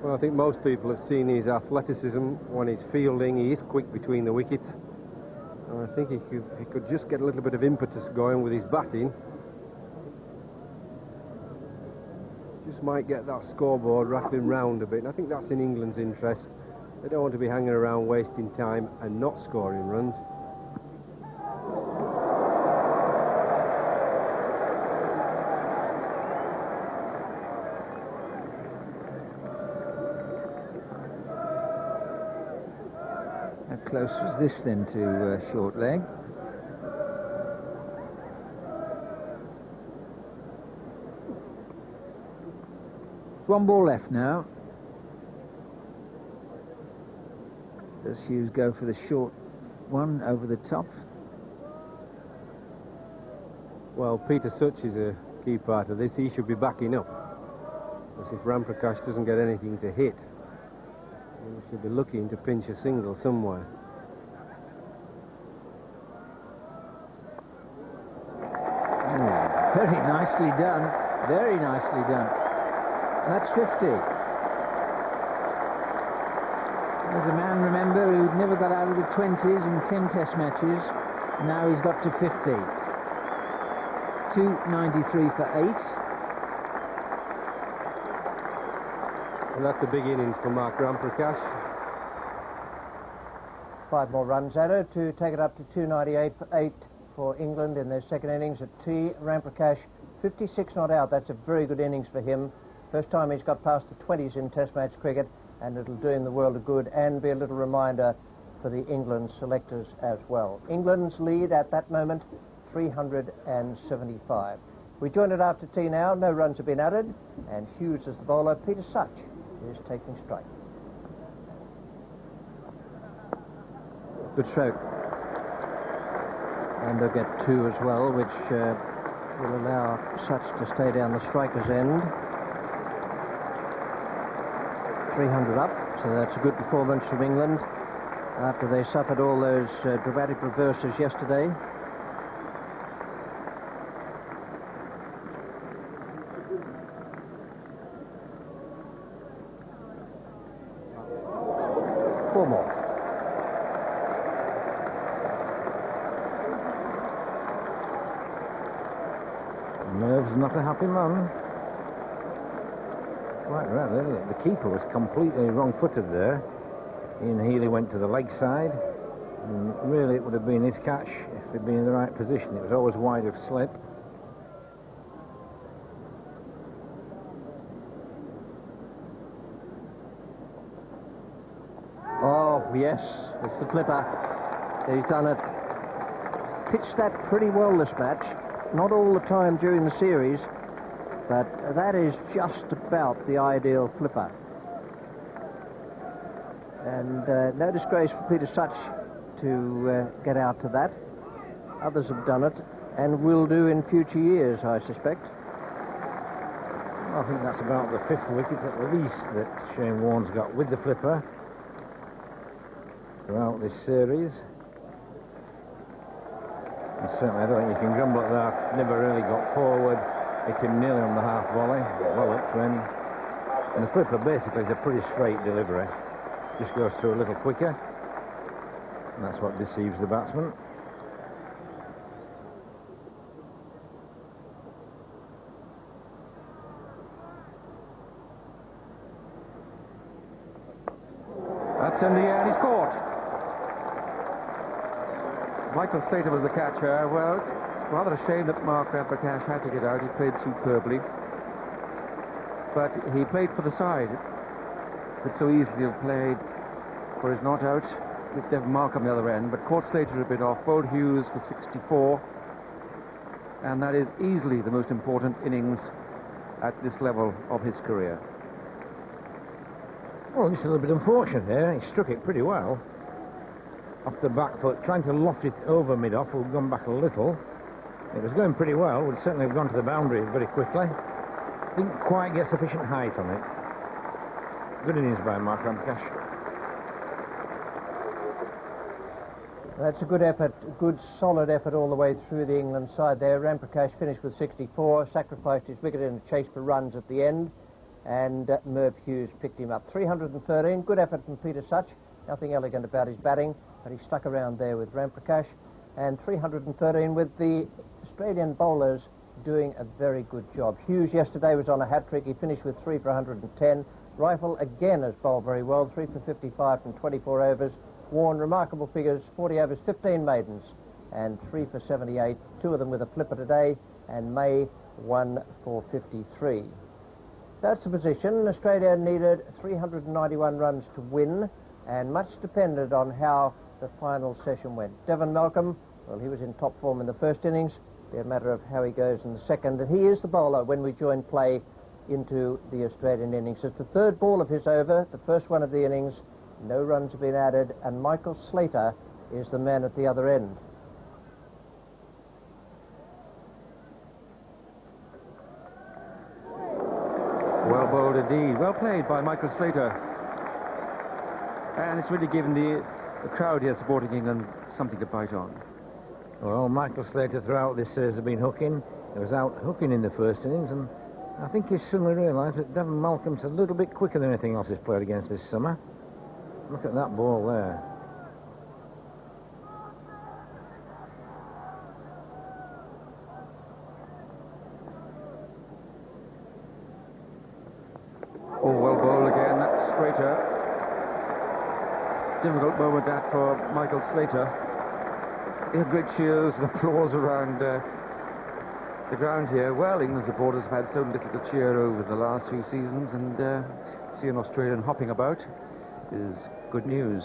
Speaker 4: Well, I think most people have seen his athleticism when he's fielding. He is quick between the wickets. And I think he could just get a little bit of impetus going with his batting. Just might get that scoreboard rattling round a bit. And I think that's in England's interest. They don't want to be hanging around wasting time and not scoring runs.
Speaker 2: close was this then to short leg? One ball left now. Does Hughes go for the short one over the top?
Speaker 4: Well, Peter Such is a key part of this. He should be backing up. Because if Ramprakash doesn't get anything to hit, he should be looking to pinch a single somewhere.
Speaker 2: Very nicely done. Very nicely done. That's 50. There's a man, remember, who never got out of the 20s in 10 test matches. Now he's got to 50. 293 for 8.
Speaker 4: And that's a big innings for Mark Ramprakash.
Speaker 1: 5 more runs at it to take it up to 298 for 8 for England in their second innings at T. Ramprakash, 56 not out. That's a very good innings for him. First time he's got past the 20s in Test match cricket, and it'll do him the world of good and be a little reminder for the England selectors as well. England's lead at that moment, 375. We join it after tea now. No runs have been added, and Hughes is the bowler. Peter Such is taking strike. Good stroke. And they'll get 2 as well, which will allow Such to stay down the striker's end. 300 up, so that's a good performance from England after they suffered all those dramatic reverses yesterday. Four more.
Speaker 3: Merv's not a happy man. Quite right, really. The keeper was completely wrong-footed there. Ian Healy went to the leg side, and really it would have been his catch if he'd been in the right position. It was always wide of slip.
Speaker 1: Oh, yes, it's the flipper. He's done it. Pitched that pretty well this match. Not all the time during the series, but that is just about the ideal flipper. And no disgrace for Peter Such to get out to that. Others have done it and will do in future years, I suspect.
Speaker 3: I think that's about the 5th wicket at least that Shane Warne's got with the flipper throughout this series. And certainly I don't think you can grumble at that. Never really got forward. Hit him nearly on the half volley. Well up for him. And the flipper basically is a pretty straight delivery. Just goes through a little quicker. And that's what deceives the batsman.
Speaker 6: That's in the air, and he's caught. Michael Slater was the catcher. Well, it's rather a shame that Mark Ramprakash had to get out. He played superbly. But he played for the side. Could so easily have played for his not out with Devon Mark on the other end, but caught Slater a bit off. Bowled Hughes for 64. And that is easily the most important innings at this level of his career.
Speaker 3: Well, it's a little bit unfortunate there. He struck it pretty well. Off the back foot, trying to loft it over mid-off, would have gone back a little. It was going pretty well, would certainly have gone to the boundary very quickly. Didn't quite get sufficient height on it. Good innings by Mark Ramprakash.
Speaker 1: That's a good effort, good solid effort all the way through the England side there. Ramprakash finished with 64, sacrificed his wicket in a chase for runs at the end, and Merv Hughes picked him up. 313, good effort from Peter Such. Nothing elegant about his batting, but he stuck around there with Ramprakash. And 313 with the Australian bowlers doing a very good job. Hughes yesterday was on a hat-trick. He finished with 3 for 110. Rifle again has bowled very well, 3 for 55 from 24 overs. Warne, remarkable figures, 40 overs, 15 maidens, and 3 for 78, 2 of them with a flipper today, and May 1 for 53. That's the position. Australia needed 391 runs to win, and much depended on how the final session went. Devon Malcolm, well, he was in top form in the first innings. It'll be a matter of how he goes in the second. And he is the bowler when we join play into the Australian innings. It's the third ball of his over, the first one of the innings. No runs have been added, and Michael Slater is the man at the other end.
Speaker 6: Well bowled indeed. Well played by Michael Slater. And it's really given the crowd here supporting England something to bite on.
Speaker 3: Well, Michael Slater throughout this series has been hooking. He was out hooking in the first innings, and I think he's suddenly realised that Devon Malcolm's a little bit quicker than anything else he's played against this summer. Look at that ball there.
Speaker 6: Oh, well bowled again. That's Slater. Difficult moment that for Michael Slater. Yeah, great cheers and applause around the ground here. Well, England supporters have had so little to cheer over the last few seasons, and see an Australian hopping about is good news.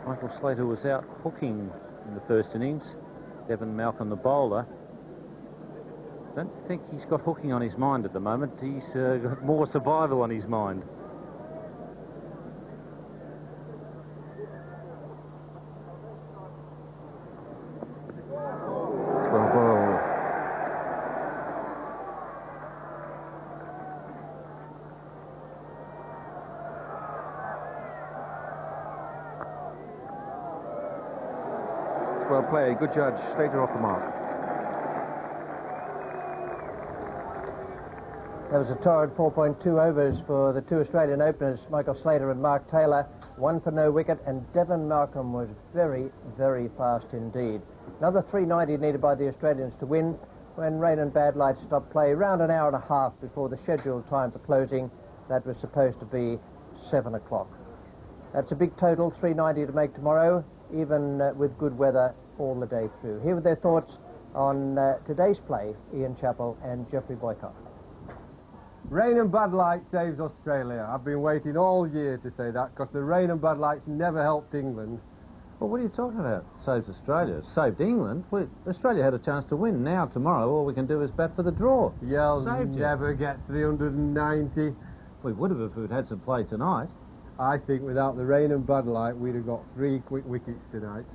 Speaker 5: Michael Slater was out hooking in the first innings. Devon Malcolm, the bowler. Don't think he's got hooking on his mind at the moment. He's got more survival on his mind.
Speaker 6: It's well bowled. Well played, good judge. Slater off the mark.
Speaker 1: There was a torrid 4.2 overs for the two Australian openers, Michael Slater and Mark Taylor. One for no wicket, and Devon Malcolm was very, very fast indeed. Another 390 needed by the Australians to win when rain and bad light stopped play around an hour and a half before the scheduled time for closing. That was supposed to be 7 o'clock. That's a big total, 390 to make tomorrow, even with good weather all the day through. Here with their thoughts on today's play, Ian Chappell and Geoffrey Boycott.
Speaker 4: Rain and bad light saves Australia. I've been waiting all year to say that, because the rain and bad lights never helped England.
Speaker 7: Well, what are you talking about? Saves Australia. Saved England. Australia had a chance to win. Now, tomorrow, all we can do is bat for the draw.
Speaker 4: You'll
Speaker 7: Saved you.
Speaker 4: never get 390.
Speaker 7: We would have if we'd had some play tonight.
Speaker 4: I think without the rain and bad light, we'd have got 3 quick wickets tonight.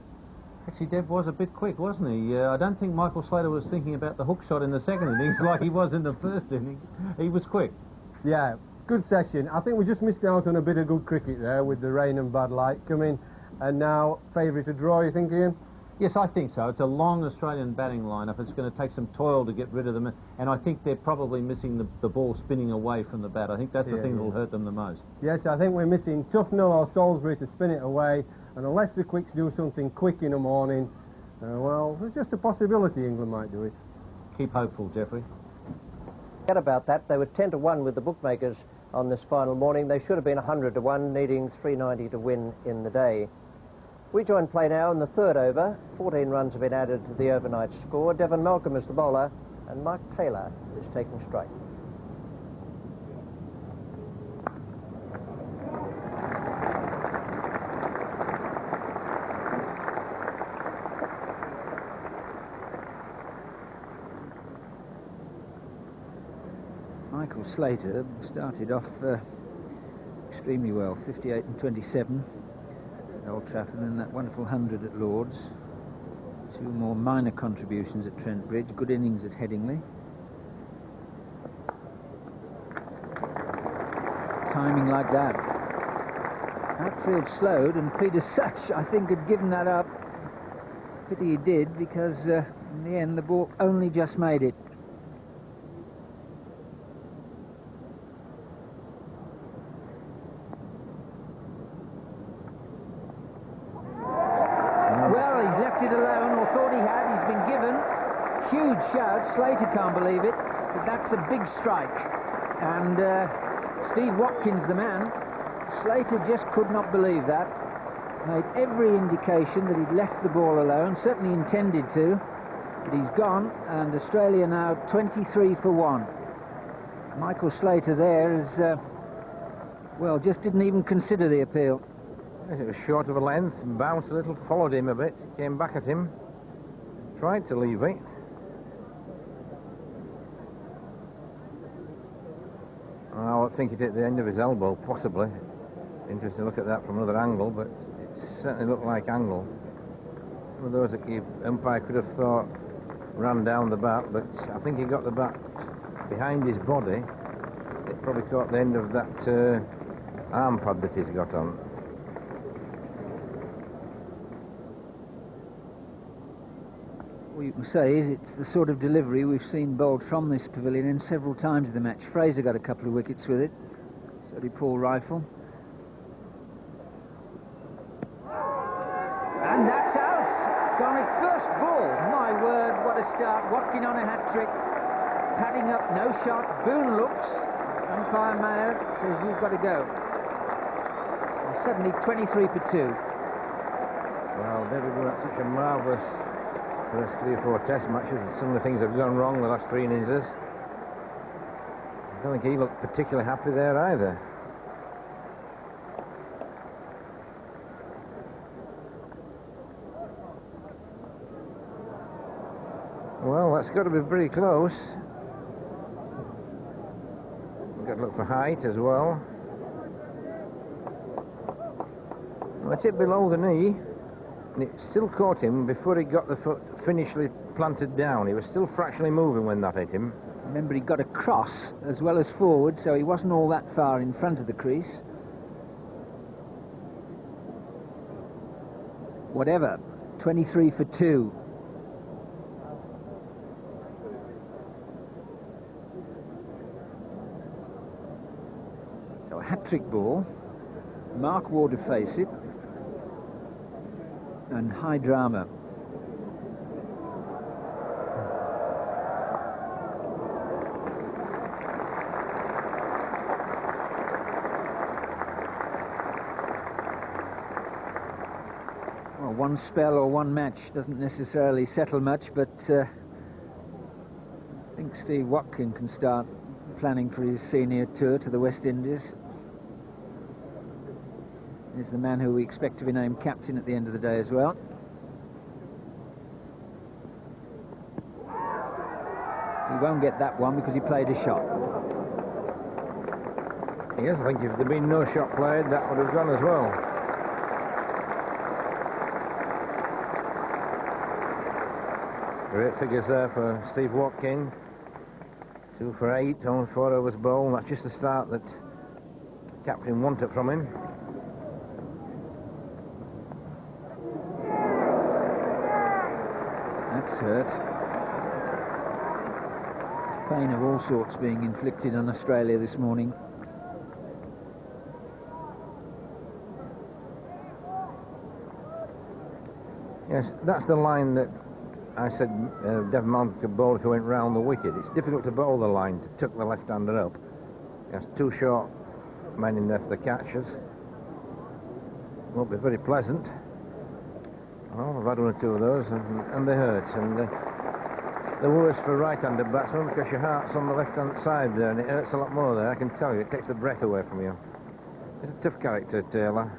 Speaker 7: Actually, Dev was a bit quick, wasn't he? I don't think Michael Slater was thinking about the hook shot in the second innings like he was in the first innings. He was quick.
Speaker 4: Yeah, good session. I think we just missed out on a bit of good cricket there with the rain and bad light coming. And now, favourite to draw, you think, Ian?
Speaker 7: Yes, I think so. It's a long Australian batting lineup. It's going to take some toil to get rid of them. And I think they're probably missing the ball spinning away from the bat. I think that's the thing that will hurt them the most.
Speaker 4: Yes, I think we're missing Tufnell or Salisbury to spin it away. And unless the quicks do something quick in the morning, well, there's just a possibility England might do it.
Speaker 7: Keep hopeful, Geoffrey.
Speaker 1: Forget about that. They were 10 to 1 with the bookmakers on this final morning. They should have been 100 to 1, needing 390 to win in the day. We join play now in the third over. 14 runs have been added to the overnight score. Devon Malcolm is the bowler, and Mark Taylor is taking strike.
Speaker 2: Michael Slater started off extremely well, 58 and 27 at Old Trafford, and that wonderful 100 at Lord's. 2 more minor contributions at Trent Bridge, good innings at Headingley. Timing like that. Outfield slowed, and Peter Such, I think, had given that up. Pity he did, because in the end the ball only just made it. Huge shout. Slater can't believe it, but that's a big strike. And Steve Watkins, the man, Slater just could not believe that. made every indication that he'd left the ball alone, certainly intended to, but he's gone, and Australia now 23 for 1. Michael Slater there is, well, just didn't even consider the appeal.
Speaker 3: It was short of a length, bounced a little, followed him a bit, came back at him, tried to leave it. I would think it at the end of his elbow, possibly. Interesting to look at that from another angle, but it certainly looked like angle. One of those that the umpire could have thought ran down the bat, but I think he got the bat behind his body. It probably caught the end of that arm pad that he's got on.
Speaker 2: All you can say is it's the sort of delivery we've seen bowled from this pavilion in several times in the match. Fraser got a couple of wickets with it, so did Paul Rifle. And that's out! Garnick, first ball. My word, what a start. Watkin on a hat-trick. Padding up, no shot. Boone looks. Umpire Mayer says you've got to go. And suddenly 23 for 2.
Speaker 3: Well, David Boone had such a marvellous first 3 or 4 test matches, and some of the things have gone wrong the last 3 innings. I don't think he looked particularly happy there either. Well, that's got to be pretty close. We've got to look for height as well. Well, it's hit below the knee, and it still caught him before he got the foot finishly planted down. He was still fractionally moving when that hit him.
Speaker 2: Remember, he got across as well as forward, so he wasn't all that far in front of the crease. Whatever, 23 for 2. So a hat-trick ball. Mark Ward to face it. And high drama. Well, one spell or one match doesn't necessarily settle much, but I think Steve Watkin can start planning for his senior tour to the West Indies. He's the man who we expect to be named captain at the end of the day as well. He won't get that one because he played a shot.
Speaker 3: Yes, I think if there'd been no shot played, that would have gone as well. Great figures there for Steve Watkin. 2 for 8 on 4 overs bowl. That's just the start that captain wanted from him.
Speaker 2: That's hurt. Pain of all sorts being inflicted on Australia this morning.
Speaker 3: Yes, that's the line that I said Devon Mount could bowl if he went round the wicket. It's difficult to bowl the line to tuck the left-hander up. There's 2 short men in there for the catchers. Won't be very pleasant. Oh, I've had 1 or 2 of those, and they hurt. And the worst for right-handed batsmen because your heart's on the left-hand side there, and it hurts a lot more there. I can tell you, it takes the breath away from you. He's a tough character, Taylor.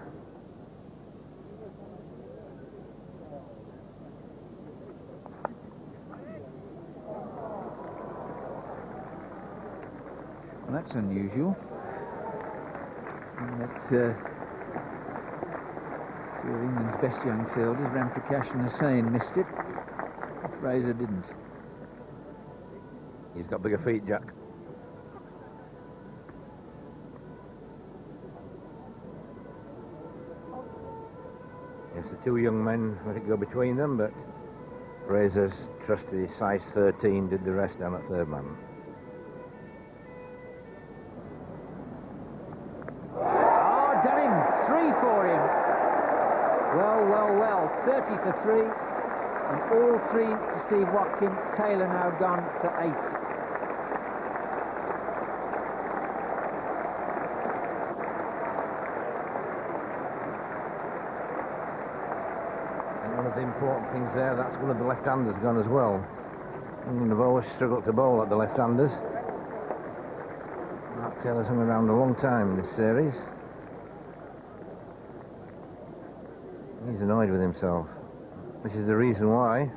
Speaker 2: Well, that's unusual. And that two of England's best young fielders, Ramprakash and Hussain, missed it. Fraser didn't.
Speaker 3: He's got bigger feet, Jack. Yes, the 2 young men let it go between them, but Fraser's trusty size 13 did the rest down at third man.
Speaker 2: Oh, done him! 3 for him. Well, 30 for 3. And all 3 to Steve Watkin. Taylor now gone to 8.
Speaker 3: of the important things there. That's one of the left-handers gone as well. England have always struggled to bowl at the left-handers. Mark Taylor's hung around a long time in this series. He's annoyed with himself. This is the reason why.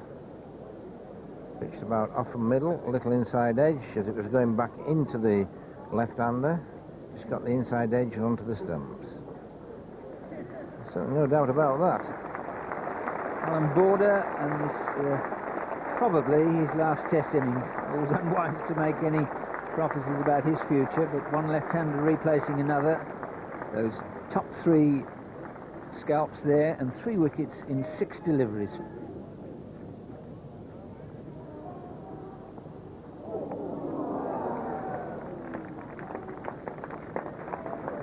Speaker 3: Pitched about off the middle, a little inside edge, as it was going back into the left-hander. Just got the inside edge onto the stumps. So no doubt about that.
Speaker 2: Alan Border, and this probably his last Test innings. Always unwise to make any prophecies about his future, but one left-hander replacing another. Those top 3 scalps there, and 3 wickets in 6 deliveries.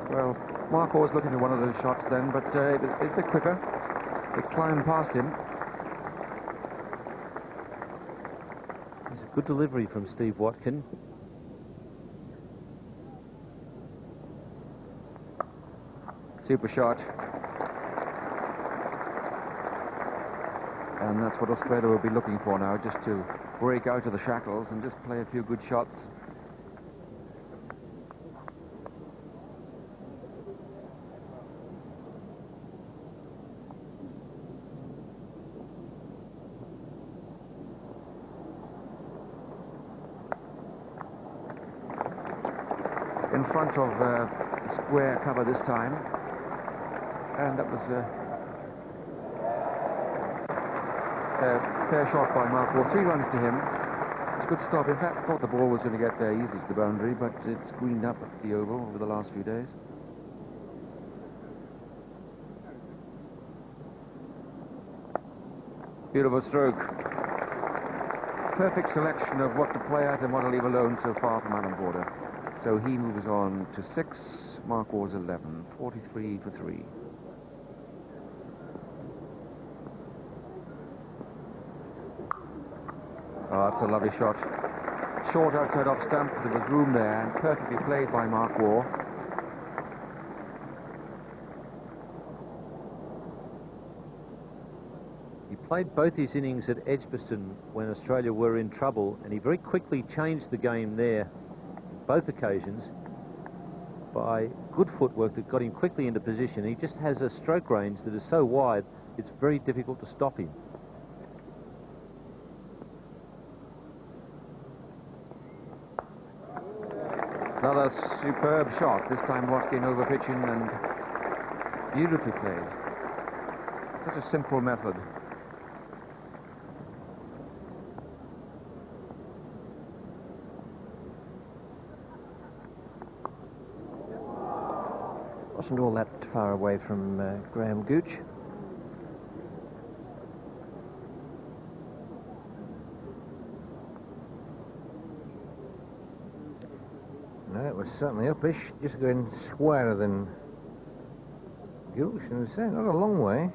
Speaker 6: Well, Mark was looking at one of those shots then, but it's a bit quicker. It climbed past him.
Speaker 5: It's a good delivery from Steve Watkin.
Speaker 6: Super shot. And that's what Australia will be looking for now, just to break out of the shackles and just play a few good shots. In front of the square cover this time, and that was a fair shot by Mark Waugh. 3 runs to him. It's a good stop. In fact, I thought the ball was going to get there easily to the boundary, but it's greened up at the Oval over the last few days. Beautiful stroke. Perfect selection of what to play at and what to leave alone so far from Alan Border. So he moves on to 6, Mark Waugh's 11, 43 for 3. Oh, that's a lovely shot. Short outside off stump, there was room there, and perfectly played by Mark Waugh.
Speaker 5: He played both his innings at Edgbaston when Australia were in trouble, and he very quickly changed the game there, both occasions, by good footwork that got him quickly into position. He just has a stroke range that is so wide, it's very difficult to stop him.
Speaker 6: Another superb shot, this time Watkin over pitching and beautifully played. Such a simple method.
Speaker 1: Wasn't all that far away from Graham Gooch.
Speaker 3: No, it was certainly uppish, just going squarer than Gooch, and it's not a long way.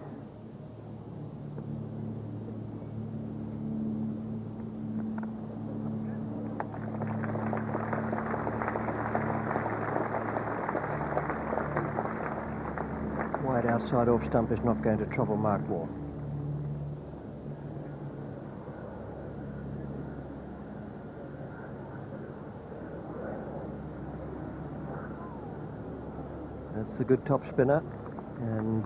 Speaker 1: Wide outside off stump is not going to trouble Mark Waugh. That's the good top spinner, and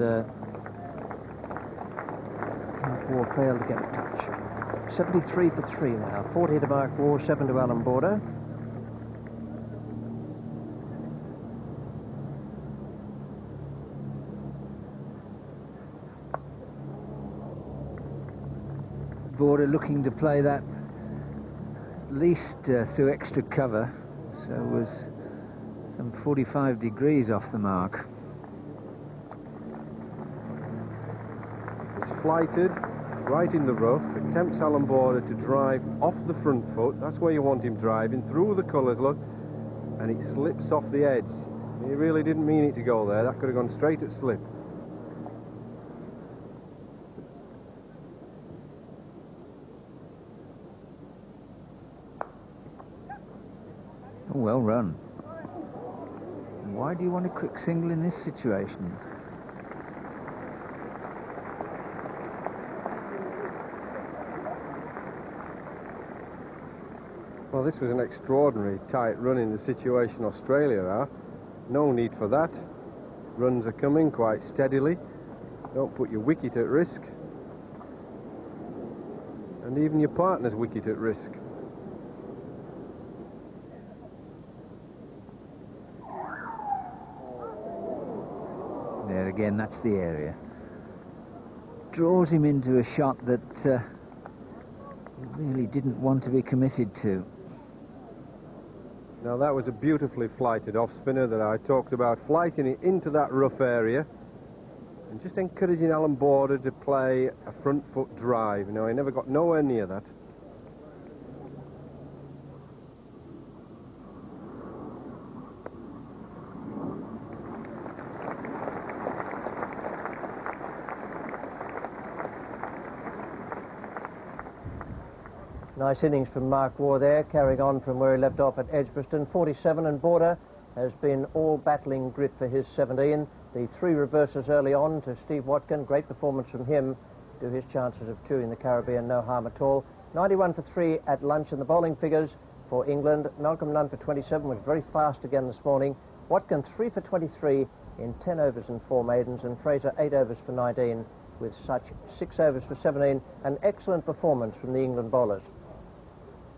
Speaker 1: Mark Waugh failed to get a touch. 73 for 3 now. 40 to Mark Waugh, 7 to Alan Border.
Speaker 2: Border looking to play that at least through extra cover, so it was some 45 degrees off the mark.
Speaker 4: It's flighted, right in the rough. It tempts Alan Border to drive off the front foot. That's where you want him driving, through the colours, look. And it slips off the edge. He really didn't mean it to go there. That could have gone straight at slip.
Speaker 2: Oh, well run. Why do you want a quick single in this situation?
Speaker 4: Well, this was an extraordinary tight run in the situation Australia are. No need for that. Runs are coming quite steadily. Don't put your wicket at risk. And even your partner's wicket at risk.
Speaker 2: There again, that's the area. Draws him into a shot that he really didn't want to be committed to.
Speaker 4: Now that was a beautifully flighted off-spinner that I talked about, flighting it into that rough area and just encouraging Alan Border to play a front foot drive. Now, he never got nowhere near that.
Speaker 1: Nice innings from Mark Waugh there, carrying on from where he left off at Edgbaston. 47, and Border has been all battling grit for his 17. The 3 reverses early on to Steve Watkin. Great performance from him to his chances of 2 in the Caribbean, no harm at all. 91 for 3 at lunch, and the bowling figures for England. Malcolm Nunn for 27 was very fast again this morning. Watkin 3 for 23 in 10 overs and 4 maidens, and Fraser 8 overs for 19 with such 6 overs for 17. An excellent performance from the England bowlers.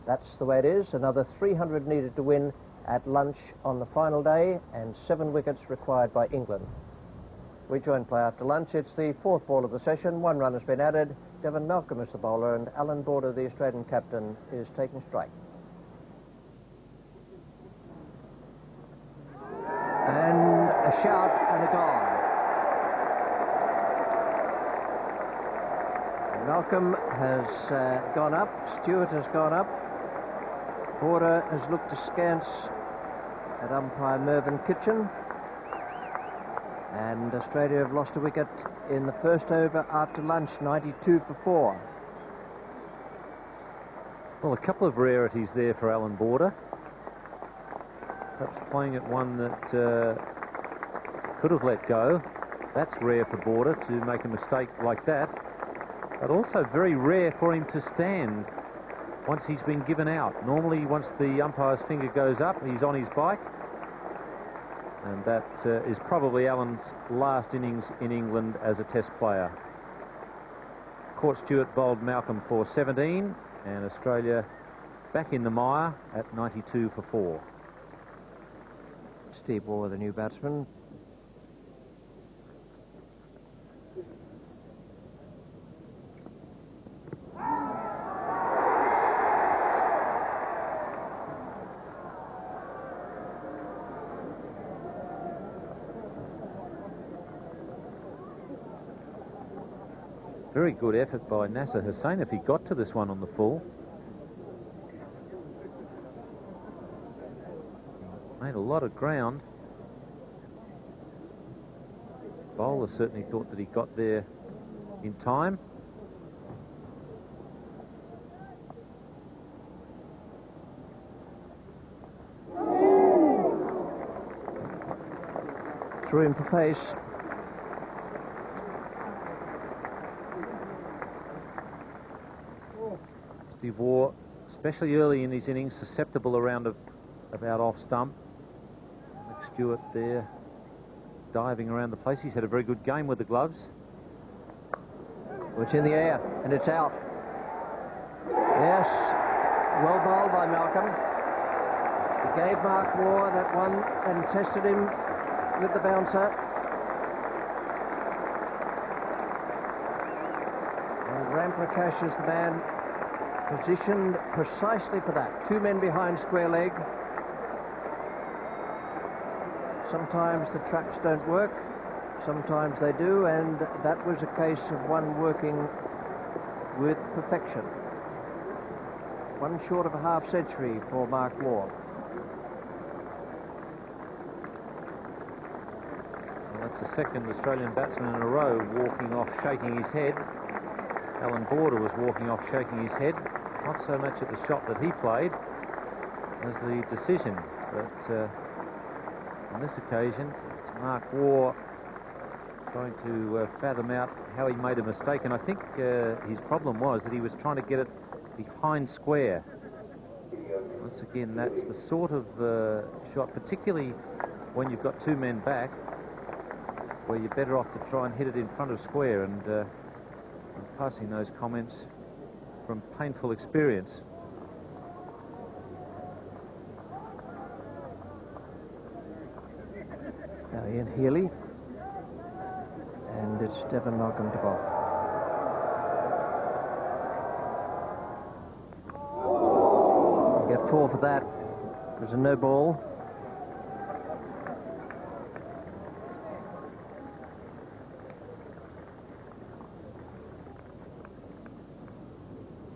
Speaker 1: That's the way it is. Another 300 needed to win at lunch on the final day, and 7 wickets required by England. We join play after lunch. It's the 4th ball of the session. 1 run has been added. Devon Malcolm is the bowler, and Alan Border, the Australian captain, is taking strike. And a shout and a gone. Malcolm has gone up. Stewart has gone up. Border has looked askance at umpire Mervyn Kitchen, and Australia have lost a wicket in the first over after lunch, 92 for 4.
Speaker 5: Well, a couple of rarities there for Alan Border. Perhaps playing at one that could have let go. That's rare for Border to make a mistake like that, but also very rare for him to stand once he's been given out. Normally, once the umpire's finger goes up, he's on his bike. And that is probably Alan's last innings in England as a Test player. Court Stewart bowled Malcolm for 17, and Australia back in the mire at 92 for 4.
Speaker 1: Steve Waugh, the new batsman.
Speaker 5: Very good effort by Nasser Hussain if he got to this one on the full. Made a lot of ground. Bowler certainly thought that he got there in time.
Speaker 1: Threw him for pace.
Speaker 5: Steve Waugh, especially early in his innings, susceptible around about off stump. Alex Stewart there diving around the place. He's had a very good game with the gloves.
Speaker 1: It's in the air, and it's out. Yes, well bowled by Malcolm. He gave Mark Waugh that one and tested him with the bouncer. And Ram Prakash is the man positioned precisely for that. 2 men behind square leg. Sometimes the traps don't work, sometimes they do, and that was a case of one working with perfection. 1 short of a half century for Mark Waugh.
Speaker 5: Well, that's the second Australian batsman in a row walking off, shaking his head. Alan Border was walking off, shaking his head. Not so much at the shot that he played as the decision, but on this occasion, it's Mark Waugh trying to fathom out how he made a mistake, and I think his problem was that he was trying to get it behind square. Once once again, that's the sort of shot, particularly when you've got two men back, where you're better off to try and hit it in front of square. And I'm passing those comments from painful experience.
Speaker 1: Now Ian Healy, and it's Devon Malcolm de Bock. Get 4 for that. There's a no ball.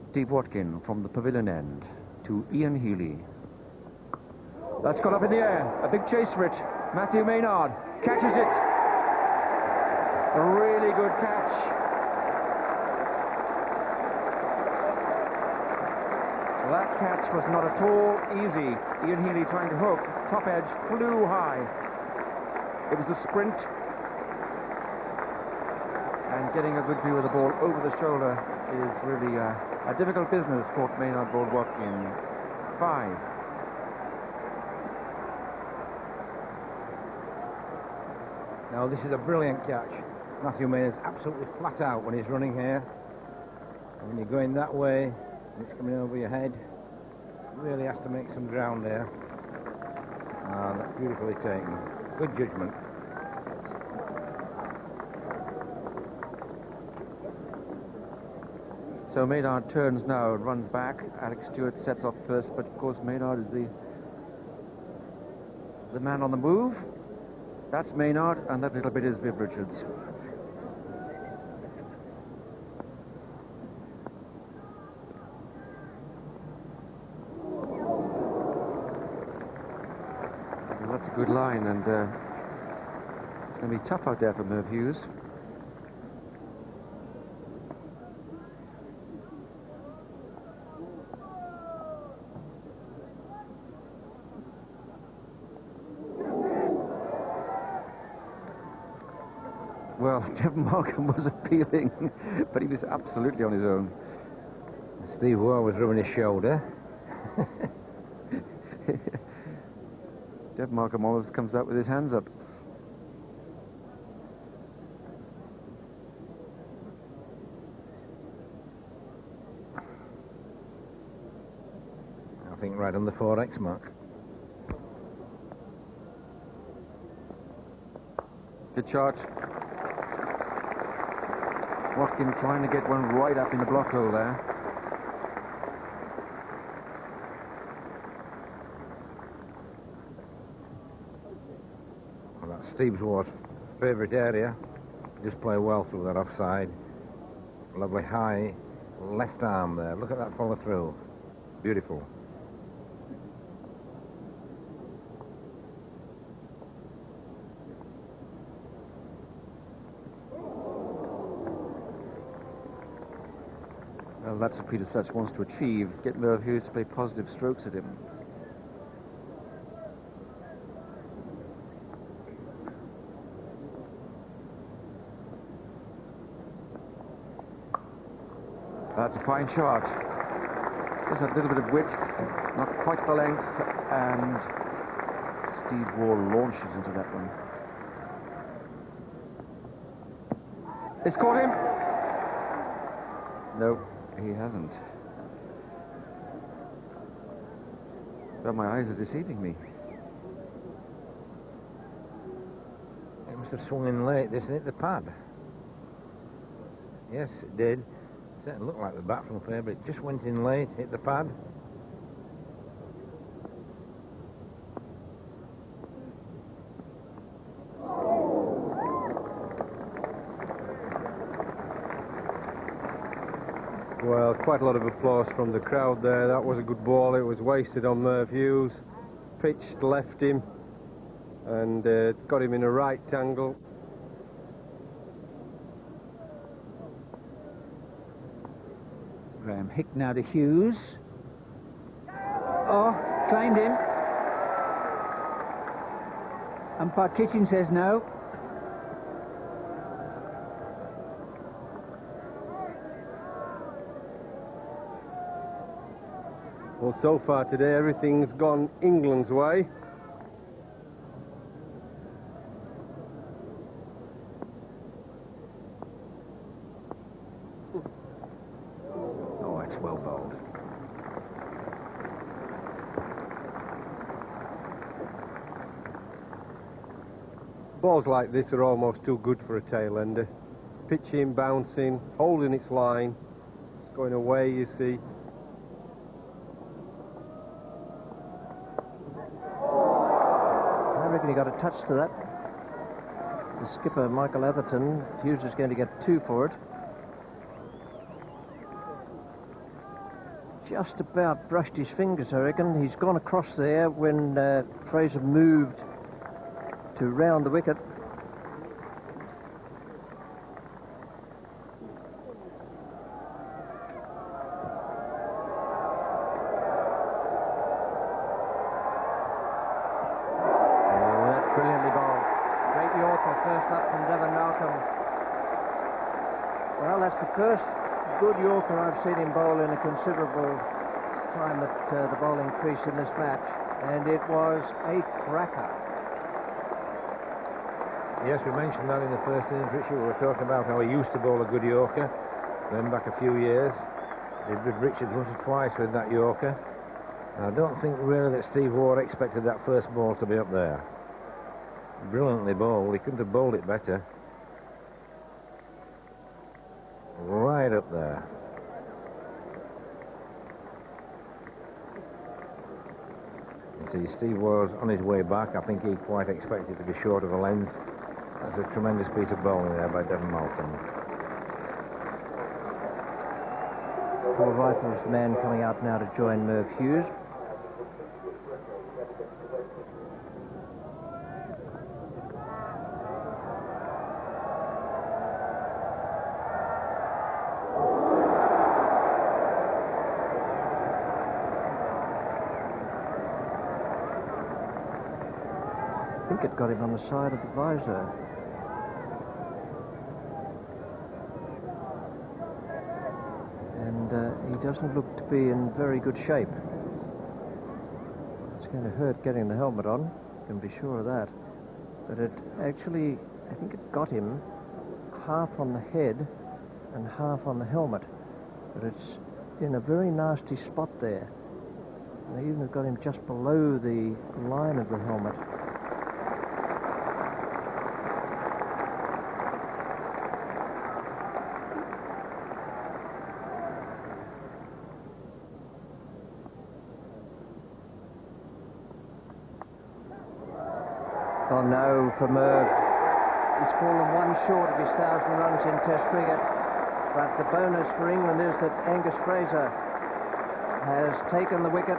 Speaker 6: Steve Watkin from the pavilion end to Ian Healy. That's gone up in the air. A big chase for it. Matthew Maynard catches it. A really good catch. Well, that catch was not at all easy. Ian Healy trying to hook. Top edge flew high. It was a sprint. And getting a good view of the ball over the shoulder is really a difficult business for Maynard bowled Watkin. 5.
Speaker 3: Now this is a brilliant catch. Matthew Maynard's absolutely flat out when he's running here. And when you're going that way, and it's coming over your head, really has to make some ground there. And that's beautifully taken. Good judgment.
Speaker 6: So Maynard turns now and runs back. Alex Stewart sets off first, but of course Maynard is the man on the move. That's Maynard, and that little bit is Viv Richards. Well, that's a good line, and it's going to be tough out there for Merv Hughes. Well, Devon Malcolm was appealing, but he was absolutely on his own.
Speaker 3: Steve Waugh was rubbing his shoulder.
Speaker 6: Devon Malcolm always comes out with his hands up.
Speaker 3: I think right on the 4x mark.
Speaker 6: Good shot. Watkin trying to get one right up in the block hole there.
Speaker 3: Well, that's Steve Waugh's favourite area. Just play well through that offside. Lovely high left arm there. Look at that follow through. Beautiful.
Speaker 6: Well, that's what Peter Such wants to achieve. Get Merv Hughes to play positive strokes at him. That's a fine shot. Just a little bit of width, not quite the length, and Steve Waugh launches into that one. It's caught him. No, he hasn't. But my eyes are deceiving me.
Speaker 3: It must have swung in late. This hit the pad. Yes, it did. It looked like the bat from fair, but it just went in late, hit the pad.
Speaker 4: Well, quite a lot of applause from the crowd there. That was a good ball. It was wasted on Merv Hughes. Pitched left him and got him in a right angle.
Speaker 2: Graham Hick now to Hughes. Oh, claimed him. Umpire Kitchen says no.
Speaker 4: Well, so far today, everything's gone England's way.
Speaker 3: Oh, it's well bowled.
Speaker 4: Balls like this are almost too good for a tail ender. Pitching, bouncing, holding its line. It's going away, you see.
Speaker 1: I reckon he got a touch to that. The skipper, Michael Atherton, Hughes is going to get 2 for it. Just about brushed his fingers, I reckon. He's gone across there when Fraser moved to round the wicket. That's brilliantly bowled. Great Yorker, first up from Devon Malcolm. Well, that's the first good Yorker I've seen him bowl in a considerable time at the bowling crease in this match, and it was a cracker.
Speaker 3: Yes, we mentioned that in the first innings, Richard. We were talking about how he used to bowl a good Yorker, then back a few years. Did with Richards once or twice with that Yorker. I don't think really that Steve Waugh expected that first ball to be up there. Brilliantly bowled. He couldn't have bowled it better. Right up there. You see, Steve Waugh's on his way back. I think he quite expected to be short of the length. That's a tremendous piece of bowling there by Devon Malcolm.
Speaker 1: Paul Rifle's the man coming out now to join Merv Hughes. I think it got him on the side of the visor. And he doesn't look to be in very good shape. It's going to hurt getting the helmet on, you can be sure of that. But it actually, I think it got him half on the head and half on the helmet. But it's in a very nasty spot there. They even have got him just below the line of the helmet. Oh no, for Merv. He's fallen 1 short of his 1,000 runs in Test cricket. But the bonus for England is that Angus Fraser has taken the wicket.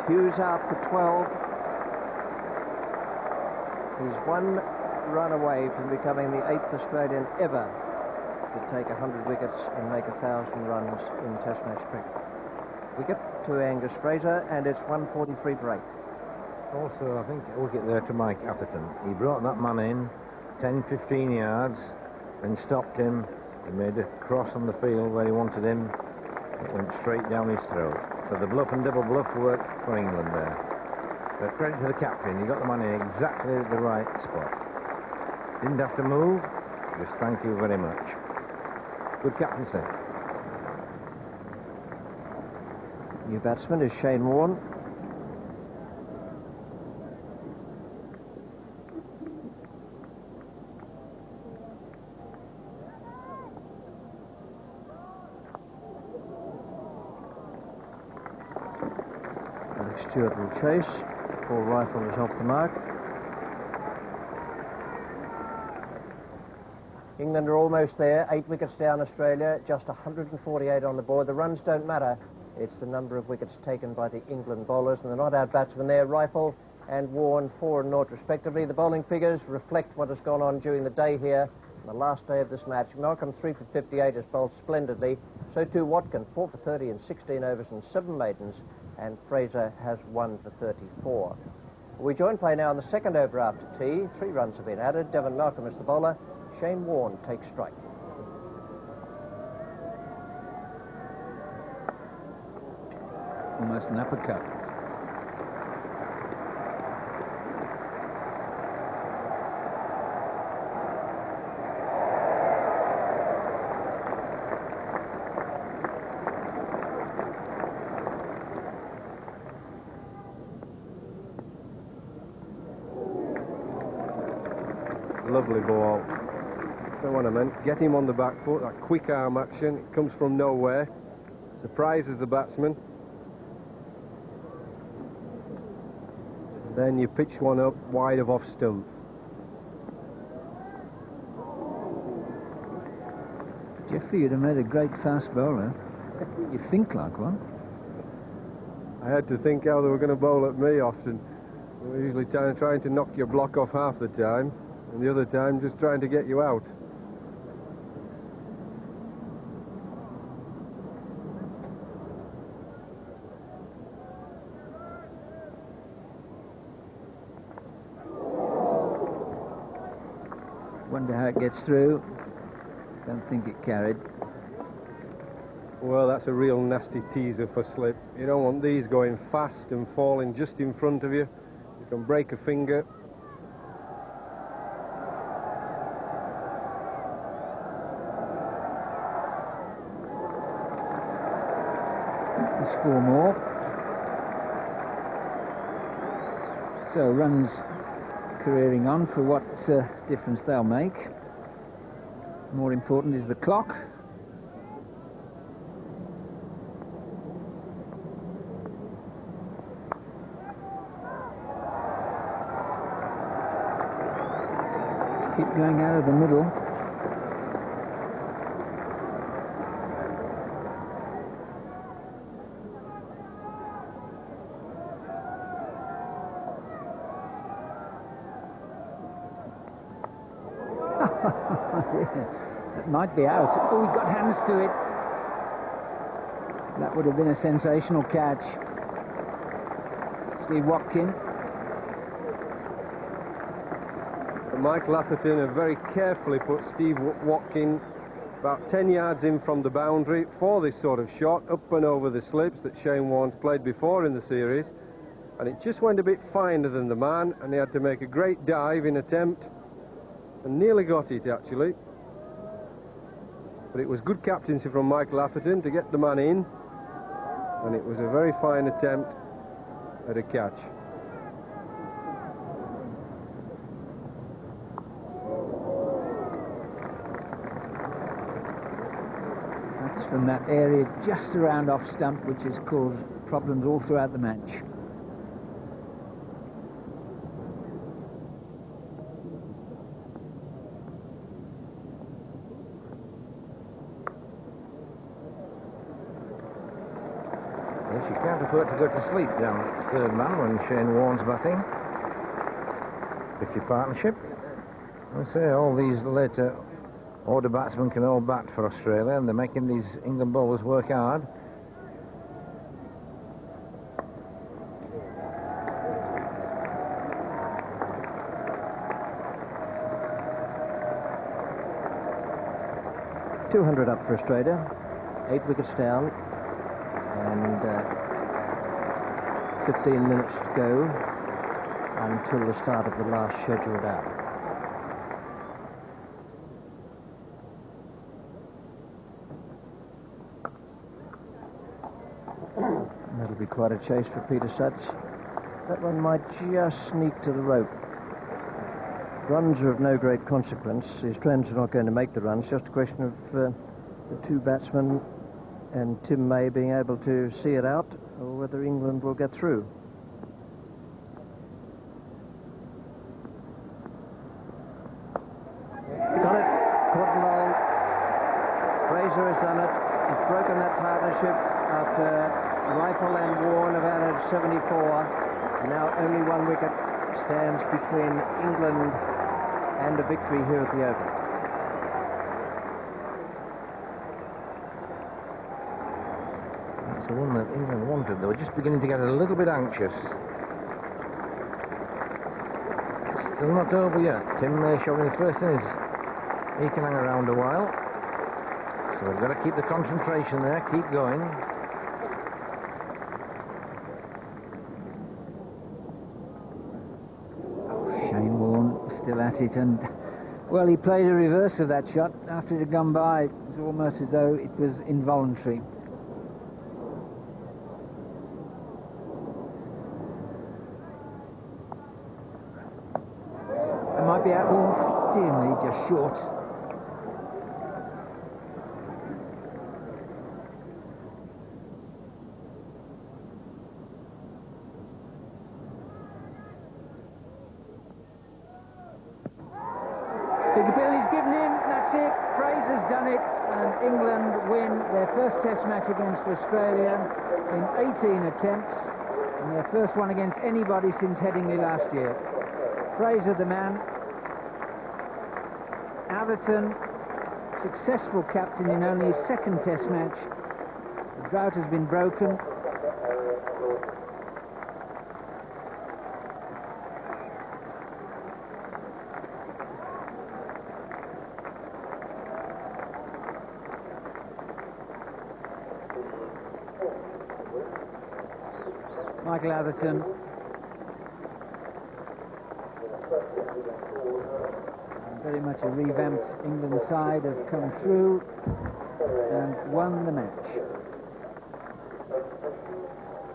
Speaker 1: Hughes out for 12. He's 1 run away from becoming the 8th Australian ever to take 100 wickets and make 1,000 runs in Test match cricket. Wicket to Angus Fraser, and it's 143 for 8.
Speaker 3: Also, I think a wicket there to Mike Atherton. He brought that man in 10, 15 yards, then stopped him. He made a cross on the field where he wanted him. It went straight down his throat. So the bluff and double bluff worked for England there. But credit to the captain. He got the man in exactly at the right spot. Didn't have to move. Just thank you very much. Good captaincy.
Speaker 1: New batsman is Shane Warne. Stewart will chase. Paul Rifle is off the mark. England are almost there. 8 wickets down Australia. Just 148 on the board. The runs don't matter. It's the number of wickets taken by the England bowlers. And the not-out batsmen there, Rifle and Warne, 4 and 0 respectively. The bowling figures reflect what has gone on during the day here. The last day of this match. Malcolm 3 for 58 has bowled splendidly. So too Watkin, 4 for 30 in 16 overs and 7 maidens. And Fraser has 1 for 34. We join play now in the second over after tea. 3 runs have been added. Devon Malcolm is the bowler. Shane Warne takes strike.
Speaker 2: almost an uppercut.
Speaker 4: Lovely ball. That's what I meant. Get him on the back foot, that quick arm action. It comes from nowhere. Surprises the batsman. Then you pitch one up wide of off stump.
Speaker 2: Jeffrey, you'd have made a great fast bowler. You think like one.
Speaker 4: I had to think how they were going to bowl at me often. They were usually trying to knock your block off half the time, and the other time just trying to get you out.
Speaker 2: Wonder how it gets through. Don't think it carried.
Speaker 4: Well, that's a real nasty teaser for slip. You don't want these going fast and falling just in front of you. You can break a finger.
Speaker 2: There's 4 more. So runs careering on for what difference they'll make. More important is the clock. Keep going out of the middle. That might be out. Oh, he got hands to it. That would have been a sensational catch. Steve Watkin.
Speaker 4: Michael Atherton have very carefully put Steve Watkin about 10 yards in from the boundary for this sort of shot, up and over the slips that Shane Warne's played before in the series. And it just went a bit finer than the man, and he had to make a great dive in attempt, and nearly got it, actually. But it was good captaincy from Michael Atherton to get the man in, and it was a very fine attempt at a catch.
Speaker 2: That's from that area just around off stump, which has caused problems all throughout the match.
Speaker 3: Yes, you can't afford to go to sleep down at third man when Shane Warne's batting. 50 partnership. I say all these later order batsmen can all bat for Australia, and they're making these England bowlers work hard.
Speaker 1: .200 up for Australia, 8 wickets down, and 15 minutes to go until the start of the last scheduled out. That'll be quite a chase for Peter Sutch. That one might just sneak to the rope. Runs are of no great consequence. His friends are not going to make the runs. Just a question of the 2 batsmen and Tim May being able to see it out, or whether England will get through. Got it. Caught and bowled. Fraser has done it. He's broken that partnership after Rifle and Warne have added 74. And now only 1 wicket stands between England and a victory here at the Oval.
Speaker 3: That's the one that England wanted. They were just beginning to get a little bit anxious. Still not over yet. Tim May showing his first innings. He can hang around a while. So we've got to keep the concentration there, keep going.
Speaker 2: still at it, and well, he played a reverse of that shot. After it had gone by, it was almost as though it was involuntary. It might be out. Oh, dear me, just short. Big Bill is given in, that's it. Fraser's done it, and England win their first Test match against Australia in 18 attempts, and their first one against anybody since Headingley last year. Fraser the man. Atherton, successful captain in only his second Test match. The drought has been broken. Michael Atherton. Very much a revamped England side have come through and won the match.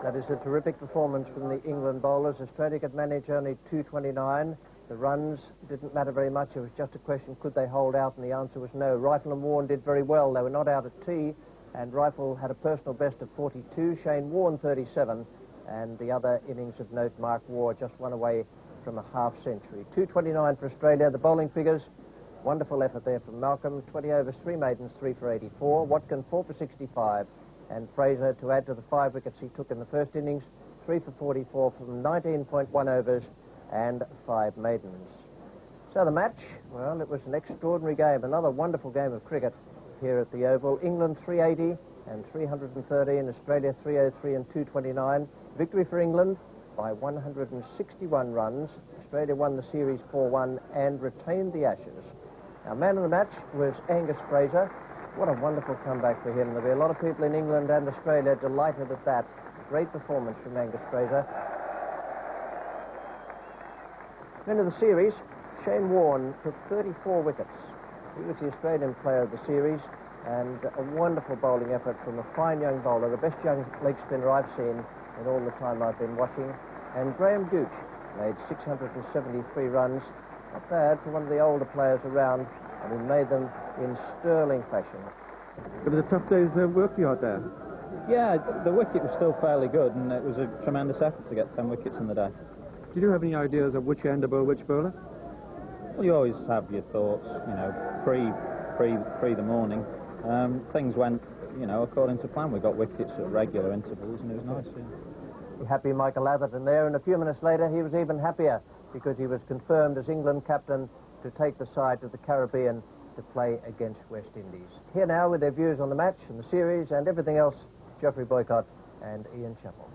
Speaker 1: That is a terrific performance from the England bowlers. Australia could manage only 229. The runs didn't matter very much. It was just a question, could they hold out? And the answer was no. Rifle and Warne did very well. They were not out at tea, and Rifle had a personal best of 42, Shane Warne 37, and the other innings of note, Mark Waugh, just one away from a half century. 229 for Australia. The bowling figures, wonderful effort there from Malcolm. 20 overs, 3 maidens, 3 for 84. Watkin 4 for 65. And Fraser, to add to the 5 wickets he took in the first innings, 3 for 44 from 19.1 overs and 5 maidens. So the match, well, it was an extraordinary game. Another wonderful game of cricket here at the Oval. England 380 and 313. Australia 303 and 229. Victory for England by 161 runs. Australia won the series 4-1 and retained the Ashes. Now, man of the match was Angus Fraser. What a wonderful comeback for him. There'll be a lot of people in England and Australia delighted at that. Great performance from Angus Fraser. Men of the series, Shane Warne took 34 wickets. He was the Australian player of the series, and a wonderful bowling effort from a fine young bowler, the best young leg spinner I've seen in all the time I've been watching. And Graham Gooch made 673 runs. Not bad for one of the older players around, and he made them in sterling fashion.
Speaker 4: It was a tough day's work you had there.
Speaker 7: Yeah, the wicket was still fairly good, and it was a tremendous effort to get 10 wickets in the day.
Speaker 4: Did you have any ideas of which end to bowl which bowler?
Speaker 7: Well, you always have your thoughts, you know, pre the morning. Things went, you know, according to plan. We got wickets at regular intervals, and it was nice. Yeah.
Speaker 1: Happy Michael Atherton there, and a few minutes later he was even happier because he was confirmed as England captain to take the side to the Caribbean to play against West Indies. Here now with their views on the match and the series and everything else, Geoffrey Boycott and Ian Chappell.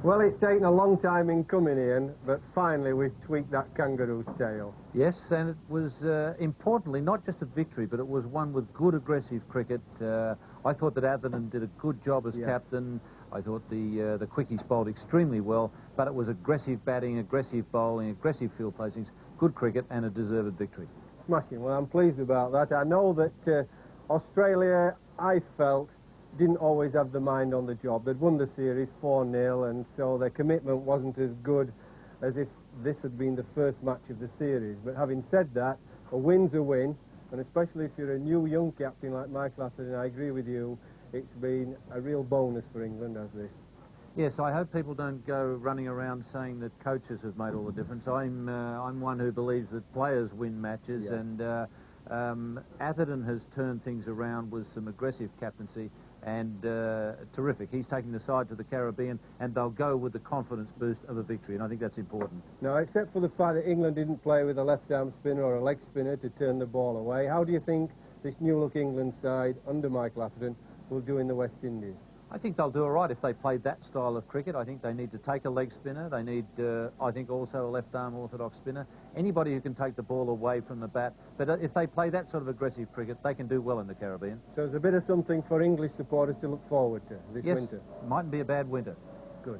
Speaker 4: Well, it's taken a long time in coming, Ian, but finally we've tweaked that kangaroo's tail.
Speaker 5: Yes, and it was, importantly, not just a victory, but it was one with good aggressive cricket. I thought that Atherton did a good job as captain. I thought the quickies bowled extremely well, but it was aggressive batting, aggressive bowling, aggressive field placings, good cricket, and a deserved victory.
Speaker 4: Smashing. Well, I'm pleased about that. I know that Australia, I felt, didn't always have the mind on the job. They'd won the series 4-0, and so their commitment wasn't as good as if this had been the first match of the series. But having said that, a win's a win, and especially if you're a new young captain like Michael Atherton, I agree with you, it's been a real bonus for England as this.
Speaker 5: Yes, I hope people don't go running around saying that coaches have made all the difference. I'm one who believes that players win matches, and Atherton has turned things around with some aggressive captaincy, and terrific. He's taking the side to the Caribbean, and they'll go with the confidence boost of a victory, and I think that's important.
Speaker 4: Now, except for the fact that England didn't play with a left-arm spinner or a leg spinner to turn the ball away, how do you think this new-look England side under Michael Atherton will do in the West Indies?
Speaker 5: I think they'll do all right if they play that style of cricket. I think they need to take a leg spinner. They need, I think, also a left-arm orthodox spinner. Anybody who can take the ball away from the bat. But if they play that sort of aggressive cricket, they can do well in the Caribbean.
Speaker 4: So there's a bit of something for English supporters to look forward to this winter.
Speaker 5: Yes, mightn't be a bad winter.
Speaker 4: Good.